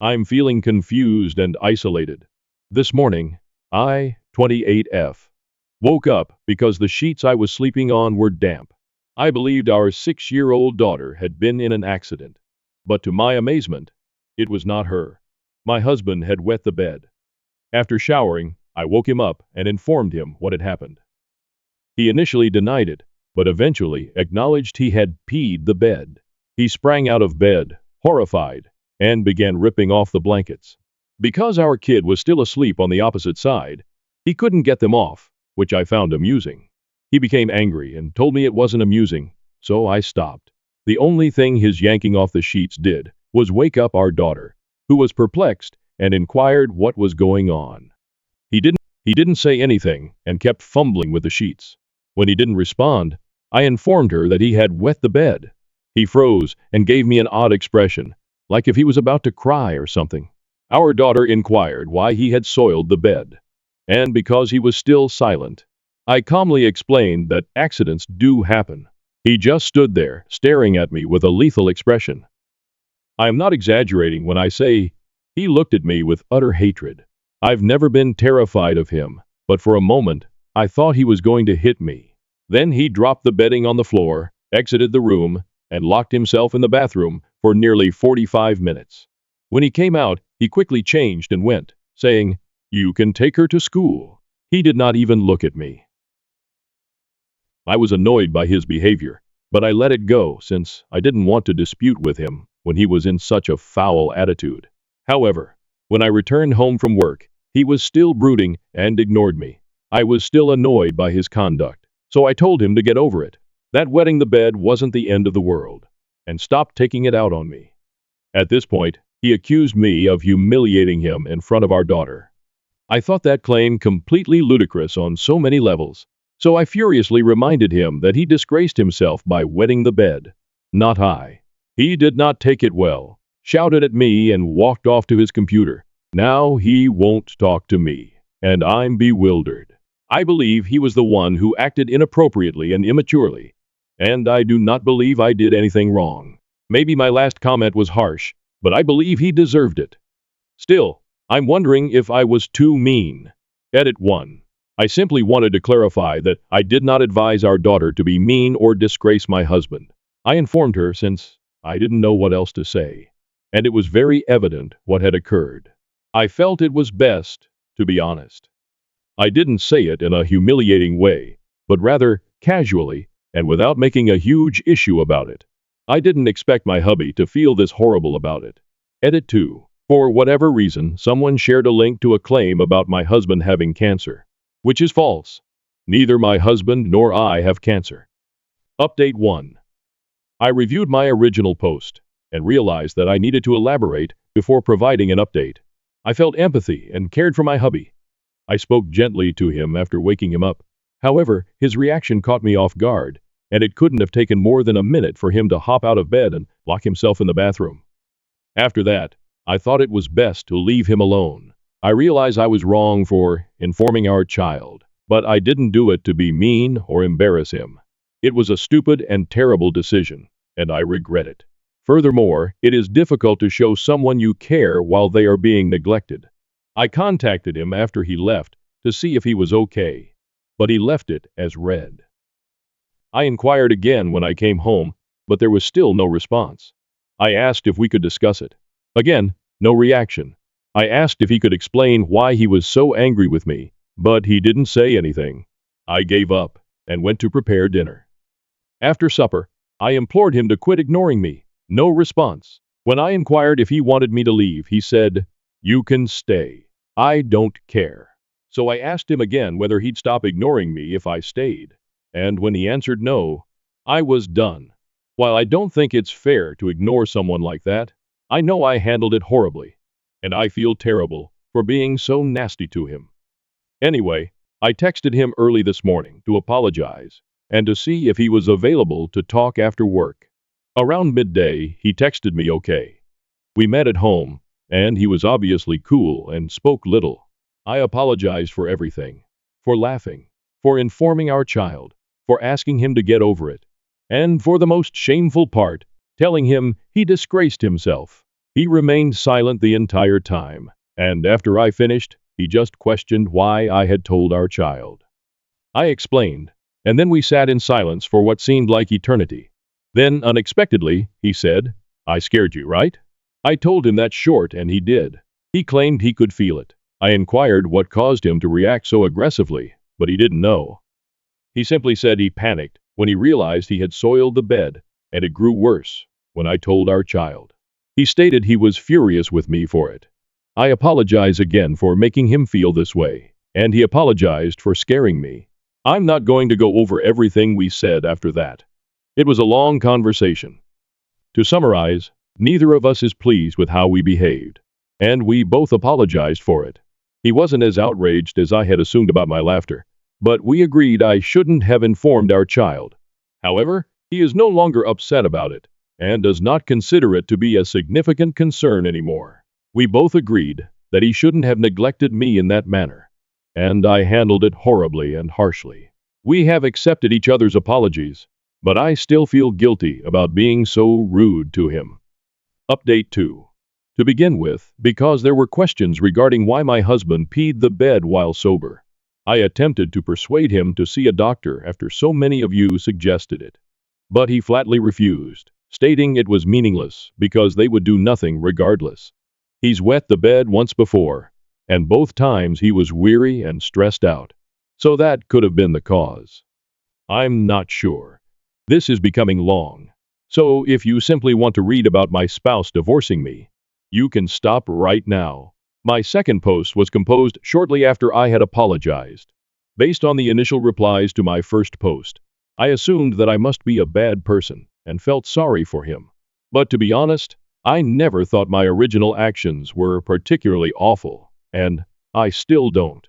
I'm feeling confused and isolated. This morning, I, 28F, woke up because the sheets I was sleeping on were damp. I believed our 6-year-old daughter had been in an accident, but to my amazement, it was not her. My husband had wet the bed. After showering, I woke him up and informed him what had happened. He initially denied it, but eventually acknowledged he had peed the bed. He sprang out of bed, horrified, and began ripping off the blankets. Because our kid was still asleep on the opposite side, he couldn't get them off, which I found amusing. He became angry and told me it wasn't amusing, so I stopped. The only thing his yanking off the sheets did was wake up our daughter, who was perplexed and inquired what was going on. He didn't say anything and kept fumbling with the sheets. When he didn't respond, I informed her that he had wet the bed. He froze and gave me an odd expression, like if he was about to cry or something. Our daughter inquired why he had soiled the bed, and because he was still silent, I calmly explained that accidents do happen. He just stood there, staring at me with a lethal expression. I am not exaggerating when I say he looked at me with utter hatred. I've never been terrified of him, but for a moment, I thought he was going to hit me. Then he dropped the bedding on the floor, exited the room, and locked himself in the bathroom for nearly 45 minutes. When he came out, he quickly changed and went, saying, "You can take her to school." He did not even look at me. I was annoyed by his behavior, but I let it go since I didn't want to dispute with him when he was in such a foul attitude. However, when I returned home from work, he was still brooding and ignored me. I was still annoyed by his conduct, so I told him to get over it, that wetting the bed wasn't the end of the world, and stop taking it out on me. At this point, he accused me of humiliating him in front of our daughter. I thought that claim completely ludicrous on so many levels, so I furiously reminded him that he disgraced himself by wetting the bed. Not I. He did not take it well, shouted at me and walked off to his computer. Now he won't talk to me, and I'm bewildered. I believe he was the one who acted inappropriately and immaturely, and I do not believe I did anything wrong. Maybe my last comment was harsh, but I believe he deserved it. Still, I'm wondering if I was too mean. Edit 1. I simply wanted to clarify that I did not advise our daughter to be mean or disgrace my husband. I informed her since I didn't know what else to say, and it was very evident what had occurred. I felt it was best to be honest. I didn't say it in a humiliating way, but rather casually and without making a huge issue about it. I didn't expect my hubby to feel this horrible about it. Edit 2. For whatever reason, someone shared a link to a claim about my husband having cancer, which is false. Neither my husband nor I have cancer. Update 1. I reviewed my original post and realized that I needed to elaborate before providing an update. I felt empathy and cared for my hubby. I spoke gently to him after waking him up. However, his reaction caught me off guard, and it couldn't have taken more than a minute for him to hop out of bed and lock himself in the bathroom. After that, I thought it was best to leave him alone. I realize I was wrong for informing our child, but I didn't do it to be mean or embarrass him. It was a stupid and terrible decision, and I regret it. Furthermore, it is difficult to show someone you care while they are being neglected. I contacted him after he left to see if he was okay, but he left it as read. I inquired again when I came home, but there was still no response. I asked if we could discuss it. Again, no reaction. I asked if he could explain why he was so angry with me, but he didn't say anything. I gave up and went to prepare dinner. After supper, I implored him to quit ignoring me. No response. When I inquired if he wanted me to leave, he said, "You can stay. I don't care." So I asked him again whether he'd stop ignoring me if I stayed. And when he answered no, I was done. While I don't think it's fair to ignore someone like that, I know I handled it horribly, and I feel terrible for being so nasty to him. Anyway, I texted him early this morning to apologize and to see if he was available to talk after work. Around midday, he texted me okay. We met at home, and he was obviously cool and spoke little. I apologized for everything, for laughing, for informing our child, for asking him to get over it, and for the most shameful part, telling him he disgraced himself. He remained silent the entire time, and after I finished, he just questioned why I had told our child. I explained, and then we sat in silence for what seemed like eternity. Then, unexpectedly, he said, "I scared you, right?" I told him that short, and he did. He claimed he could feel it. I inquired what caused him to react so aggressively, but he didn't know. He simply said he panicked when he realized he had soiled the bed, and it grew worse when I told our child. He stated he was furious with me for it. I apologize again for making him feel this way, and he apologized for scaring me. I'm not going to go over everything we said after that. It was a long conversation. To summarize, neither of us is pleased with how we behaved, and we both apologized for it. He wasn't as outraged as I had assumed about my laughter, but we agreed I shouldn't have informed our child. However, he is no longer upset about it, and does not consider it to be a significant concern anymore. We both agreed that he shouldn't have neglected me in that manner, and I handled it horribly and harshly. We have accepted each other's apologies, but I still feel guilty about being so rude to him. Update 2. To begin with, because there were questions regarding why my husband peed the bed while sober, I attempted to persuade him to see a doctor after so many of you suggested it. But he flatly refused, stating it was meaningless because they would do nothing regardless. He's wet the bed once before, and both times he was weary and stressed out. So that could have been the cause. I'm not sure. This is becoming long. So if you simply want to read about my spouse divorcing me, you can stop right now. My second post was composed shortly after I had apologized. Based on the initial replies to my first post, I assumed that I must be a bad person and felt sorry for him. But to be honest, I never thought my original actions were particularly awful, and I still don't.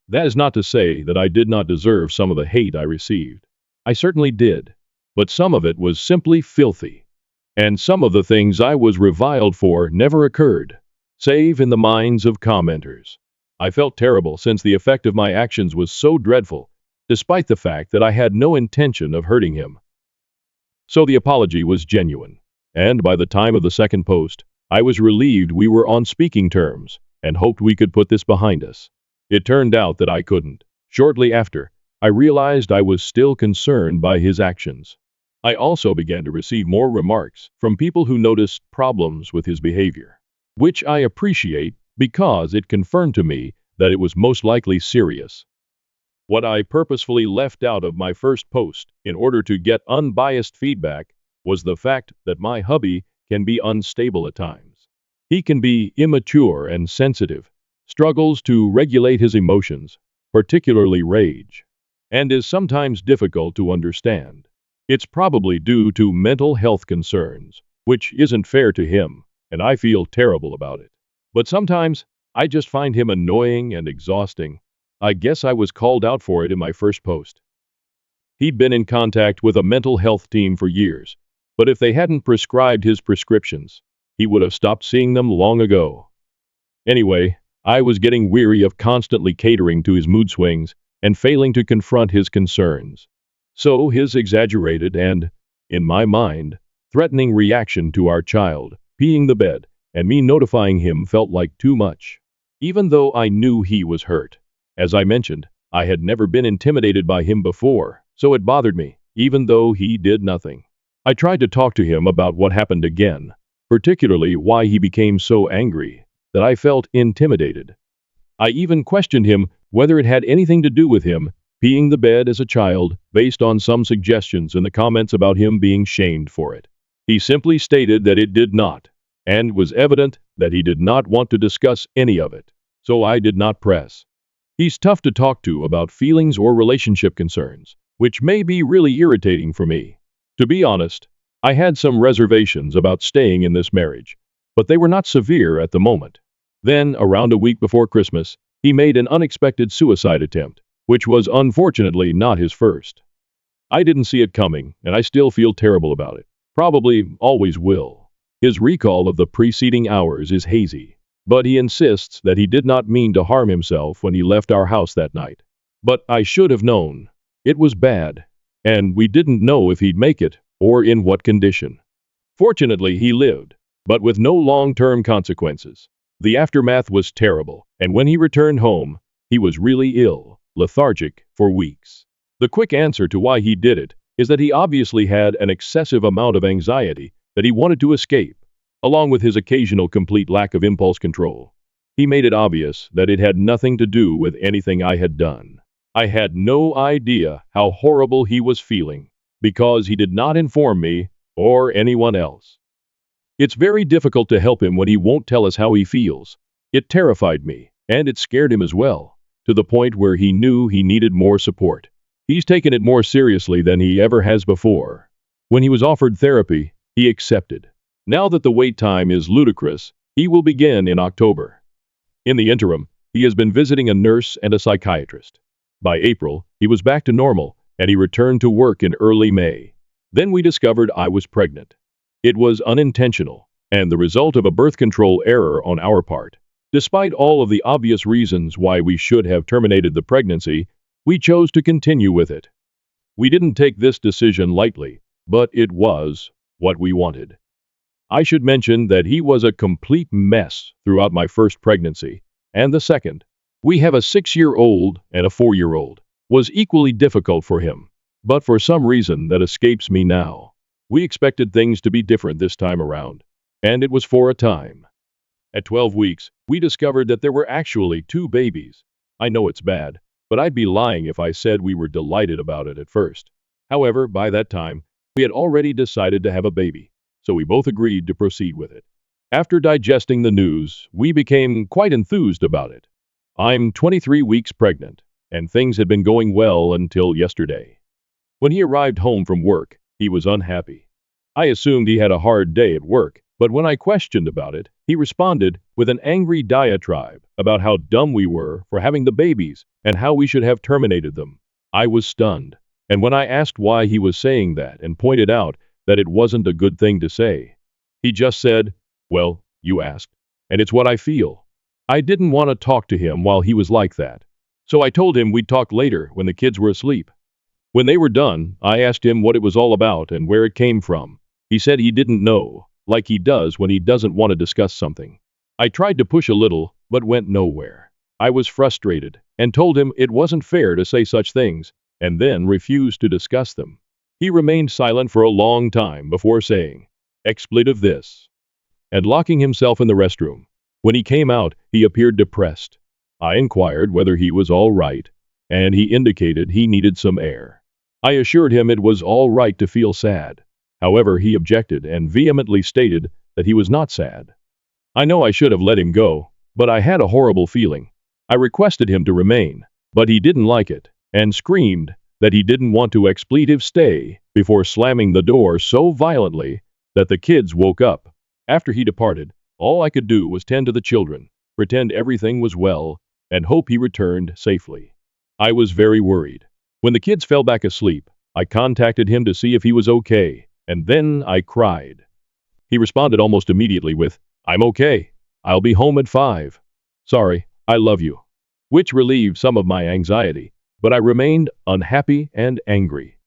That is not to say that I did not deserve some of the hate I received. I certainly did, but some of it was simply filthy. And some of the things I was reviled for never occurred, save in the minds of commenters. I felt terrible since the effect of my actions was so dreadful, despite the fact that I had no intention of hurting him. So the apology was genuine, and by the time of the second post, I was relieved we were on speaking terms and hoped we could put this behind us. It turned out that I couldn't. Shortly after, I realized I was still concerned by his actions. I also began to receive more remarks from people who noticed problems with his behavior, which I appreciate because it confirmed to me that it was most likely serious. What I purposefully left out of my first post in order to get unbiased feedback was the fact that my hubby can be unstable at times. He can be immature and sensitive, struggles to regulate his emotions, particularly rage, and is sometimes difficult to understand. It's probably due to mental health concerns, which isn't fair to him, and I feel terrible about it. But sometimes, I just find him annoying and exhausting. I guess I was called out for it in my first post. He'd been in contact with a mental health team for years, but if they hadn't prescribed his prescriptions, he would have stopped seeing them long ago. Anyway, I was getting weary of constantly catering to his mood swings and failing to confront his concerns. So his exaggerated and, in my mind, threatening reaction to our child peeing the bed and me notifying him felt like too much, even though I knew he was hurt. As I mentioned, I had never been intimidated by him before, so it bothered me, even though he did nothing. I tried to talk to him about what happened again, particularly why he became so angry that I felt intimidated. I even questioned him whether it had anything to do with him peeing the bed as a child, based on some suggestions in the comments about him being shamed for it. He simply stated that it did not, and was evident that he did not want to discuss any of it, so I did not press. He's tough to talk to about feelings or relationship concerns, which may be really irritating for me. To be honest, I had some reservations about staying in this marriage, but they were not severe at the moment. Then, around a week before Christmas, he made an unexpected suicide attempt, which was unfortunately not his first. I didn't see it coming, and I still feel terrible about it. Probably always will. His recall of the preceding hours is hazy, but he insists that he did not mean to harm himself when he left our house that night. But I should have known. It was bad, and we didn't know if he'd make it or in what condition. Fortunately, he lived, but with no long-term consequences. The aftermath was terrible, and when he returned home, he was really ill, lethargic, for weeks. The quick answer to why he did it is that he obviously had an excessive amount of anxiety that he wanted to escape, along with his occasional complete lack of impulse control. He made it obvious that it had nothing to do with anything I had done. I had no idea how horrible he was feeling, because he did not inform me or anyone else. It's very difficult to help him when he won't tell us how he feels. It terrified me, and it scared him as well, to the point where he knew he needed more support. He's taken it more seriously than he ever has before. When he was offered therapy, he accepted. Now that the wait time is ludicrous, he will begin in October. In the interim, he has been visiting a nurse and a psychiatrist. By April, he was back to normal, and he returned to work in early May. Then we discovered I was pregnant. It was unintentional, and the result of a birth control error on our part. Despite all of the obvious reasons why we should have terminated the pregnancy, we chose to continue with it. We didn't take this decision lightly, but it was what we wanted. I should mention that he was a complete mess throughout my first pregnancy, and the second. We have a 6-year-old and a 4-year-old. Was equally difficult for him, but for some reason that escapes me now. We expected things to be different this time around, and it was for a time. At 12 weeks, we discovered that there were actually 2 babies. I know it's bad, but I'd be lying if I said we were delighted about it at first. However, by that time, we had already decided to have a baby, so we both agreed to proceed with it. After digesting the news, we became quite enthused about it. I'm 23 weeks pregnant, and things had been going well until yesterday. When he arrived home from work, he was unhappy. I assumed he had a hard day at work, but when I questioned about it, he responded with an angry diatribe about how dumb we were for having the babies and how we should have terminated them. I was stunned, and when I asked why he was saying that and pointed out that it wasn't a good thing to say, he just said, "Well, you asked, and it's what I feel." I didn't want to talk to him while he was like that, so I told him we'd talk later when the kids were asleep. When they were done, I asked him what it was all about and where it came from. He said he didn't know, like he does when he doesn't want to discuss something. I tried to push a little, but went nowhere. I was frustrated and told him it wasn't fair to say such things, and then refused to discuss them. He remained silent for a long time before saying, "Expletive this," and locking himself in the restroom. When he came out, he appeared depressed. I inquired whether he was all right, and he indicated he needed some air. I assured him it was all right to feel sad. However, he objected and vehemently stated that he was not sad. I know I should have let him go, but I had a horrible feeling. I requested him to remain, but he didn't like it, and screamed that he didn't want to expletive stay before slamming the door so violently that the kids woke up. After he departed, all I could do was tend to the children, pretend everything was well, and hope he returned safely. I was very worried. When the kids fell back asleep, I contacted him to see if he was okay, and then I cried. He responded almost immediately with, "I'm okay. I'll be home at 5. Sorry, I love you," which relieved some of my anxiety, but I remained unhappy and angry.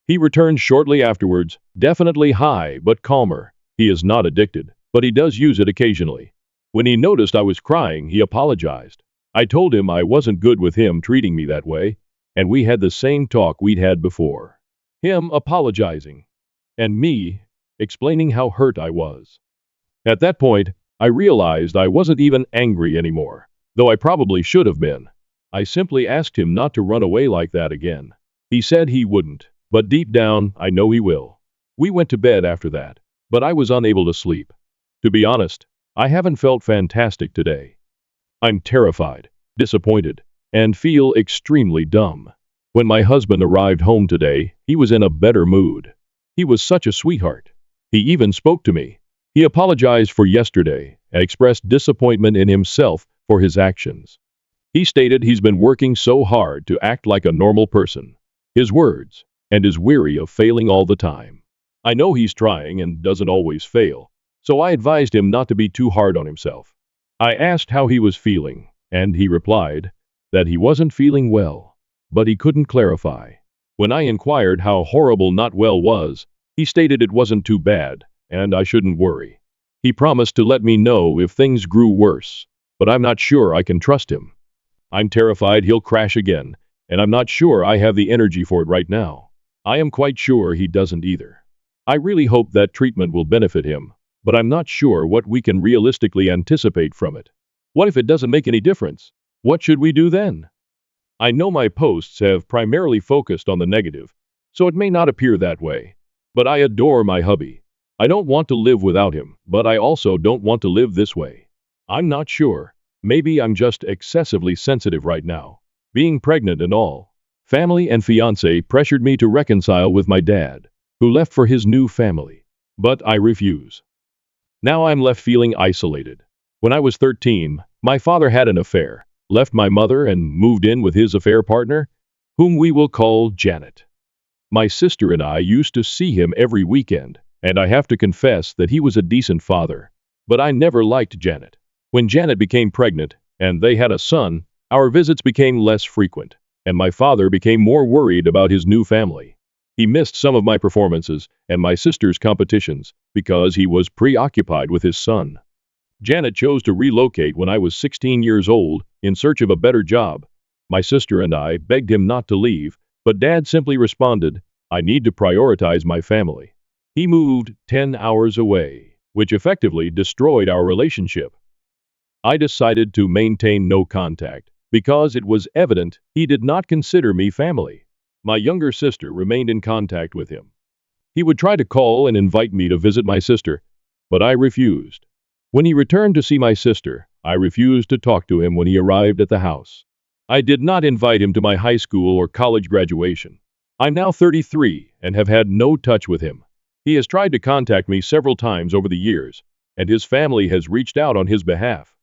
He returned shortly afterwards, definitely high but calmer. He is not addicted, but he does use it occasionally. When he noticed I was crying, he apologized. I told him I wasn't good with him treating me that way, and we had the same talk we'd had before. Him apologizing, and me explaining how hurt I was. At that point, I realized I wasn't even angry anymore, though I probably should have been. I simply asked him not to run away like that again. He said he wouldn't, but deep down, I know he will. We went to bed after that, but I was unable to sleep. To be honest, I haven't felt fantastic today. I'm terrified, disappointed, and feel extremely dumb. When my husband arrived home today, he was in a better mood. He was such a sweetheart. He even spoke to me. He apologized for yesterday and expressed disappointment in himself for his actions. He stated he's been working so hard to act like a normal person. His words, and is weary of failing all the time. I know he's trying and doesn't always fail, so I advised him not to be too hard on himself. I asked how he was feeling, and he replied that he wasn't feeling well, but he couldn't clarify. When I inquired how horrible not well was, he stated it wasn't too bad, and I shouldn't worry. He promised to let me know if things grew worse, but I'm not sure I can trust him. I'm terrified he'll crash again, and I'm not sure I have the energy for it right now. I am quite sure he doesn't either. I really hope that treatment will benefit him, but I'm not sure what we can realistically anticipate from it. What if it doesn't make any difference? What should we do then? I know my posts have primarily focused on the negative, so it may not appear that way. But I adore my hubby. I don't want to live without him, but I also don't want to live this way. I'm not sure. Maybe I'm just excessively sensitive right now. Being pregnant and all. Family and fiance pressured me to reconcile with my dad, who left for his new family. But I refuse. Now I'm left feeling isolated. When I was 13, my father had an affair, left my mother and moved in with his affair partner, whom we will call Janet. My sister and I used to see him every weekend, and I have to confess that he was a decent father. But I never liked Janet. When Janet became pregnant, and they had a son, our visits became less frequent, and my father became more worried about his new family. He missed some of my performances and my sister's competitions because he was preoccupied with his son. Janet chose to relocate when I was 16 years old in search of a better job. My sister and I begged him not to leave, but Dad simply responded, "I need to prioritize my family." He moved 10 hours away, which effectively destroyed our relationship. I decided to maintain no contact because it was evident he did not consider me family. My younger sister remained in contact with him. He would try to call and invite me to visit my sister, but I refused. When he returned to see my sister, I refused to talk to him when he arrived at the house. I did not invite him to my high school or college graduation. I'm now 33 and have had no touch with him. He has tried to contact me several times over the years, and his family has reached out on his behalf.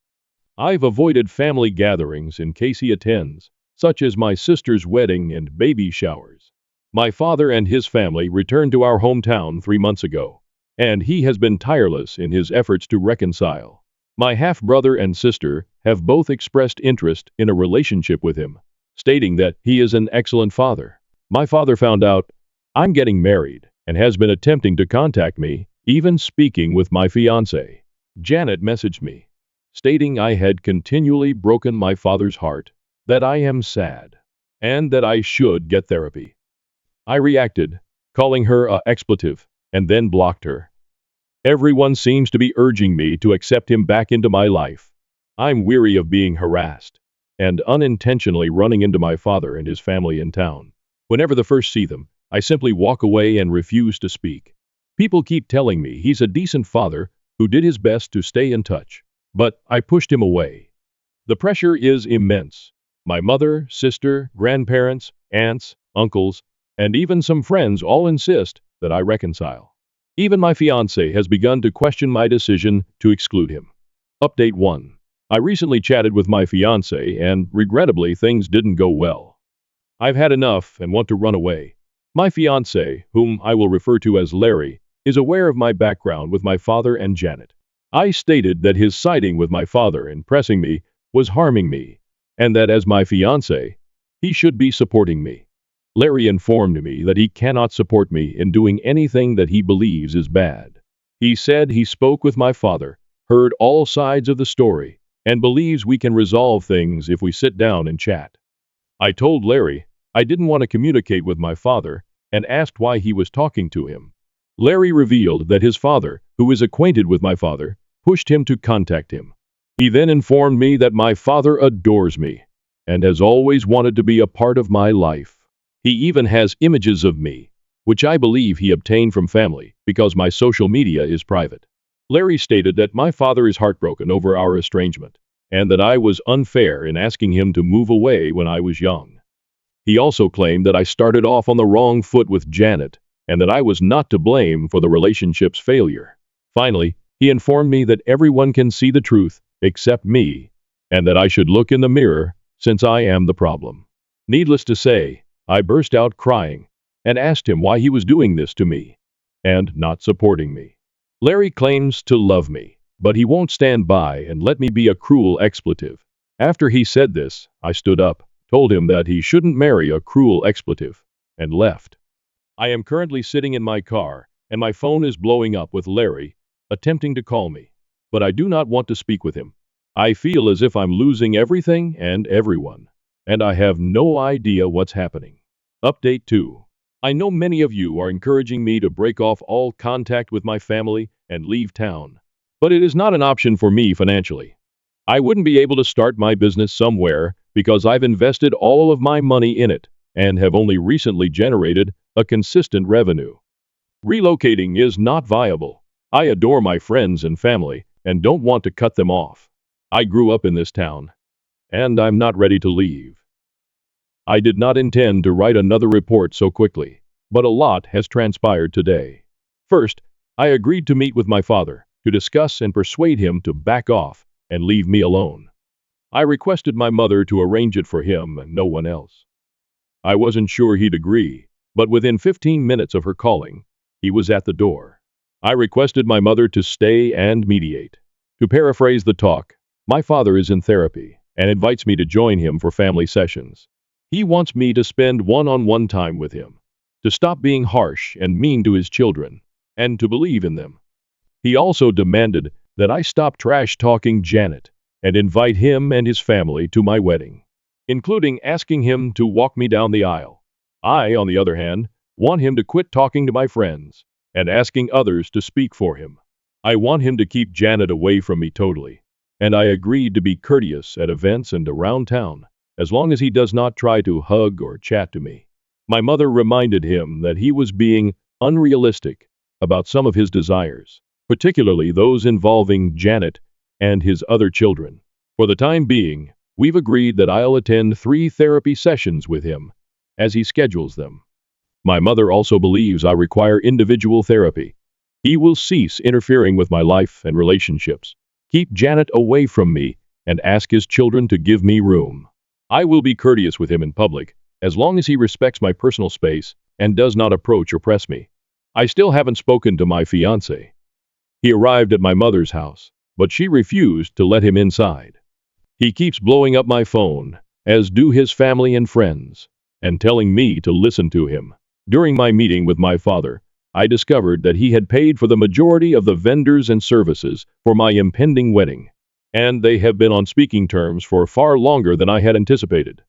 I've avoided family gatherings in case he attends, such as my sister's wedding and baby showers. My father and his family returned to our hometown 3 months ago, and he has been tireless in his efforts to reconcile. My half-brother and sister have both expressed interest in a relationship with him, stating that he is an excellent father. My father found out I'm getting married and has been attempting to contact me, even speaking with my fiancée. Janet messaged me, stating I had continually broken my father's heart, that I am sad, and that I should get therapy. I reacted, calling her a expletive, and then blocked her. Everyone seems to be urging me to accept him back into my life. I'm weary of being harassed and unintentionally running into my father and his family in town. Whenever the first see them, I simply walk away and refuse to speak. People keep telling me he's a decent father who did his best to stay in touch, but I pushed him away. The pressure is immense. My mother, sister, grandparents, aunts, uncles, and even some friends all insist that I reconcile. Even my fiancé has begun to question my decision to exclude him. Update 1. I recently chatted with my fiancé and, regrettably, things didn't go well. I've had enough and want to run away. My fiancé, whom I will refer to as Larry, is aware of my background with my father and Janet. I stated that his siding with my father and pressing me was harming me, and that as my fiancé, he should be supporting me. Larry informed me that he cannot support me in doing anything that he believes is bad. He said he spoke with my father, heard all sides of the story, and believes we can resolve things if we sit down and chat. I told Larry I didn't want to communicate with my father and asked why he was talking to him. Larry revealed that his father, who is acquainted with my father, pushed him to contact him. He then informed me that my father adores me and has always wanted to be a part of my life. He even has images of me, which I believe he obtained from family because my social media is private. Larry stated that my father is heartbroken over our estrangement and that I was unfair in asking him to move away when I was young. He also claimed that I started off on the wrong foot with Janet and that I was not to blame for the relationship's failure. Finally, he informed me that everyone can see the truth except me and that I should look in the mirror since I am the problem. Needless to say, I burst out crying and asked him why he was doing this to me and not supporting me. Larry claims to love me, but he won't stand by and let me be a cruel expletive. After he said this, I stood up, told him that he shouldn't marry a cruel expletive, and left. I am currently sitting in my car, and my phone is blowing up with Larry attempting to call me, but I do not want to speak with him. I feel as if I'm losing everything and everyone, and I have no idea what's happening. Update 2. I know many of you are encouraging me to break off all contact with my family and leave town, but it is not an option for me financially. I wouldn't be able to start my business somewhere because I've invested all of my money in it and have only recently generated a consistent revenue. Relocating is not viable. I adore my friends and family and don't want to cut them off. I grew up in this town, and I'm not ready to leave. I did not intend to write another report so quickly, but a lot has transpired today. First, I agreed to meet with my father to discuss and persuade him to back off and leave me alone. I requested my mother to arrange it for him and no one else. I wasn't sure he'd agree, but within 15 minutes of her calling, he was at the door. I requested my mother to stay and mediate. To paraphrase the talk, my father is in therapy and invites me to join him for family sessions. He wants me to spend one-on-one time with him. to stop being harsh and mean to his children, and to believe in them. He also demanded that I stop trash-talking Janet and invite him and his family to my wedding, including asking him to walk me down the aisle. I, on the other hand, want him to quit talking to my friends and asking others to speak for him. I want him to keep Janet away from me totally, and I agreed to be courteous at events and around town, as long as he does not try to hug or chat to me. My mother reminded him that he was being unrealistic about some of his desires, particularly those involving Janet and his other children. For the time being, we've agreed that I'll attend 3 therapy sessions with him as he schedules them. My mother also believes I require individual therapy. He will cease interfering with my life and relationships, keep Janet away from me, and ask his children to give me room. I will be courteous with him in public, as long as he respects my personal space and does not approach or press me. I still haven't spoken to my fiancé. He arrived at my mother's house, but she refused to let him inside. He keeps blowing up my phone, as do his family and friends, and telling me to listen to him. During my meeting with my father, I discovered that he had paid for the majority of the vendors and services for my impending wedding, and they have been on speaking terms for far longer than I had anticipated.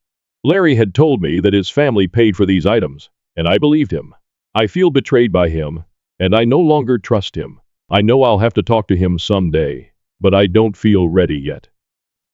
Larry had told me that his family paid for these items, and I believed him. I feel betrayed by him, and I no longer trust him. I know I'll have to talk to him someday, but I don't feel ready yet.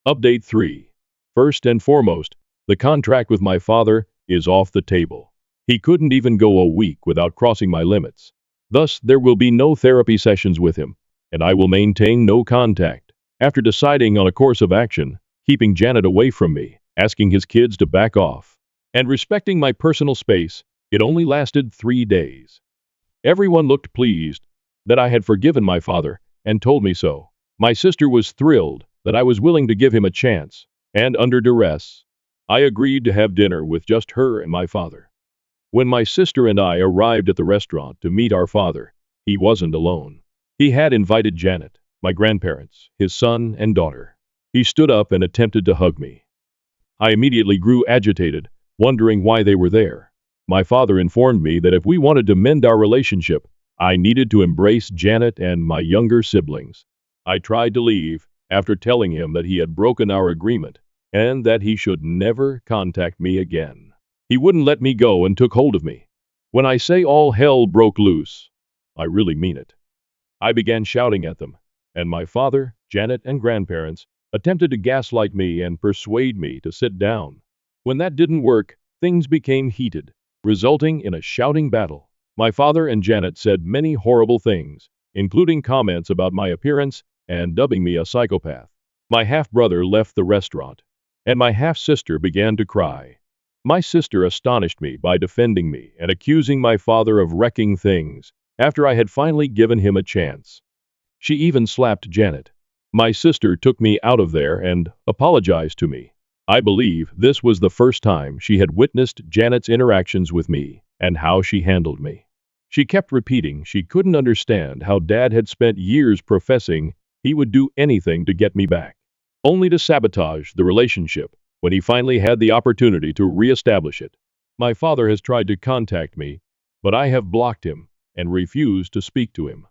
Update 3. First and foremost, the contract with my father is off the table. He couldn't even go a week without crossing my limits. Thus, there will be no therapy sessions with him, and I will maintain no contact. After deciding on a course of action, keeping Janet away from me, asking his kids to back off, and respecting my personal space, it only lasted 3 days. Everyone looked pleased that I had forgiven my father and told me so. My sister was thrilled that I was willing to give him a chance, and under duress, I agreed to have dinner with just her and my father. When my sister and I arrived at the restaurant to meet our father, he wasn't alone. He had invited Janet, my grandparents, his son and daughter. He stood up and attempted to hug me. I immediately grew agitated, wondering why they were there. My father informed me that if we wanted to mend our relationship, I needed to embrace Janet and my younger siblings. I tried to leave after telling him that he had broken our agreement and that he should never contact me again. He wouldn't let me go and took hold of me. When I say all hell broke loose, I really mean it. I began shouting at them, and my father, Janet, and grandparents attempted to gaslight me and persuade me to sit down. When that didn't work, things became heated, resulting in a shouting battle. My father and Janet said many horrible things, including comments about my appearance and dubbing me a psychopath. My half-brother left the restaurant, and my half-sister began to cry. My sister astonished me by defending me and accusing my father of wrecking things after I had finally given him a chance. She even slapped Janet. My sister took me out of there and apologized to me. I believe this was the first time she had witnessed Janet's interactions with me and how she handled me. She kept repeating she couldn't understand how Dad had spent years professing he would do anything to get me back, only to sabotage the relationship when he finally had the opportunity to reestablish it. My father has tried to contact me, but I have blocked him and refused to speak to him.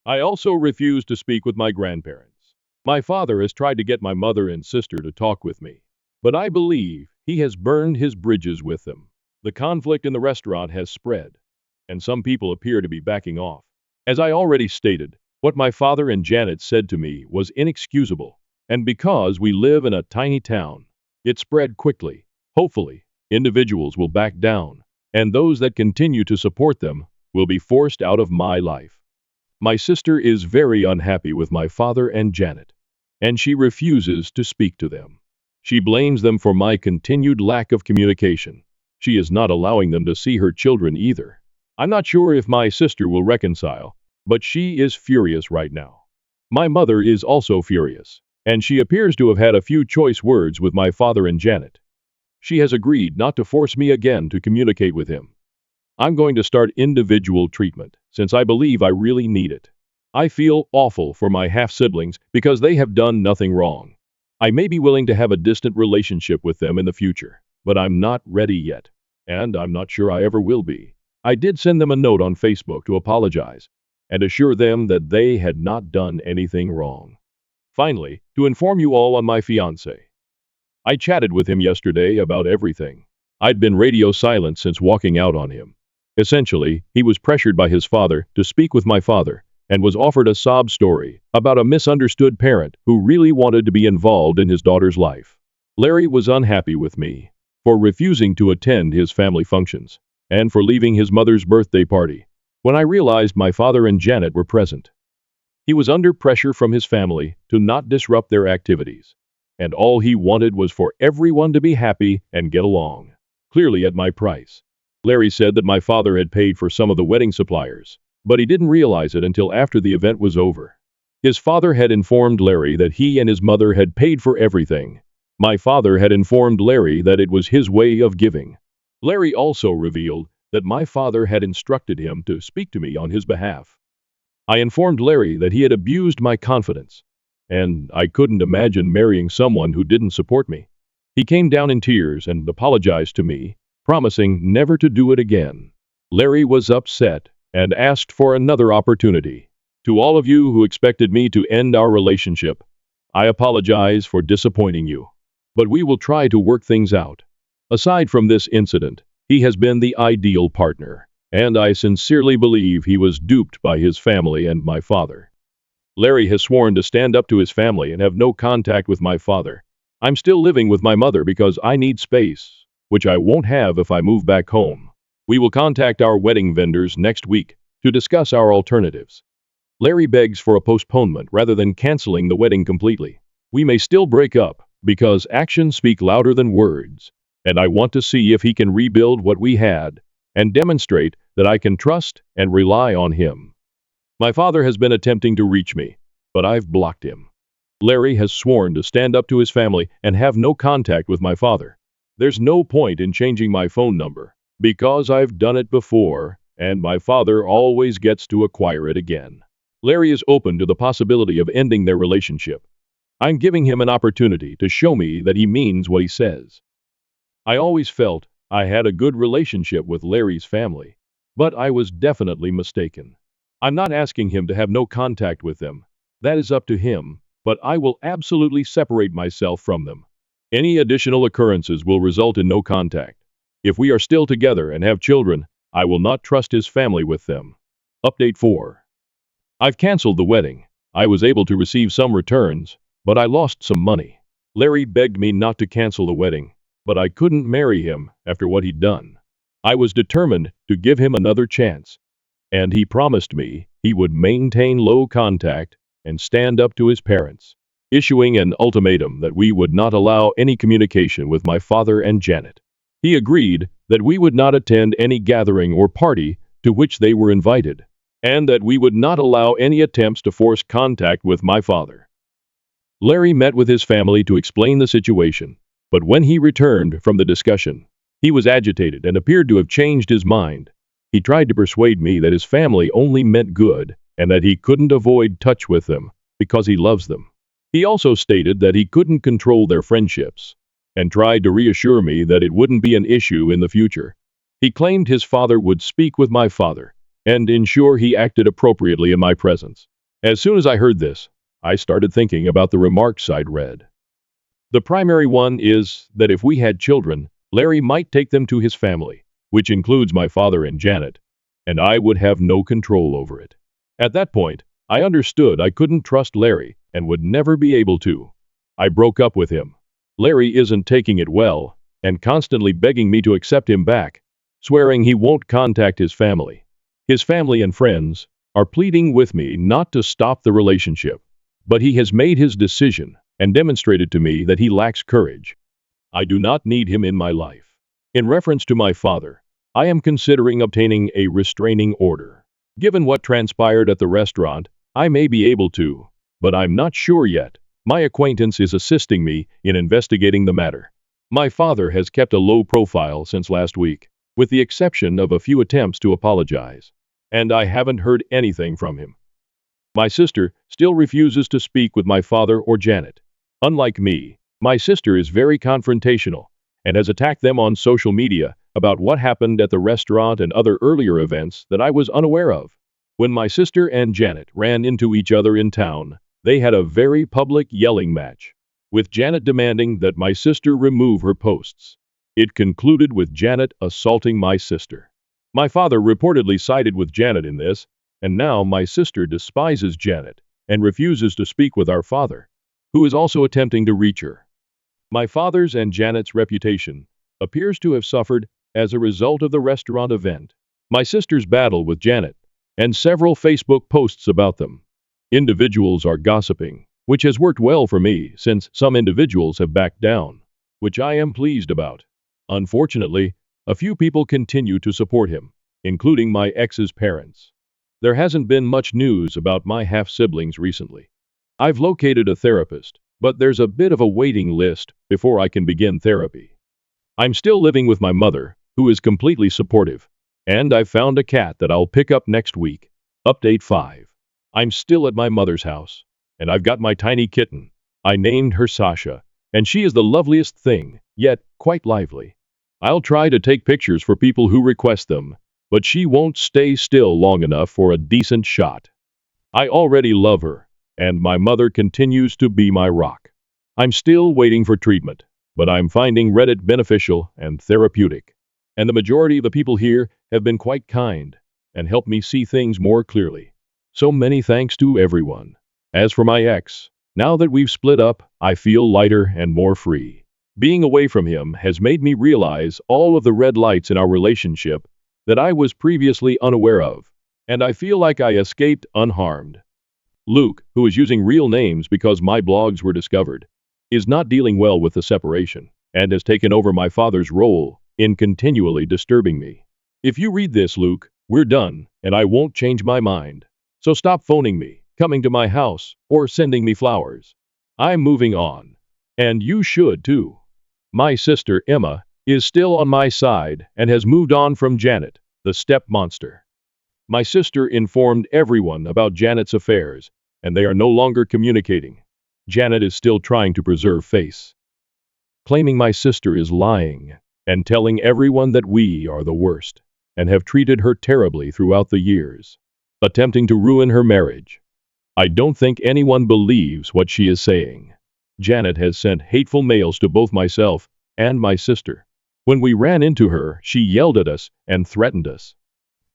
I also refuse to speak with my grandparents. My father has tried to get my mother and sister to talk with me, but I believe he has burned his bridges with them. The conflict in the restaurant has spread, and some people appear to be backing off. As I already stated, what my father and Janet said to me was inexcusable, and because we live in a tiny town, it spread quickly. Hopefully, individuals will back down, and those that continue to support them will be forced out of my life. My sister is very unhappy with my father and Janet, and she refuses to speak to them. She blames them for my continued lack of communication. She is not allowing them to see her children either. I'm not sure if my sister will reconcile, but she is furious right now. My mother is also furious, and she appears to have had a few choice words with my father and Janet. She has agreed not to force me again to communicate with him. I'm going to start individual treatment, since I believe I really need it. I feel awful for my half-siblings because they have done nothing wrong. I may be willing to have a distant relationship with them in the future, but I'm not ready yet, and I'm not sure I ever will be. I did send them a note on Facebook to apologize and assure them that they had not done anything wrong. Finally, to inform you all on my fiancé. I chatted with him yesterday about everything. I'd been radio silent since walking out on him. Essentially, he was pressured by his father to speak with my father and was offered a sob story about a misunderstood parent who really wanted to be involved in his daughter's life. Larry was unhappy with me for refusing to attend his family functions and for leaving his mother's birthday party when I realized my father and Janet were present. He was under pressure from his family to not disrupt their activities, and all he wanted was for everyone to be happy and get along, clearly at my price. Larry said that my father had paid for some of the wedding suppliers, but he didn't realize it until after the event was over. His father had informed Larry that he and his mother had paid for everything. My father had informed Larry that it was his way of giving. Larry also revealed that my father had instructed him to speak to me on his behalf. I informed Larry that he had abused my confidence, and I couldn't imagine marrying someone who didn't support me. He came down in tears and apologized to me, promising never to do it again. Larry was upset and asked for another opportunity. To all of you who expected me to end our relationship, I apologize for disappointing you, but we will try to work things out. Aside from this incident, he has been the ideal partner, and I sincerely believe he was duped by his family and my father. Larry has sworn to stand up to his family and have no contact with my father. I'm still living with my mother because I need space, which I won't have if I move back home. We will contact our wedding vendors next week to discuss our alternatives. Larry begs for a postponement rather than canceling the wedding completely. We may still break up because actions speak louder than words, and I want to see if he can rebuild what we had and demonstrate that I can trust and rely on him. My father has been attempting to reach me, but I've blocked him. Larry has sworn to stand up to his family and have no contact with my father. There's no point in changing my phone number because I've done it before, and my father always gets to acquire it again. Larry is open to the possibility of ending their relationship. I'm giving him an opportunity to show me that he means what he says. I always felt I had a good relationship with Larry's family, but I was definitely mistaken. I'm not asking him to have no contact with them. That is up to him, but I will absolutely separate myself from them. Any additional occurrences will result in no contact. If we are still together and have children, I will not trust his family with them. Update 4. I've canceled the wedding. I was able to receive some returns, but I lost some money. Larry begged me not to cancel the wedding, but I couldn't marry him after what he'd done. I was determined to give him another chance, and he promised me he would maintain low contact and stand up to his parents, issuing an ultimatum that we would not allow any communication with my father and Janet. He agreed that we would not attend any gathering or party to which they were invited, and that we would not allow any attempts to force contact with my father. Larry met with his family to explain the situation, but when he returned from the discussion, he was agitated and appeared to have changed his mind. He tried to persuade me that his family only meant good and that he couldn't avoid touch with them because he loves them. He also stated that he couldn't control their friendships and tried to reassure me that it wouldn't be an issue in the future. He claimed his father would speak with my father and ensure he acted appropriately in my presence. As soon as I heard this, I started thinking about the remarks I'd read. The primary one is that if we had children, Larry might take them to his family, which includes my father and Janet, and I would have no control over it. At that point, I understood I couldn't trust Larry and would never be able to. I broke up with him. Larry isn't taking it well and constantly begging me to accept him back, swearing he won't contact his family. His family and friends are pleading with me not to stop the relationship, but he has made his decision and demonstrated to me that he lacks courage. I do not need him in my life. In reference to my father, I am considering obtaining a restraining order. Given what transpired at the restaurant, I may be able to, but I'm not sure yet. My acquaintance is assisting me in investigating the matter. My father has kept a low profile since last week, with the exception of a few attempts to apologize, and I haven't heard anything from him. My sister still refuses to speak with my father or Janet. Unlike me, my sister is very confrontational and has attacked them on social media about what happened at the restaurant and other earlier events that I was unaware of. When my sister and Janet ran into each other in town, they had a very public yelling match, with Janet demanding that my sister remove her posts. It concluded with Janet assaulting my sister. My father reportedly sided with Janet in this, and now my sister despises Janet and refuses to speak with our father, who is also attempting to reach her. My father's and Janet's reputation appears to have suffered as a result of the restaurant event, my sister's battle with Janet, and several Facebook posts about them. Individuals are gossiping, which has worked well for me since some individuals have backed down, which I am pleased about. Unfortunately, a few people continue to support him, including my ex's parents. There hasn't been much news about my half-siblings recently. I've located a therapist, but there's a bit of a waiting list before I can begin therapy. I'm still living with my mother, who is completely supportive, and I've found a cat that I'll pick up next week. Update 5. I'm still at my mother's house, and I've got my tiny kitten. I named her Sasha, and she is the loveliest thing, yet quite lively. I'll try to take pictures for people who request them, but she won't stay still long enough for a decent shot. I already love her, and my mother continues to be my rock. I'm still waiting for treatment, but I'm finding Reddit beneficial and therapeutic, and the majority of the people here have been quite kind and helped me see things more clearly. So many thanks to everyone. As for my ex, now that we've split up, I feel lighter and more free. Being away from him has made me realize all of the red lights in our relationship that I was previously unaware of, and I feel like I escaped unharmed. Luke, who is using real names because my blogs were discovered, is not dealing well with the separation and has taken over my father's role in continually disturbing me. If you read this, Luke, we're done, and I won't change my mind. So stop phoning me, coming to my house, or sending me flowers. I'm moving on. And you should too. My sister, Emma, is still on my side and has moved on from Janet, the step monster. My sister informed everyone about Janet's affairs, and they are no longer communicating. Janet is still trying to preserve face, claiming my sister is lying and telling everyone that we are the worst and have treated her terribly throughout the years, attempting to ruin her marriage. I don't think anyone believes what she is saying. Janet has sent hateful mails to both myself and my sister. When we ran into her, she yelled at us and threatened us.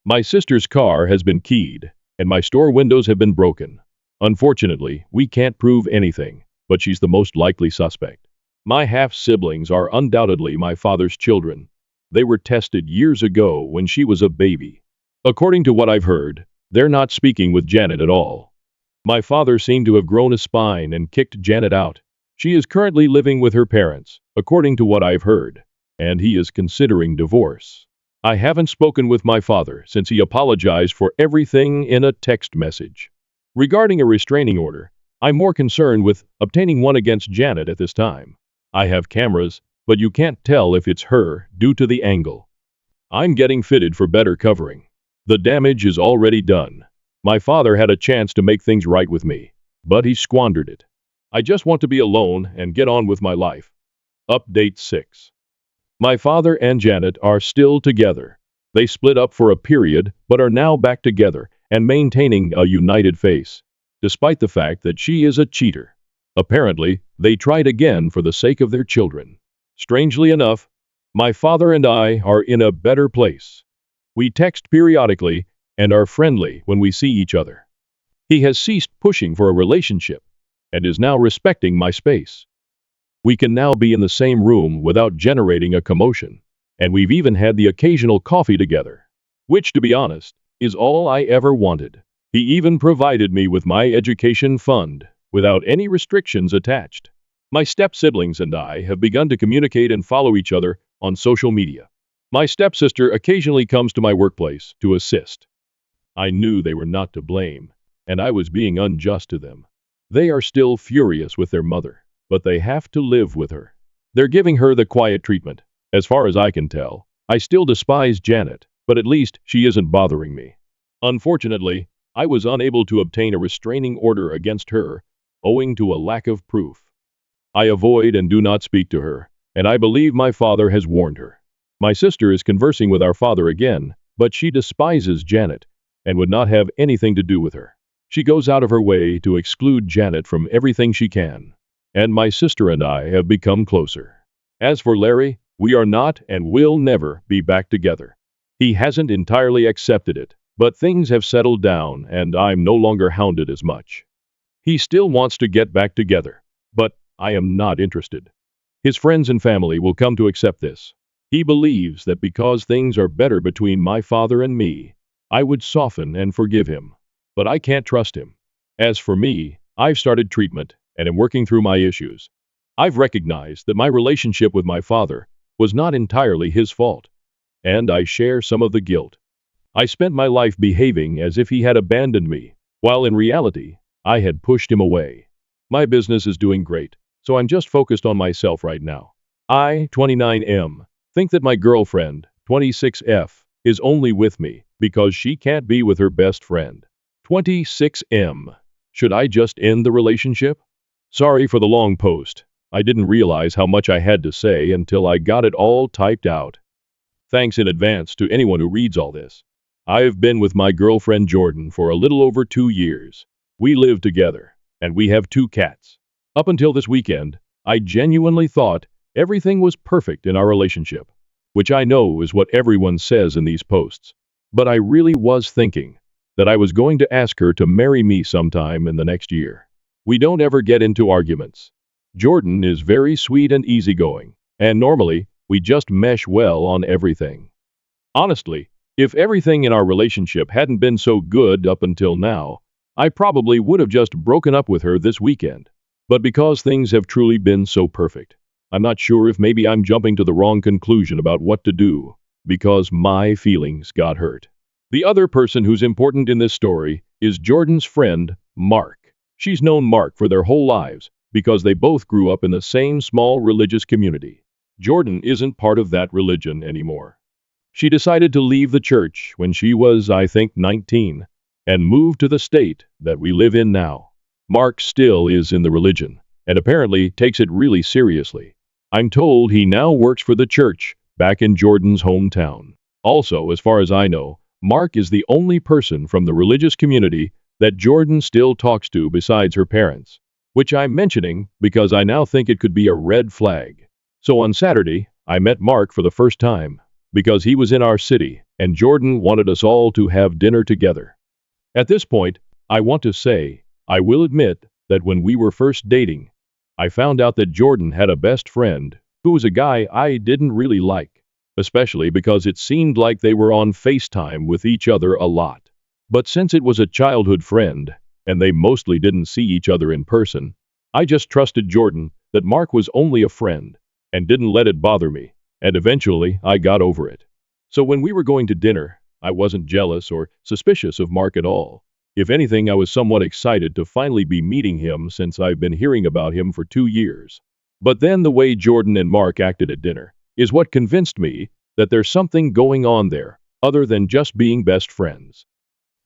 My sister's car has been keyed, and my store windows have been broken. Unfortunately, we can't prove anything, but she's the most likely suspect. My half-siblings are undoubtedly my father's children. They were tested years ago when she was a baby. According to what I've heard, they're not speaking with Janet at all. My father seemed to have grown a spine and kicked Janet out. She is currently living with her parents, according to what I've heard, and he is considering divorce. I haven't spoken with my father since he apologized for everything in a text message. Regarding a restraining order, I'm more concerned with obtaining one against Janet at this time. I have cameras, but you can't tell if it's her due to the angle. I'm getting fitted for better covering. The damage is already done. My father had a chance to make things right with me, but he squandered it. I just want to be alone and get on with my life. Update 6. My father and Janet are still together. They split up for a period, but are now back together and maintaining a united face, despite the fact that she is a cheater. Apparently, they tried again for the sake of their children. Strangely enough, my father and I are in a better place. We text periodically and are friendly when we see each other. He has ceased pushing for a relationship and is now respecting my space. We can now be in the same room without generating a commotion, and we've even had the occasional coffee together, which, to be honest, is all I ever wanted. He even provided me with my education fund without any restrictions attached. My step-siblings and I have begun to communicate and follow each other on social media. My stepsister occasionally comes to my workplace to assist. I knew they were not to blame, and I was being unjust to them. They are still furious with their mother, but they have to live with her. They're giving her the quiet treatment. As far as I can tell, I still despise Janet, but at least she isn't bothering me. Unfortunately, I was unable to obtain a restraining order against her, owing to a lack of proof. I avoid and do not speak to her, and I believe my father has warned her. My sister is conversing with our father again, but she despises Janet and would not have anything to do with her. She goes out of her way to exclude Janet from everything she can. And my sister and I have become closer. As for Larry, we are not and will never be back together. He hasn't entirely accepted it, but things have settled down and I'm no longer hounded as much. He still wants to get back together, but I am not interested. His friends and family will come to accept this. He believes that because things are better between my father and me, I would soften and forgive him. But I can't trust him. As for me, I've started treatment and am working through my issues. I've recognized that my relationship with my father was not entirely his fault, and I share some of the guilt. I spent my life behaving as if he had abandoned me, while in reality, I had pushed him away. My business is doing great, so I'm just focused on myself right now. I, 29M, think that my girlfriend, 26F, is only with me because she can't be with her best friend. 26M. Should I just end the relationship? Sorry for the long post. I didn't realize how much I had to say until I got it all typed out. Thanks in advance to anyone who reads all this. I've been with my girlfriend Jordan for a little over 2 years. We live together, and we have 2 cats. Up until this weekend, I genuinely thought everything was perfect in our relationship, which I know is what everyone says in these posts. But I really was thinking that I was going to ask her to marry me sometime in the next year. We don't ever get into arguments. Jordan is very sweet and easygoing, and normally, we just mesh well on everything. Honestly, if everything in our relationship hadn't been so good up until now, I probably would have just broken up with her this weekend. But because things have truly been so perfect, I'm not sure if maybe I'm jumping to the wrong conclusion about what to do, because my feelings got hurt. The other person who's important in this story is Jordan's friend, Mark. She's known Mark for their whole lives because they both grew up in the same small religious community. Jordan isn't part of that religion anymore. She decided to leave the church when she was, I think, 19, and moved to the state that we live in now. Mark still is in the religion, and apparently takes it really seriously. I'm told he now works for the church back in Jordan's hometown. Also, as far as I know, Mark is the only person from the religious community that Jordan still talks to besides her parents, which I'm mentioning because I now think it could be a red flag. So on Saturday, I met Mark for the first time because he was in our city and Jordan wanted us all to have dinner together. At this point, I want to say, I will admit that when we were first dating, I found out that Jordan had a best friend who was a guy I didn't really like, especially because it seemed like they were on FaceTime with each other a lot. But since it was a childhood friend, and they mostly didn't see each other in person, I just trusted Jordan that Mark was only a friend, and didn't let it bother me, and eventually I got over it. So when we were going to dinner, I wasn't jealous or suspicious of Mark at all. If anything, I was somewhat excited to finally be meeting him since I've been hearing about him for 2 years. But then the way Jordan and Mark acted at dinner is what convinced me that there's something going on there, other than just being best friends.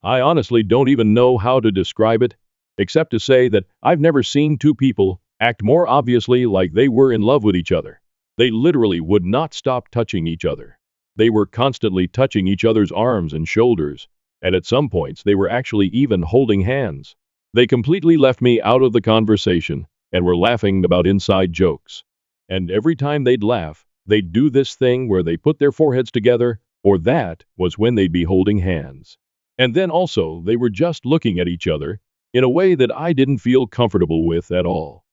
I honestly don't even know how to describe it, except to say that I've never seen 2 people act more obviously like they were in love with each other. They literally would not stop touching each other. They were constantly touching each other's arms and shoulders, and at some points they were actually even holding hands. They completely left me out of the conversation and were laughing about inside jokes. And every time they'd laugh, they'd do this thing where they put their foreheads together, or that was when they'd be holding hands. And then also, they were just looking at each other in a way that I didn't feel comfortable with at all.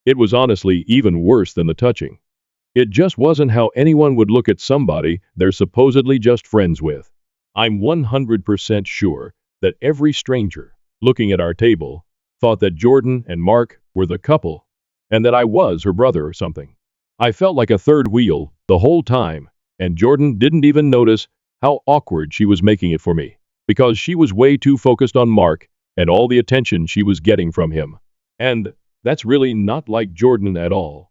It was honestly even worse than the touching. It just wasn't how anyone would look at somebody they're supposedly just friends with. I'm 100% sure that every stranger looking at our table thought that Jordan and Mark were the couple, and that I was her brother or something. I felt like a third wheel the whole time, and Jordan didn't even notice how awkward she was making it for me, because she was way too focused on Mark and all the attention she was getting from him. And that's really not like Jordan at all.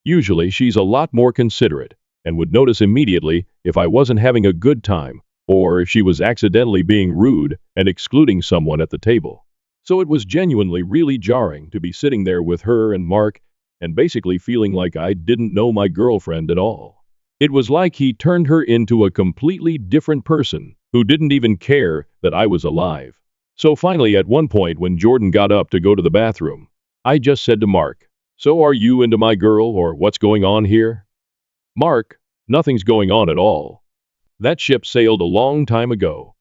Usually she's a lot more considerate and would notice immediately if I wasn't having a good time or if she was accidentally being rude and excluding someone at the table. So it was genuinely really jarring to be sitting there with her and Mark and basically feeling like I didn't know my girlfriend at all. It was like he turned her into a completely different person who didn't even care that I was alive. So finally, at one point when Jordan got up to go to the bathroom, I just said to Mark, "So are you into my girl or what's going on here?" "Mark, nothing's going on at all. That ship sailed a long time ago."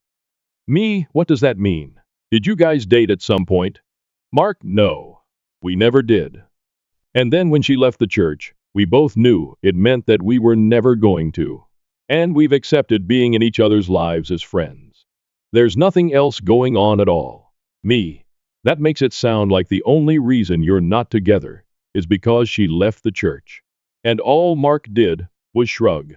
"Me, what does that mean? Did you guys date at some point?" "Mark, no. We never did." And then when she left the church, we both knew it meant that we were never going to. And we've accepted being in each other's lives as friends. There's nothing else going on at all. Me, that makes it sound like the only reason you're not together is because she left the church. And all Mark did was shrug.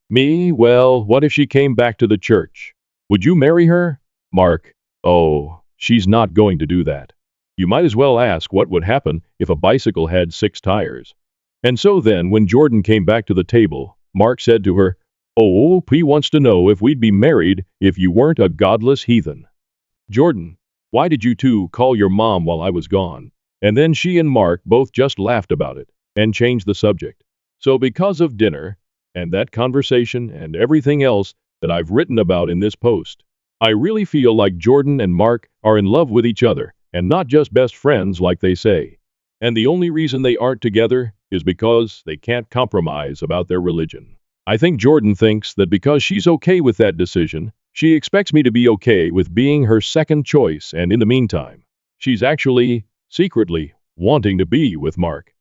Me, well, what if she came back to the church? Would you marry her? Mark, oh, she's not going to do that. You might as well ask what would happen if a bicycle had 6 tires. And so then, when Jordan came back to the table, Mark said to her, "Oh, P wants to know if we'd be married if you weren't a godless heathen." Jordan, why did you two call your mom while I was gone? And then she and Mark both just laughed about it and changed the subject. So because of dinner, and that conversation and everything else that I've written about in this post, I really feel like Jordan and Mark are in love with each other and not just best friends like they say. And the only reason they aren't together is because they can't compromise about their religion. I think Jordan thinks that because she's okay with that decision, she expects me to be okay with being her second choice, and in the meantime, she's actually, secretly, wanting to be with Mark.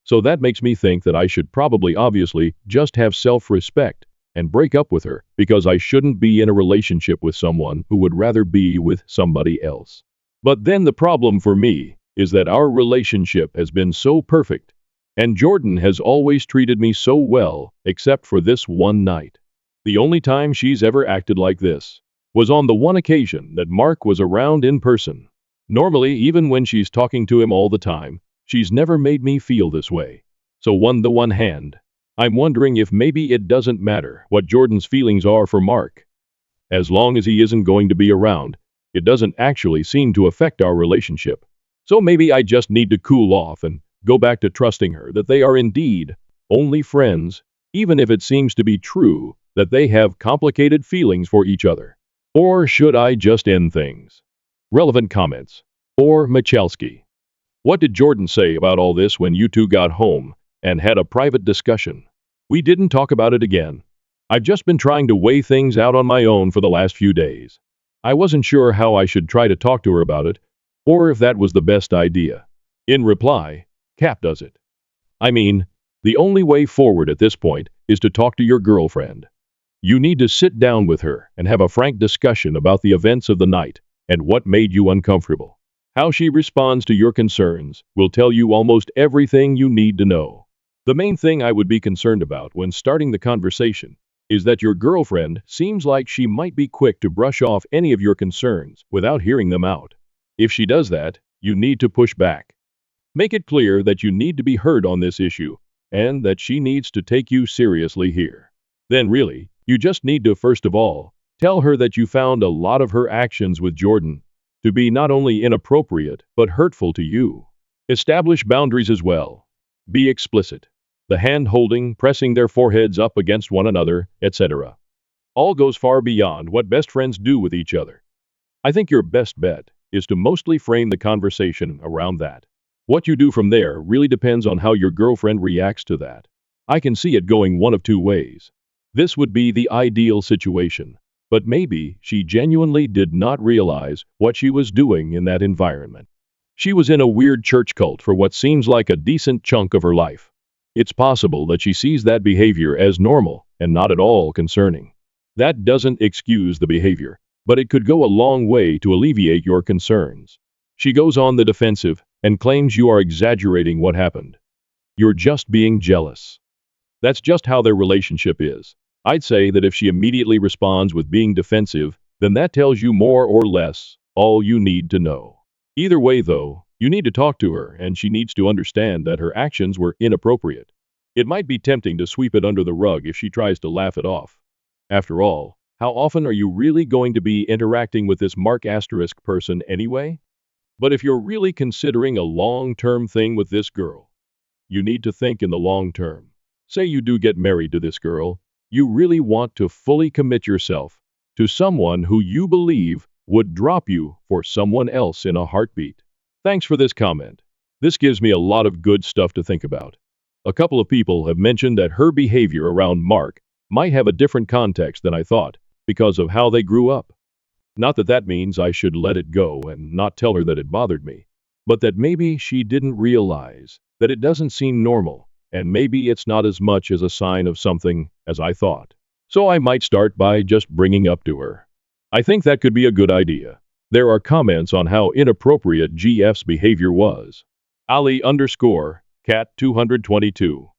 So that makes me think that I should probably obviously just have self-respect and break up with her because I shouldn't be in a relationship with someone who would rather be with somebody else. But then the problem for me is that our relationship has been so perfect, and Jordan has always treated me so well except for this one night. The only time she's ever acted like this was on the one occasion that Mark was around in person. Normally, even when she's talking to him all the time, she's never made me feel this way. So on the one hand, I'm wondering if maybe it doesn't matter what Jordan's feelings are for Mark. As long as he isn't going to be around, it doesn't actually seem to affect our relationship. So maybe I just need to cool off and go back to trusting her that they are indeed only friends, even if it seems to be true that they have complicated feelings for each other. Or should I just end things? Relevant comments. Or Michalski. What did Jordan say about all this when you two got home and had a private discussion? We didn't talk about it again. I've just been trying to weigh things out on my own for the last few days. I wasn't sure how I should try to talk to her about it, or if that was the best idea. In reply, Cap does it. I mean, the only way forward at this point is to talk to your girlfriend. You need to sit down with her and have a frank discussion about the events of the night and what made you uncomfortable. How she responds to your concerns will tell you almost everything you need to know. The main thing I would be concerned about when starting the conversation is that your girlfriend seems like she might be quick to brush off any of your concerns without hearing them out. If she does that, you need to push back. Make it clear that you need to be heard on this issue and that she needs to take you seriously here. Then really, you just need to first of all, tell her that you found a lot of her actions with Jordan to be not only inappropriate but hurtful to you. Establish boundaries as well. Be explicit. The hand-holding, pressing their foreheads up against one another, etc. All goes far beyond what best friends do with each other. I think your best bet is to mostly frame the conversation around that. What you do from there really depends on how your girlfriend reacts to that. I can see it going one of two ways. This would be the ideal situation, but maybe she genuinely did not realize what she was doing in that environment. She was in a weird church cult for what seems like a decent chunk of her life. It's possible that she sees that behavior as normal and not at all concerning. That doesn't excuse the behavior, but it could go a long way to alleviate your concerns. She goes on the defensive and claims you are exaggerating what happened. You're just being jealous. That's just how their relationship is. I'd say that if she immediately responds with being defensive, then that tells you more or less all you need to know. Either way, though, you need to talk to her and she needs to understand that her actions were inappropriate. It might be tempting to sweep it under the rug if she tries to laugh it off. After all, how often are you really going to be interacting with this Mark asterisk person anyway? But if you're really considering a long-term thing with this girl, you need to think in the long term. Say you do get married to this girl, you really want to fully commit yourself to someone who you believe would drop you for someone else in a heartbeat. Thanks for this comment. This gives me a lot of good stuff to think about. A couple of people have mentioned that her behavior around Mark might have a different context than I thought because of how they grew up. Not that that means I should let it go and not tell her that it bothered me, but that maybe she didn't realize that it doesn't seem normal, and maybe it's not as much as a sign of something as I thought. So I might start by just bringing up to her. I think that could be a good idea. There are comments on how inappropriate GF's behavior was. Ali_Cat 222.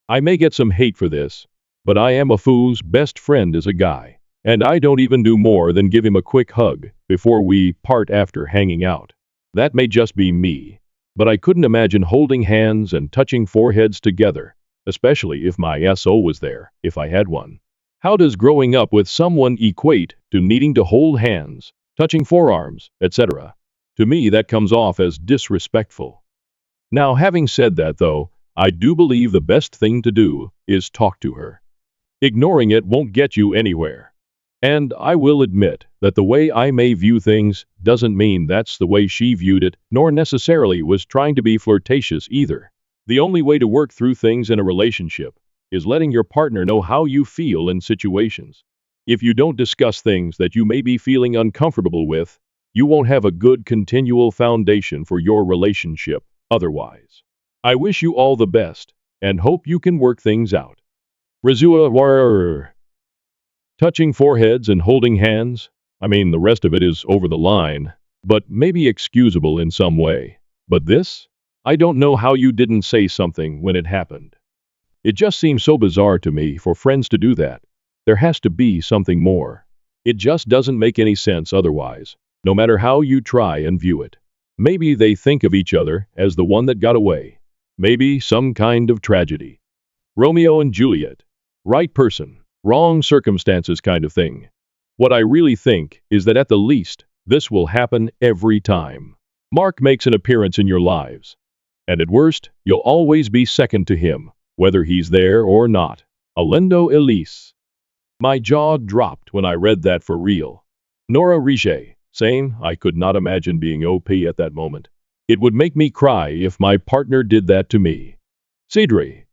I may get some hate for this, but I am a fool's best friend as a guy, and I don't even do more than give him a quick hug before we part after hanging out. That may just be me, but I couldn't imagine holding hands and touching foreheads together, especially if my SO was there, if I had one. How does growing up with someone equate to needing to hold hands, touching forearms, etc.? To me, that comes off as disrespectful. Now, having said that, though, I do believe the best thing to do is talk to her. Ignoring it won't get you anywhere. And I will admit that the way I may view things doesn't mean that's the way she viewed it, nor necessarily was trying to be flirtatious either. The only way to work through things in a relationship is letting your partner know how you feel in situations. If you don't discuss things that you may be feeling uncomfortable with, you won't have a good continual foundation for your relationship otherwise. I wish you all the best and hope you can work things out. Razua. Touching foreheads and holding hands, I mean, the rest of it is over the line, but maybe excusable in some way. But this? I don't know how you didn't say something when it happened. It just seems so bizarre to me for friends to do that. There has to be something more. It just doesn't make any sense otherwise, no matter how you try and view it. Maybe they think of each other as the one that got away. Maybe some kind of tragedy. Romeo and Juliet. Right person, wrong circumstances kind of thing. What I really think is that at the least, this will happen every time Mark makes an appearance in your lives. And at worst, you'll always be second to him, whether he's there or not. Alendo Elise. My jaw dropped when I read that for real. Nora Riche. Same, I could not imagine being OP at that moment. It would make me cry if my partner did that to me. Cedre.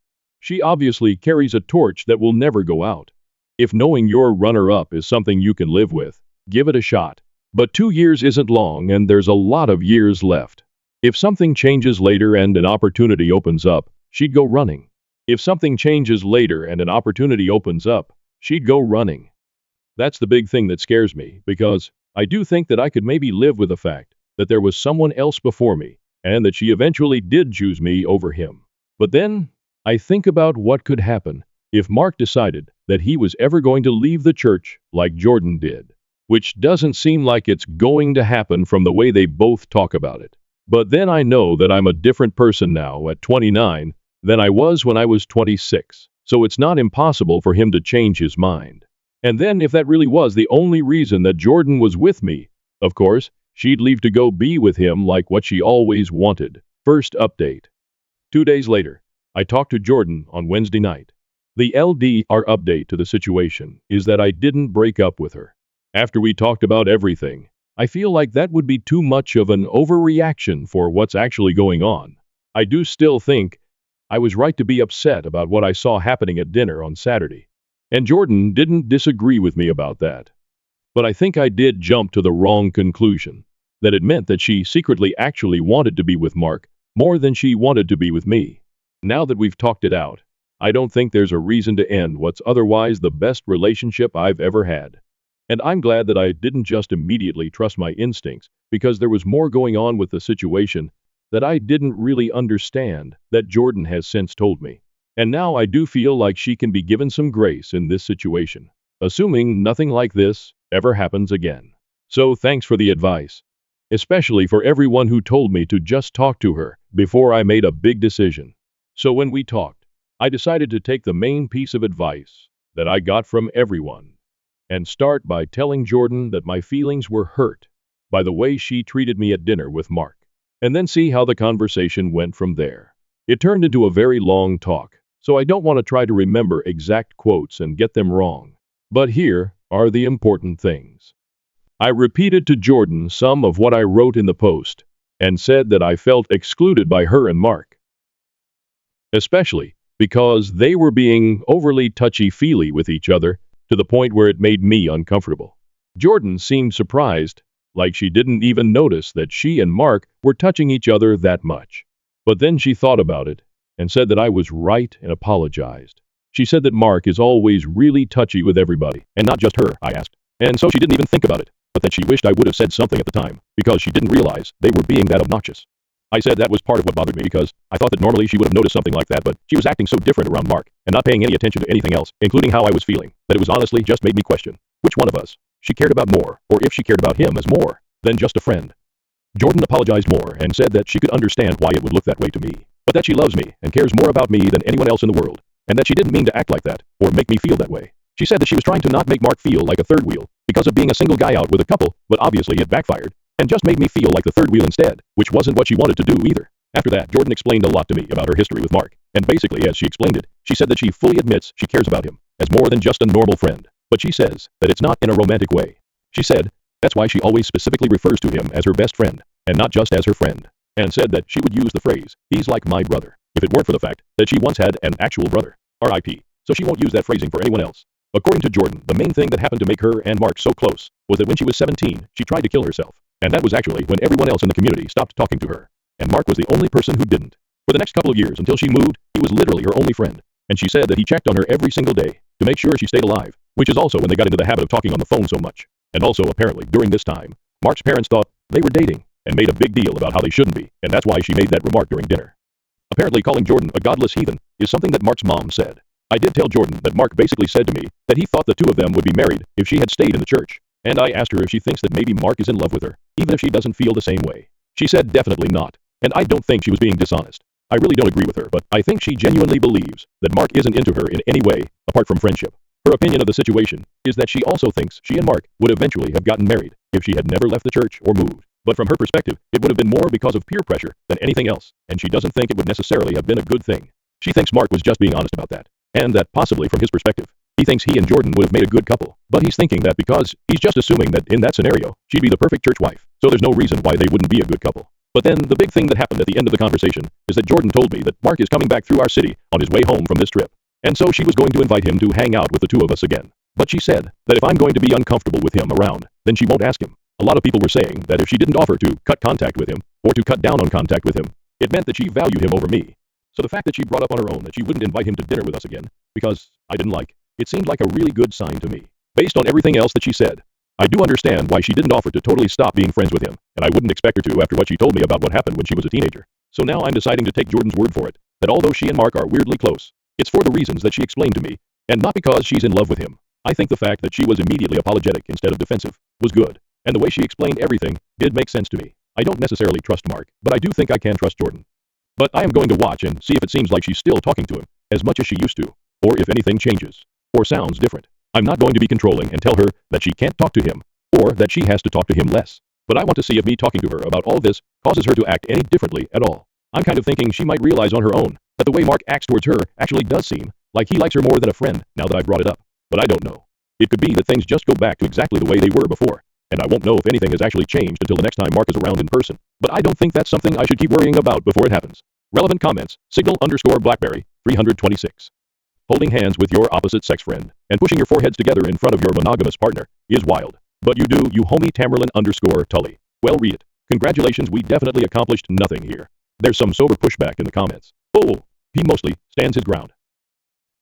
She obviously carries a torch that will never go out. If knowing your runner-up is something you can live with, give it a shot. But 2 years isn't long and there's a lot of years left. If something changes later and an opportunity opens up, she'd go running. If something changes later and an opportunity opens up, she'd go running. That's the big thing that scares me, because I do think that I could maybe live with the fact that there was someone else before me, and that she eventually did choose me over him. But then, I think about what could happen if Mark decided that he was ever going to leave the church like Jordan did, which doesn't seem like it's going to happen from the way they both talk about it. But then I know that I'm a different person now at 29 than I was when I was 26, so it's not impossible for him to change his mind. And then if that really was the only reason that Jordan was with me, of course, she'd leave to go be with him like what she always wanted. First update. 2 days later, I talked to Jordan on Wednesday night. The LDR update to the situation is that I didn't break up with her. After we talked about everything, I feel like that would be too much of an overreaction for what's actually going on. I do still think I was right to be upset about what I saw happening at dinner on Saturday. And Jordan didn't disagree with me about that. But I think I did jump to the wrong conclusion, that it meant that she secretly actually wanted to be with Mark more than she wanted to be with me. Now that we've talked it out, I don't think there's a reason to end what's otherwise the best relationship I've ever had. And I'm glad that I didn't just immediately trust my instincts, because there was more going on with the situation that I didn't really understand that Jordan has since told me. And now I do feel like she can be given some grace in this situation, assuming nothing like this ever happens again. So thanks for the advice, especially for everyone who told me to just talk to her before I made a big decision. So when we talked, I decided to take the main piece of advice that I got from everyone and start by telling Jordan that my feelings were hurt by the way she treated me at dinner with Mark, and then see how the conversation went from there. It turned into a very long talk, so I don't want to try to remember exact quotes and get them wrong. But here are the important things. I repeated to Jordan some of what I wrote in the post and said that I felt excluded by her and Mark, especially because they were being overly touchy-feely with each other to the point where it made me uncomfortable. Jordan seemed surprised, like she didn't even notice that she and Mark were touching each other that much. But then she thought about it and said that I was right and apologized. She said that Mark is always really touchy with everybody, and not just her, I asked. And so she didn't even think about it, but that she wished I would have said something at the time, because she didn't realize they were being that obnoxious. I said that was part of what bothered me because I thought that normally she would have noticed something like that, but she was acting so different around Mark and not paying any attention to anything else, including how I was feeling, that it was honestly just made me question which one of us she cared about more, or if she cared about him as more than just a friend. Jordan apologized more and said that she could understand why it would look that way to me, but that she loves me and cares more about me than anyone else in the world, and that she didn't mean to act like that or make me feel that way. She said that she was trying to not make Mark feel like a third wheel because of being a single guy out with a couple, but obviously it backfired and just made me feel like the third wheel instead, which wasn't what she wanted to do either. After that, Jordan explained a lot to me about her history with Mark, and basically as she explained it, she said that she fully admits she cares about him as more than just a normal friend, but she says that it's not in a romantic way. She said that's why she always specifically refers to him as her best friend, and not just as her friend, and said that she would use the phrase, "he's like my brother," if it weren't for the fact that she once had an actual brother, RIP, so she won't use that phrasing for anyone else. According to Jordan, the main thing that happened to make her and Mark so close was that when she was 17, she tried to kill herself, and that was actually when everyone else in the community stopped talking to her, and Mark was the only person who didn't. For the next couple of years until she moved, he was literally her only friend, and she said that he checked on her every single day to make sure she stayed alive, which is also when they got into the habit of talking on the phone so much. And also apparently during this time, Mark's parents thought they were dating and made a big deal about how they shouldn't be, and that's why she made that remark during dinner. Apparently calling Jordan a godless heathen is something that Mark's mom said. I did tell Jordan that Mark basically said to me that he thought the two of them would be married if she had stayed in the church, and I asked her if she thinks that maybe Mark is in love with her, even if she doesn't feel the same way. She said definitely not, and I don't think she was being dishonest. I really don't agree with her, but I think she genuinely believes that Mark isn't into her in any way, apart from friendship. Her opinion of the situation is that she also thinks she and Mark would eventually have gotten married if she had never left the church or moved. But from her perspective, it would have been more because of peer pressure than anything else, and she doesn't think it would necessarily have been a good thing. She thinks Mark was just being honest about that, and that possibly from his perspective, he thinks he and Jordan would have made a good couple, but he's thinking that because he's just assuming that in that scenario, she'd be the perfect church wife, so there's no reason why they wouldn't be a good couple. But then the big thing that happened at the end of the conversation is that Jordan told me that Mark is coming back through our city on his way home from this trip, and so she was going to invite him to hang out with the two of us again. But she said that if I'm going to be uncomfortable with him around, then she won't ask him. A lot of people were saying that if she didn't offer to cut contact with him, or to cut down on contact with him, it meant that she valued him over me. So the fact that she brought up on her own that she wouldn't invite him to dinner with us again, because I didn't like, it seemed like a really good sign to me. Based on everything else that she said, I do understand why she didn't offer to totally stop being friends with him, and I wouldn't expect her to after what she told me about what happened when she was a teenager. So now I'm deciding to take Jordan's word for it, that although she and Mark are weirdly close, it's for the reasons that she explained to me, and not because she's in love with him. I think the fact that she was immediately apologetic instead of defensive was good, and the way she explained everything did make sense to me. I don't necessarily trust Mark, but I do think I can trust Jordan. But I am going to watch and see if it seems like she's still talking to him as much as she used to, or if anything changes, or sounds different. I'm not going to be controlling and tell her that she can't talk to him, or that she has to talk to him less. But I want to see if me talking to her about all this causes her to act any differently at all. I'm kind of thinking she might realize on her own that the way Mark acts towards her actually does seem like he likes her more than a friend now that I brought it up. But I don't know. It could be that things just go back to exactly the way they were before, and I won't know if anything has actually changed until the next time Mark is around in person. But I don't think that's something I should keep worrying about before it happens. Relevant comments, Signal_Blackberry, 326. Holding hands with your opposite sex friend and pushing your foreheads together in front of your monogamous partner is wild. But you do, you homie Tamerlan_Tully. Well, read it. Congratulations, we definitely accomplished nothing here. There's some sober pushback in the comments. Oh, he mostly stands his ground.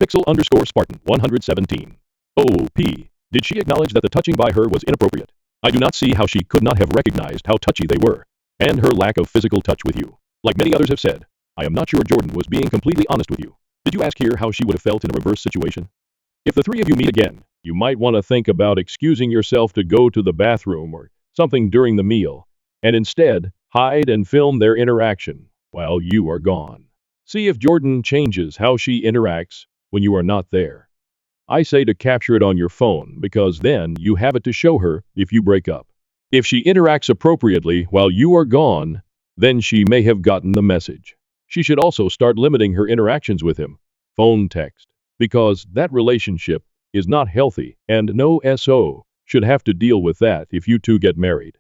Pixel_Spartan, 117. Oh, P. Did she acknowledge that the touching by her was inappropriate? I do not see how she could not have recognized how touchy they were, and her lack of physical touch with you. Like many others have said, I am not sure Jordan was being completely honest with you. Did you ask here how she would have felt in a reverse situation? If the three of you meet again, you might want to think about excusing yourself to go to the bathroom or something during the meal, and instead hide and film their interaction while you are gone. See if Jordan changes how she interacts when you are not there. I say to capture it on your phone because then you have it to show her if you break up. If she interacts appropriately while you are gone, then she may have gotten the message. She should also start limiting her interactions with him. phone text, because that relationship is not healthy and no SO should have to deal with that if you two get married.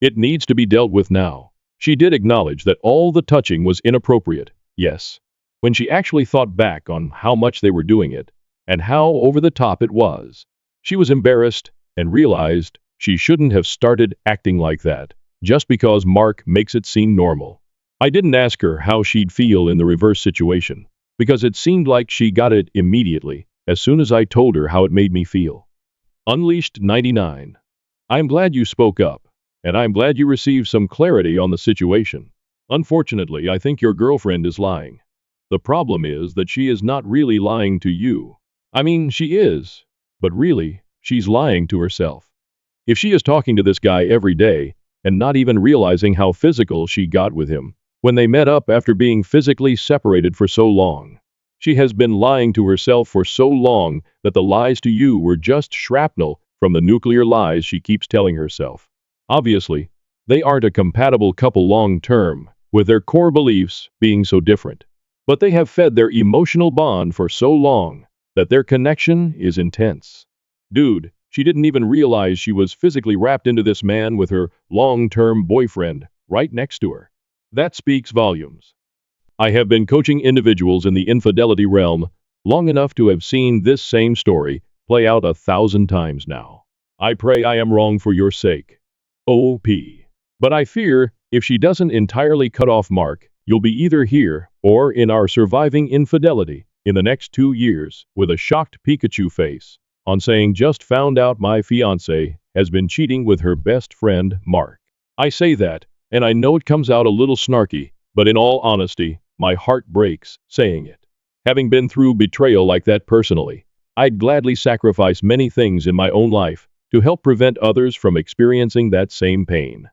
It needs to be dealt with now. She did acknowledge that all the touching was inappropriate, yes. When she actually thought back on how much they were doing it, and how over the top it was, she was embarrassed and realized she shouldn't have started acting like that, just because Mark makes it seem normal. I didn't ask her how she'd feel in the reverse situation, because it seemed like she got it immediately, as soon as I told her how it made me feel. Unleashed 99. I'm glad you spoke up, and I'm glad you received some clarity on the situation. Unfortunately, I think your girlfriend is lying. The problem is that she is not really lying to you. I mean, she is, but really, she's lying to herself. If she is talking to this guy every day, and not even realizing how physical she got with him, when they met up after being physically separated for so long, she has been lying to herself for so long that the lies to you were just shrapnel from the nuclear lies she keeps telling herself. Obviously, they aren't a compatible couple long term, with their core beliefs being so different. But they have fed their emotional bond for so long that their connection is intense. Dude, she didn't even realize she was physically wrapped into this man with her long-term boyfriend right next to her. That speaks volumes. I have been coaching individuals in the infidelity realm long enough to have seen this same story play out 1,000 times now. I pray I am wrong for your sake. OP. But I fear, if she doesn't entirely cut off Mark, you'll be either here or in our surviving infidelity in the next 2 years with a shocked Pikachu face on saying just found out my fiancé has been cheating with her best friend, Mark. I say that, and I know it comes out a little snarky, but in all honesty, my heart breaks saying it. Having been through betrayal like that personally, I'd gladly sacrifice many things in my own life to help prevent others from experiencing that same pain.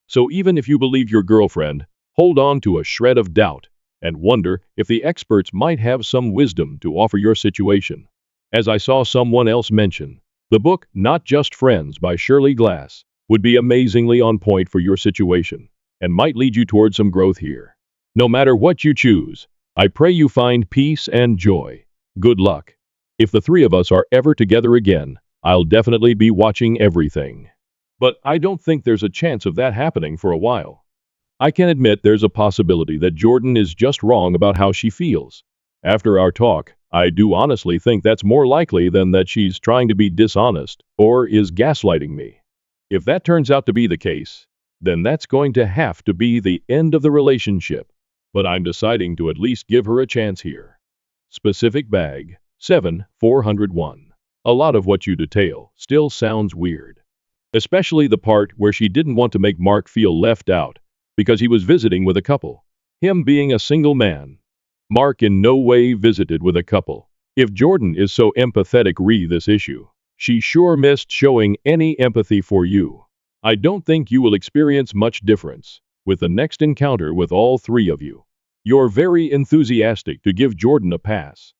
So even if you believe your girlfriend, hold on to a shred of doubt and wonder if the experts might have some wisdom to offer your situation. As I saw someone else mention, the book Not Just Friends by Shirley Glass would be amazingly on point for your situation and might lead you toward some growth here. No matter what you choose, I pray you find peace and joy. Good luck. If the three of us are ever together again, I'll definitely be watching everything. But I don't think there's a chance of that happening for a while. I can admit there's a possibility that Jordan is just wrong about how she feels. After our talk, I do honestly think that's more likely than that she's trying to be dishonest or is gaslighting me. If that turns out to be the case, then that's going to have to be the end of the relationship. But I'm deciding to at least give her a chance here. Specific bag 7401. A lot of what you detail still sounds weird. Especially the part where she didn't want to make Mark feel left out because he was visiting with a couple. Him being a single man. Mark in no way visited with a couple. If Jordan is so empathetic re this issue, she sure missed showing any empathy for you. I don't think you will experience much difference with the next encounter with all three of you. You're very enthusiastic to give Jordan a pass.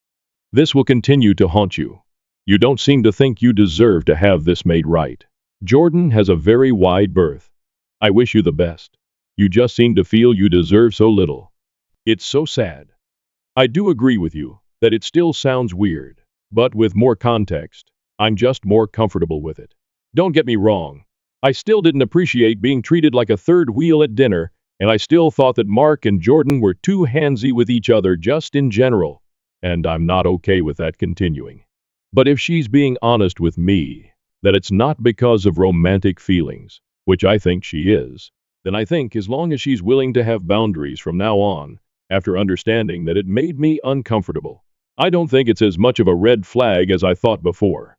This will continue to haunt you. You don't seem to think you deserve to have this made right. Jordan has a very wide berth. I wish you the best. You just seem to feel you deserve so little. It's so sad. I do agree with you that it still sounds weird, but with more context, I'm just more comfortable with it. Don't get me wrong. I still didn't appreciate being treated like a third wheel at dinner, and I still thought that Mark and Jordan were too handsy with each other just in general, and I'm not okay with that continuing. But if she's being honest with me, that it's not because of romantic feelings, which I think she is, then I think as long as she's willing to have boundaries from now on, after understanding that it made me uncomfortable, I don't think it's as much of a red flag as I thought before.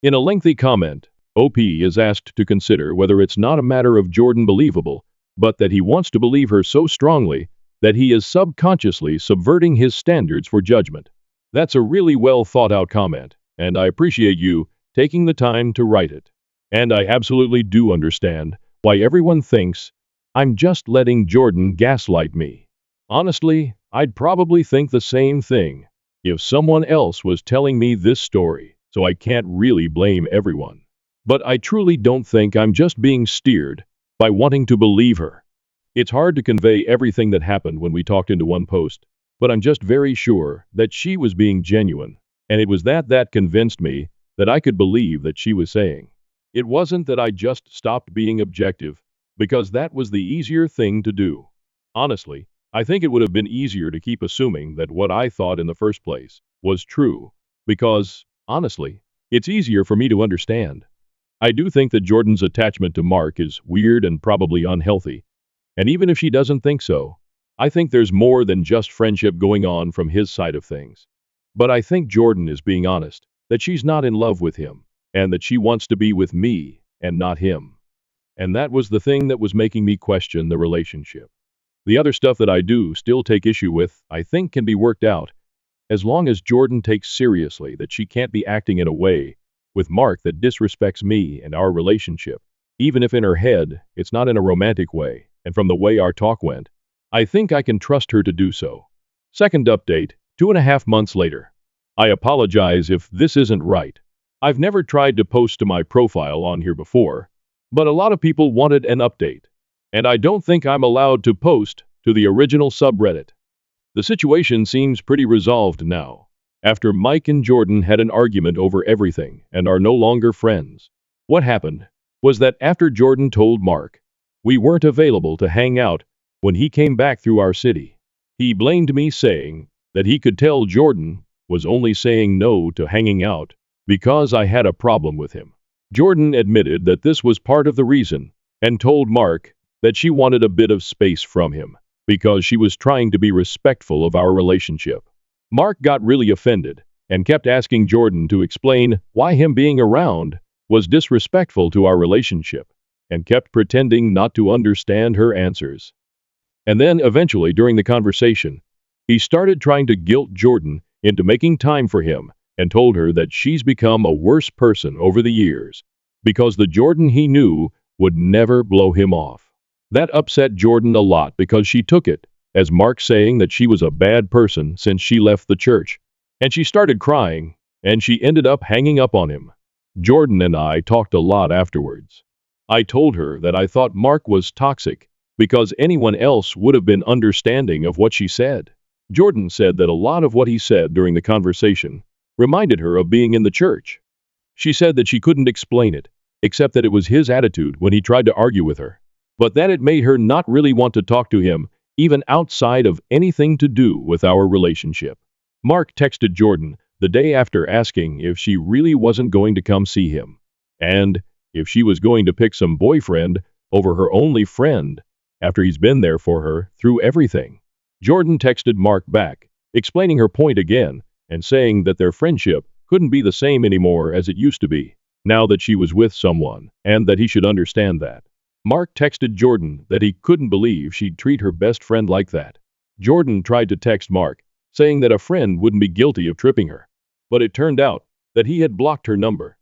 In a lengthy comment, OP is asked to consider whether it's not a matter of Jordan believable, but that he wants to believe her so strongly that he is subconsciously subverting his standards for judgment. That's a really well thought out comment, and I appreciate you taking the time to write it. And I absolutely do understand why everyone thinks I'm just letting Jordan gaslight me. Honestly, I'd probably think the same thing if someone else was telling me this story, so I can't really blame everyone. But I truly don't think I'm just being steered by wanting to believe her. It's hard to convey everything that happened when we talked into one post, but I'm just very sure that she was being genuine, and it was that convinced me that I could believe that she was saying. It wasn't that I just stopped being objective, because that was the easier thing to do. Honestly, I think it would have been easier to keep assuming that what I thought in the first place was true, because, honestly, it's easier for me to understand. I do think that Jordan's attachment to Mark is weird and probably unhealthy, and even if she doesn't think so, I think there's more than just friendship going on from his side of things. But I think Jordan is being honest, that she's not in love with him, and that she wants to be with me and not him. And that was the thing that was making me question the relationship. The other stuff that I do still take issue with, I think can be worked out, as long as Jordan takes seriously that she can't be acting in a way with Mark that disrespects me and our relationship, even if in her head it's not in a romantic way, and from the way our talk went, I think I can trust her to do so. Second update, 2.5 months later. I apologize if this isn't right. I've never tried to post to my profile on here before, but a lot of people wanted an update, and I don't think I'm allowed to post to the original subreddit. The situation seems pretty resolved now, after Mike and Jordan had an argument over everything and are no longer friends. What happened was that after Jordan told Mark we weren't available to hang out when he came back through our city, he blamed me, saying that he could tell Jordan was only saying no to hanging out because I had a problem with him. Jordan admitted that this was part of the reason and told Mark that she wanted a bit of space from him because she was trying to be respectful of our relationship. Mark got really offended and kept asking Jordan to explain why him being around was disrespectful to our relationship, and kept pretending not to understand her answers. And then eventually during the conversation, he started trying to guilt Jordan into making time for him and told her that she's become a worse person over the years because the Jordan he knew would never blow him off. That upset Jordan a lot because she took it as Mark saying that she was a bad person since she left the church, and she started crying, and she ended up hanging up on him. Jordan and I talked a lot afterwards. I told her that I thought Mark was toxic because anyone else would have been understanding of what she said. Jordan said that a lot of what he said during the conversation reminded her of being in the church. She said that she couldn't explain it, except that it was his attitude when he tried to argue with her, but that it made her not really want to talk to him, even outside of anything to do with our relationship. Mark texted Jordan the day after asking if she really wasn't going to come see him, and if she was going to pick some boyfriend over her only friend after he's been there for her through everything. Jordan texted Mark back, explaining her point again and saying that their friendship couldn't be the same anymore as it used to be, now that she was with someone, and that he should understand that. Mark texted Jordan that he couldn't believe she'd treat her best friend like that. Jordan tried to text Mark, saying that a friend wouldn't be guilty of tripping her, but it turned out that he had blocked her number.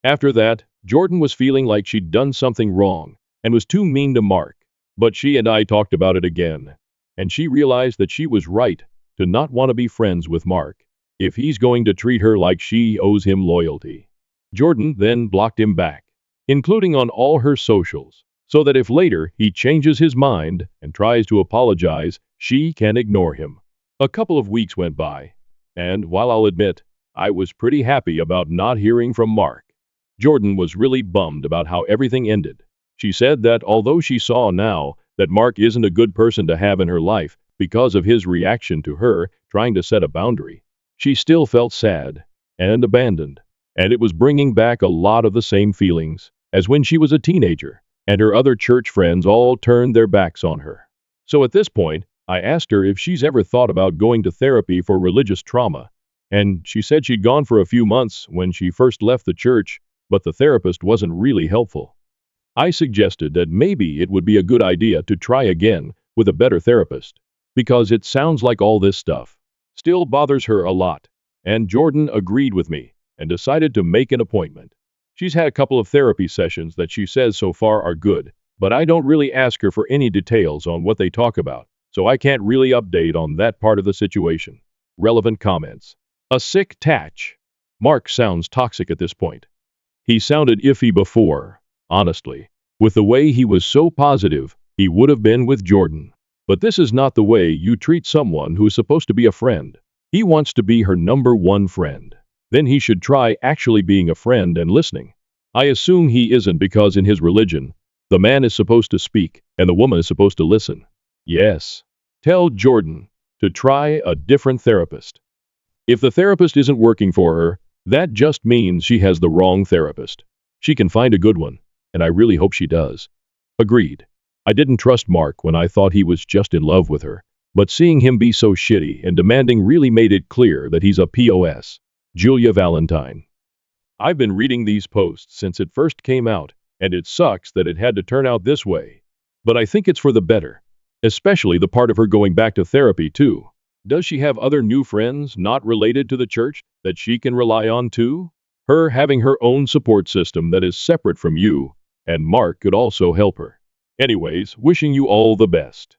After that, Jordan was feeling like she'd done something wrong and was too mean to Mark, but she and I talked about it again, and she realized that she was right to not want to be friends with Mark if he's going to treat her like she owes him loyalty. Jordan then blocked him back, including on all her socials, so that if later he changes his mind and tries to apologize, she can ignore him. A couple of weeks went by, and while I'll admit I was pretty happy about not hearing from Mark, Jordan was really bummed about how everything ended. She said that although she saw now that Mark isn't a good person to have in her life because of his reaction to her trying to set a boundary, she still felt sad and abandoned, and it was bringing back a lot of the same feelings as when she was a teenager and her other church friends all turned their backs on her. So at this point, I asked her if she's ever thought about going to therapy for religious trauma, and she said she'd gone for a few months when she first left the church, but the therapist wasn't really helpful. I suggested that maybe it would be a good idea to try again with a better therapist, because it sounds like all this stuff still bothers her a lot, and Jordan agreed with me and decided to make an appointment. She's had a couple of therapy sessions that she says so far are good, but I don't really ask her for any details on what they talk about, so I can't really update on that part of the situation. Relevant comments. A sick tatch. Mark sounds toxic at this point. He sounded iffy before, honestly. With the way he was so positive, he would have been with Jordan. But this is not the way you treat someone who is supposed to be a friend. He wants to be her number one friend. Then he should try actually being a friend and listening. I assume he isn't because in his religion, the man is supposed to speak and the woman is supposed to listen. Yes. Tell Jordan to try a different therapist. If the therapist isn't working for her, that just means she has the wrong therapist. She can find a good one, and I really hope she does. Agreed. I didn't trust Mark when I thought he was just in love with her, but seeing him be so shitty and demanding really made it clear that he's a POS. Julia Valentine. I've been reading these posts since it first came out, and it sucks that it had to turn out this way. But I think it's for the better, especially the part of her going back to therapy too. Does she have other new friends not related to the church that she can rely on too? Her having her own support system that is separate from you, and Mark could also help her. Anyways, wishing you all the best.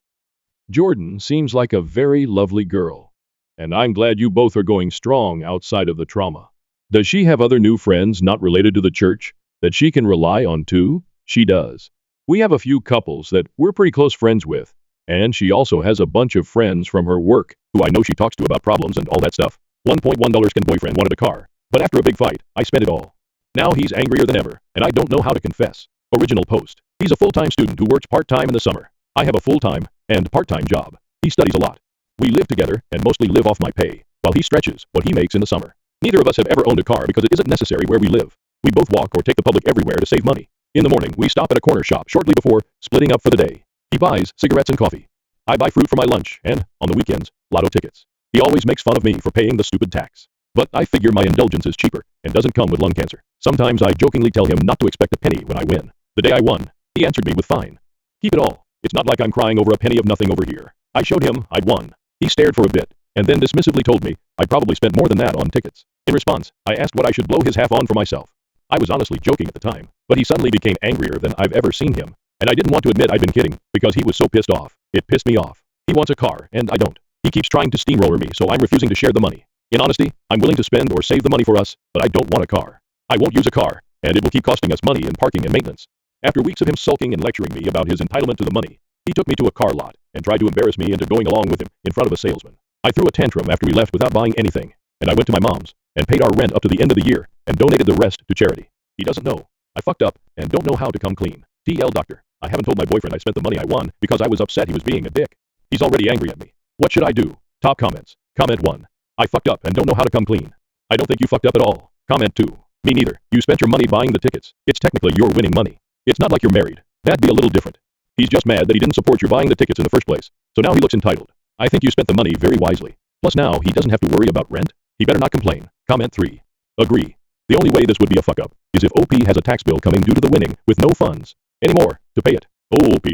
Jordan seems like a very lovely girl, and I'm glad you both are going strong outside of the trauma. Does she have other new friends not related to the church that she can rely on too? She does. We have a few couples that we're pretty close friends with, and she also has a bunch of friends from her work who I know she talks to about problems and all that stuff. $1.1 can boyfriend wanted a car, but after a big fight, I spent it all. Now he's angrier than ever, and I don't know how to confess. Original post. He's a full-time student who works part-time in the summer. I have a full-time and part-time job. He studies a lot. We live together and mostly live off my pay, while he stretches what he makes in the summer. Neither of us have ever owned a car because it isn't necessary where we live. We both walk or take the public everywhere to save money. In the morning, we stop at a corner shop shortly before splitting up for the day. He buys cigarettes and coffee. I buy fruit for my lunch and, on the weekends, lotto tickets. He always makes fun of me for paying the stupid tax. But I figure my indulgence is cheaper and doesn't come with lung cancer. Sometimes I jokingly tell him not to expect a penny when I win. The day I won, he answered me with fine. Keep it all. It's not like I'm crying over a penny of nothing over here. I showed him I'd won. He stared for a bit, and then dismissively told me I'd probably spent more than that on tickets. In response, I asked what I should blow his half on for myself. I was honestly joking at the time, but he suddenly became angrier than I've ever seen him, and I didn't want to admit I'd been kidding because he was so pissed off. It pissed me off. He wants a car, and I don't. He keeps trying to steamroller me, so I'm refusing to share the money. In honesty, I'm willing to spend or save the money for us, but I don't want a car. I won't use a car, and it will keep costing us money in parking and maintenance. After weeks of him sulking and lecturing me about his entitlement to the money, he took me to a car lot and tried to embarrass me into going along with him in front of a salesman. I threw a tantrum after we left without buying anything, and I went to my mom's and paid our rent up to the end of the year and donated the rest to charity. He doesn't know. I fucked up and don't know how to come clean. TL doctor. I haven't told my boyfriend I spent the money I won because I was upset he was being a dick. He's already angry at me. What should I do? Top comments. Comment 1. I fucked up and don't know how to come clean. I don't think you fucked up at all. Comment 2. Me neither. You spent your money buying the tickets. It's technically your winning money. It's not like you're married. That'd be a little different. He's just mad that he didn't support you buying the tickets in the first place. So now he looks entitled. I think you spent the money very wisely. Plus now he doesn't have to worry about rent. He better not complain. Comment 3. Agree. The only way this would be a fuck up is if OP has a tax bill coming due to the winning with no funds anymore to pay it. OP.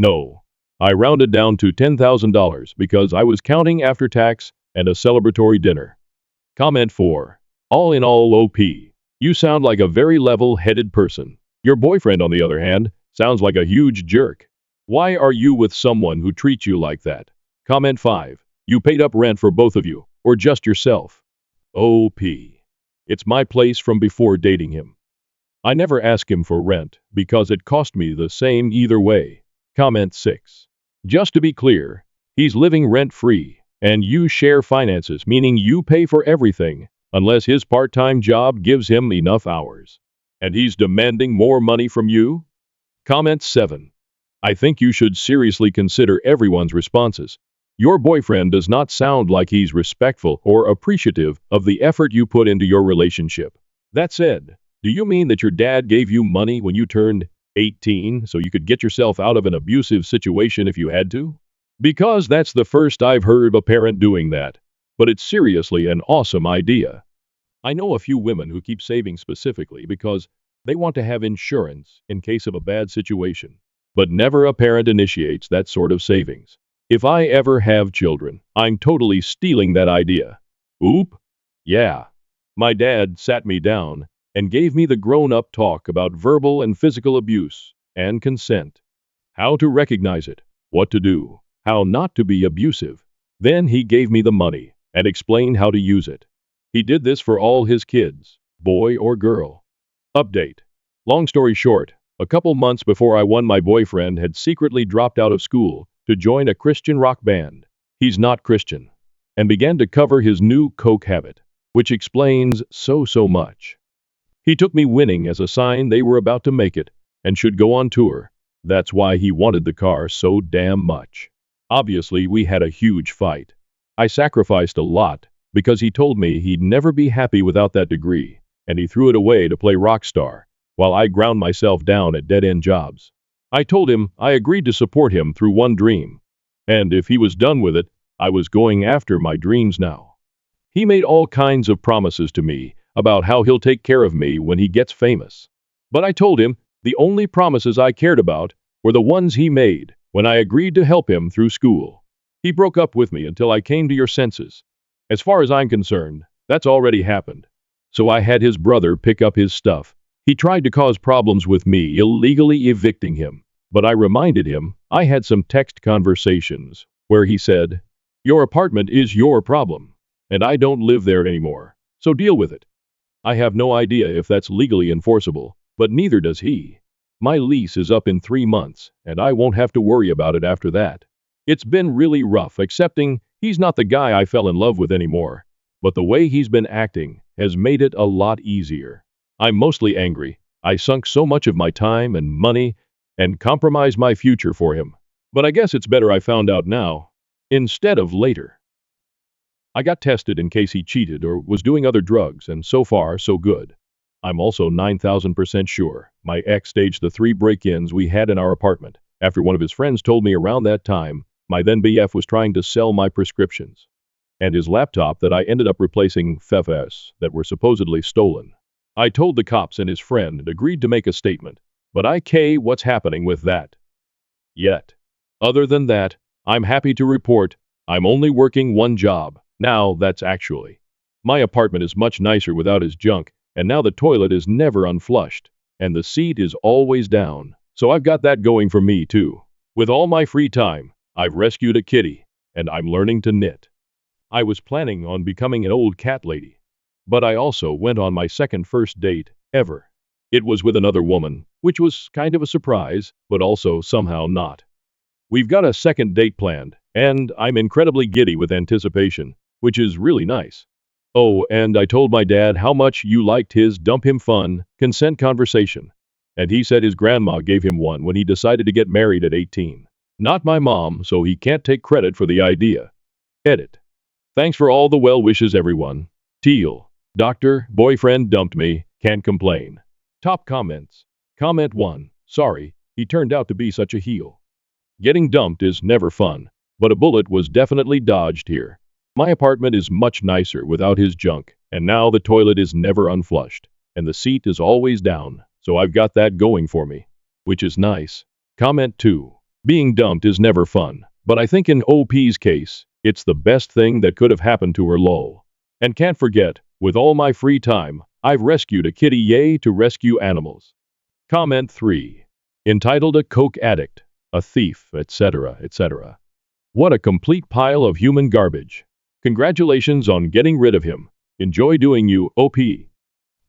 No. I rounded down to $10,000 because I was counting after tax and a celebratory dinner. Comment 4. All in all, OP. You sound like a very level-headed person. Your boyfriend, on the other hand, sounds like a huge jerk. Why are you with someone who treats you like that? Comment 5. You paid up rent for both of you, or just yourself? OP. It's my place from before dating him. I never ask him for rent because it cost me the same either way. Comment 6. Just to be clear, he's living rent-free, and you share finances, meaning you pay for everything, unless his part-time job gives him enough hours. And he's demanding more money from you? Comment 7. I think you should seriously consider everyone's responses. Your boyfriend does not sound like he's respectful or appreciative of the effort you put into your relationship. That said, do you mean that your dad gave you money when you turned 18 so you could get yourself out of an abusive situation if you had to? Because that's the first I've heard of a parent doing that. But it's seriously an awesome idea. I know a few women who keep saving specifically because they want to have insurance in case of a bad situation. But never a parent initiates that sort of savings. If I ever have children, I'm totally stealing that idea. Oop. Yeah. My dad sat me down and gave me the grown-up talk about verbal and physical abuse and consent. How to recognize it, what to do, how not to be abusive. Then he gave me the money and explained how to use it. He did this for all his kids, boy or girl. Update. Long story short, a couple months before I won, my boyfriend had secretly dropped out of school to join a Christian rock band. He's not Christian, and began to cover his new coke habit, which explains so much. He took me winning as a sign they were about to make it and should go on tour. That's why he wanted the car so damn much. Obviously, we had a huge fight. I sacrificed a lot because he told me he'd never be happy without that degree, and he threw it away to play rock star, while I ground myself down at dead-end jobs. I told him I agreed to support him through one dream, and if he was done with it, I was going after my dreams now. He made all kinds of promises to me about how he'll take care of me when he gets famous. But I told him the only promises I cared about were the ones he made when I agreed to help him through school. He broke up with me until I came to your senses. As far as I'm concerned, that's already happened. So I had his brother pick up his stuff. He tried to cause problems with me, illegally evicting him. But I reminded him I had some text conversations where he said, "Your apartment is your problem, and I don't live there anymore, so deal with it." I have no idea if that's legally enforceable, but neither does he. My lease is up in 3 months, and I won't have to worry about it after that. It's been really rough accepting he's not the guy I fell in love with anymore, but the way he's been acting has made it a lot easier. I'm mostly angry. I sunk so much of my time and money and compromised my future for him. But I guess it's better I found out now, instead of later. I got tested in case he cheated or was doing other drugs, and so far, so good. I'm also 9,000% sure my ex staged the 3 break-ins we had in our apartment after one of his friends told me around that time my then BF was trying to sell my prescriptions, and his laptop that I ended up replacing FFS that were supposedly stolen. I told the cops and his friend and agreed to make a statement, but I care what's happening with that yet. Other than that, I'm happy to report I'm only working one job. Now that's actually. My apartment is much nicer without his junk, and now the toilet is never unflushed, and the seat is always down, so I've got that going for me too. With all my free time, I've rescued a kitty, and I'm learning to knit. I was planning on becoming an old cat lady, but I also went on my second first date ever. It was with another woman, which was kind of a surprise, but also somehow not. We've got a second date planned, and I'm incredibly giddy with anticipation, which is really nice. Oh, and I told my dad how much you liked his dump him fun, consent conversation. And he said his grandma gave him one when he decided to get married at 18. Not my mom, so he can't take credit for the idea. Edit. Thanks for all the well wishes, everyone. Teal. Doctor, boyfriend dumped me, can't complain. Top comments. Comment 1. Sorry, he turned out to be such a heel. Getting dumped is never fun, but a bullet was definitely dodged here. My apartment is much nicer without his junk, and now the toilet is never unflushed, and the seat is always down, so I've got that going for me, which is nice. Comment 2. Being dumped is never fun, but I think in OP's case, it's the best thing that could have happened to her lol. And can't forget, with all my free time, I've rescued a kitty, yay to rescue animals. Comment 3. Entitled A Coke Addict, a Thief, etc., etc. What a complete pile of human garbage. Congratulations on getting rid of him. Enjoy doing you, OP.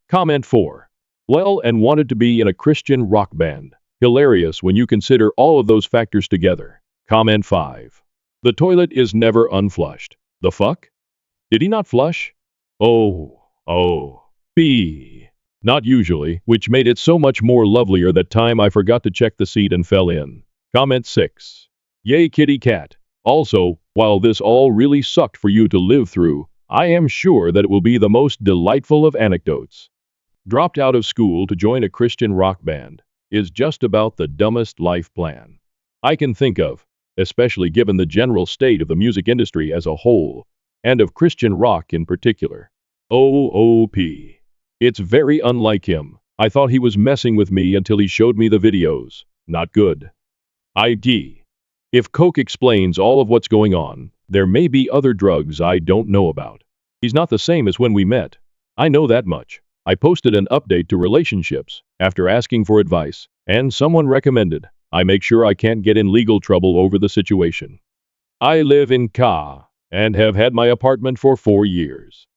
Comment 4. Well, and wanted to be in a Christian rock band. Hilarious when you consider all of those factors together. Comment 5. The toilet is never unflushed. The fuck? Did he not flush? B. Not usually, which made it so much more lovelier that time I forgot to check the seat and fell in. Comment 6. Yay kitty cat. Also, while this all really sucked for you to live through, I am sure that it will be the most delightful of anecdotes. Dropped out of school to join a Christian rock band is just about the dumbest life plan I can think of, especially given the general state of the music industry as a whole, and of Christian rock in particular. OOP. It's very unlike him. I thought he was messing with me until he showed me the videos. Not good. ID. If coke explains all of what's going on, there may be other drugs I don't know about. He's not the same as when we met. I know that much. I posted an update to relationships after asking for advice, and someone recommended I make sure I can't get in legal trouble over the situation. I live in Ka and have had my apartment for 4 years.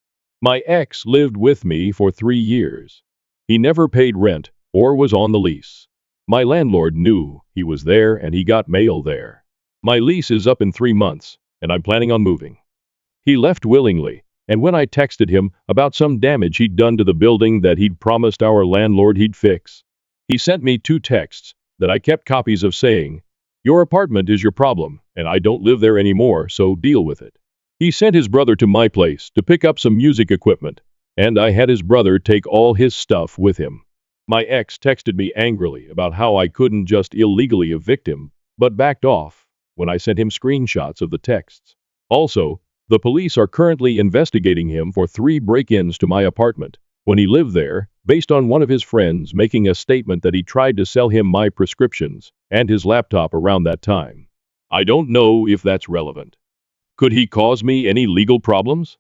My ex lived with me for 3 years. He never paid rent or was on the lease. My landlord knew he was there and he got mail there. My lease is up in 3 months, and I'm planning on moving. He left willingly, and when I texted him about some damage he'd done to the building that he'd promised our landlord he'd fix, he sent me 2 texts that I kept copies of saying, "Your apartment is your problem, and I don't live there anymore, so deal with it." He sent his brother to my place to pick up some music equipment, and I had his brother take all his stuff with him. My ex texted me angrily about how I couldn't just illegally evict him, but backed off when I sent him screenshots of the texts. Also, the police are currently investigating him for 3 break-ins to my apartment when he lived there, based on one of his friends making a statement that he tried to sell him my prescriptions and his laptop around that time. I don't know if that's relevant. Could he cause me any legal problems?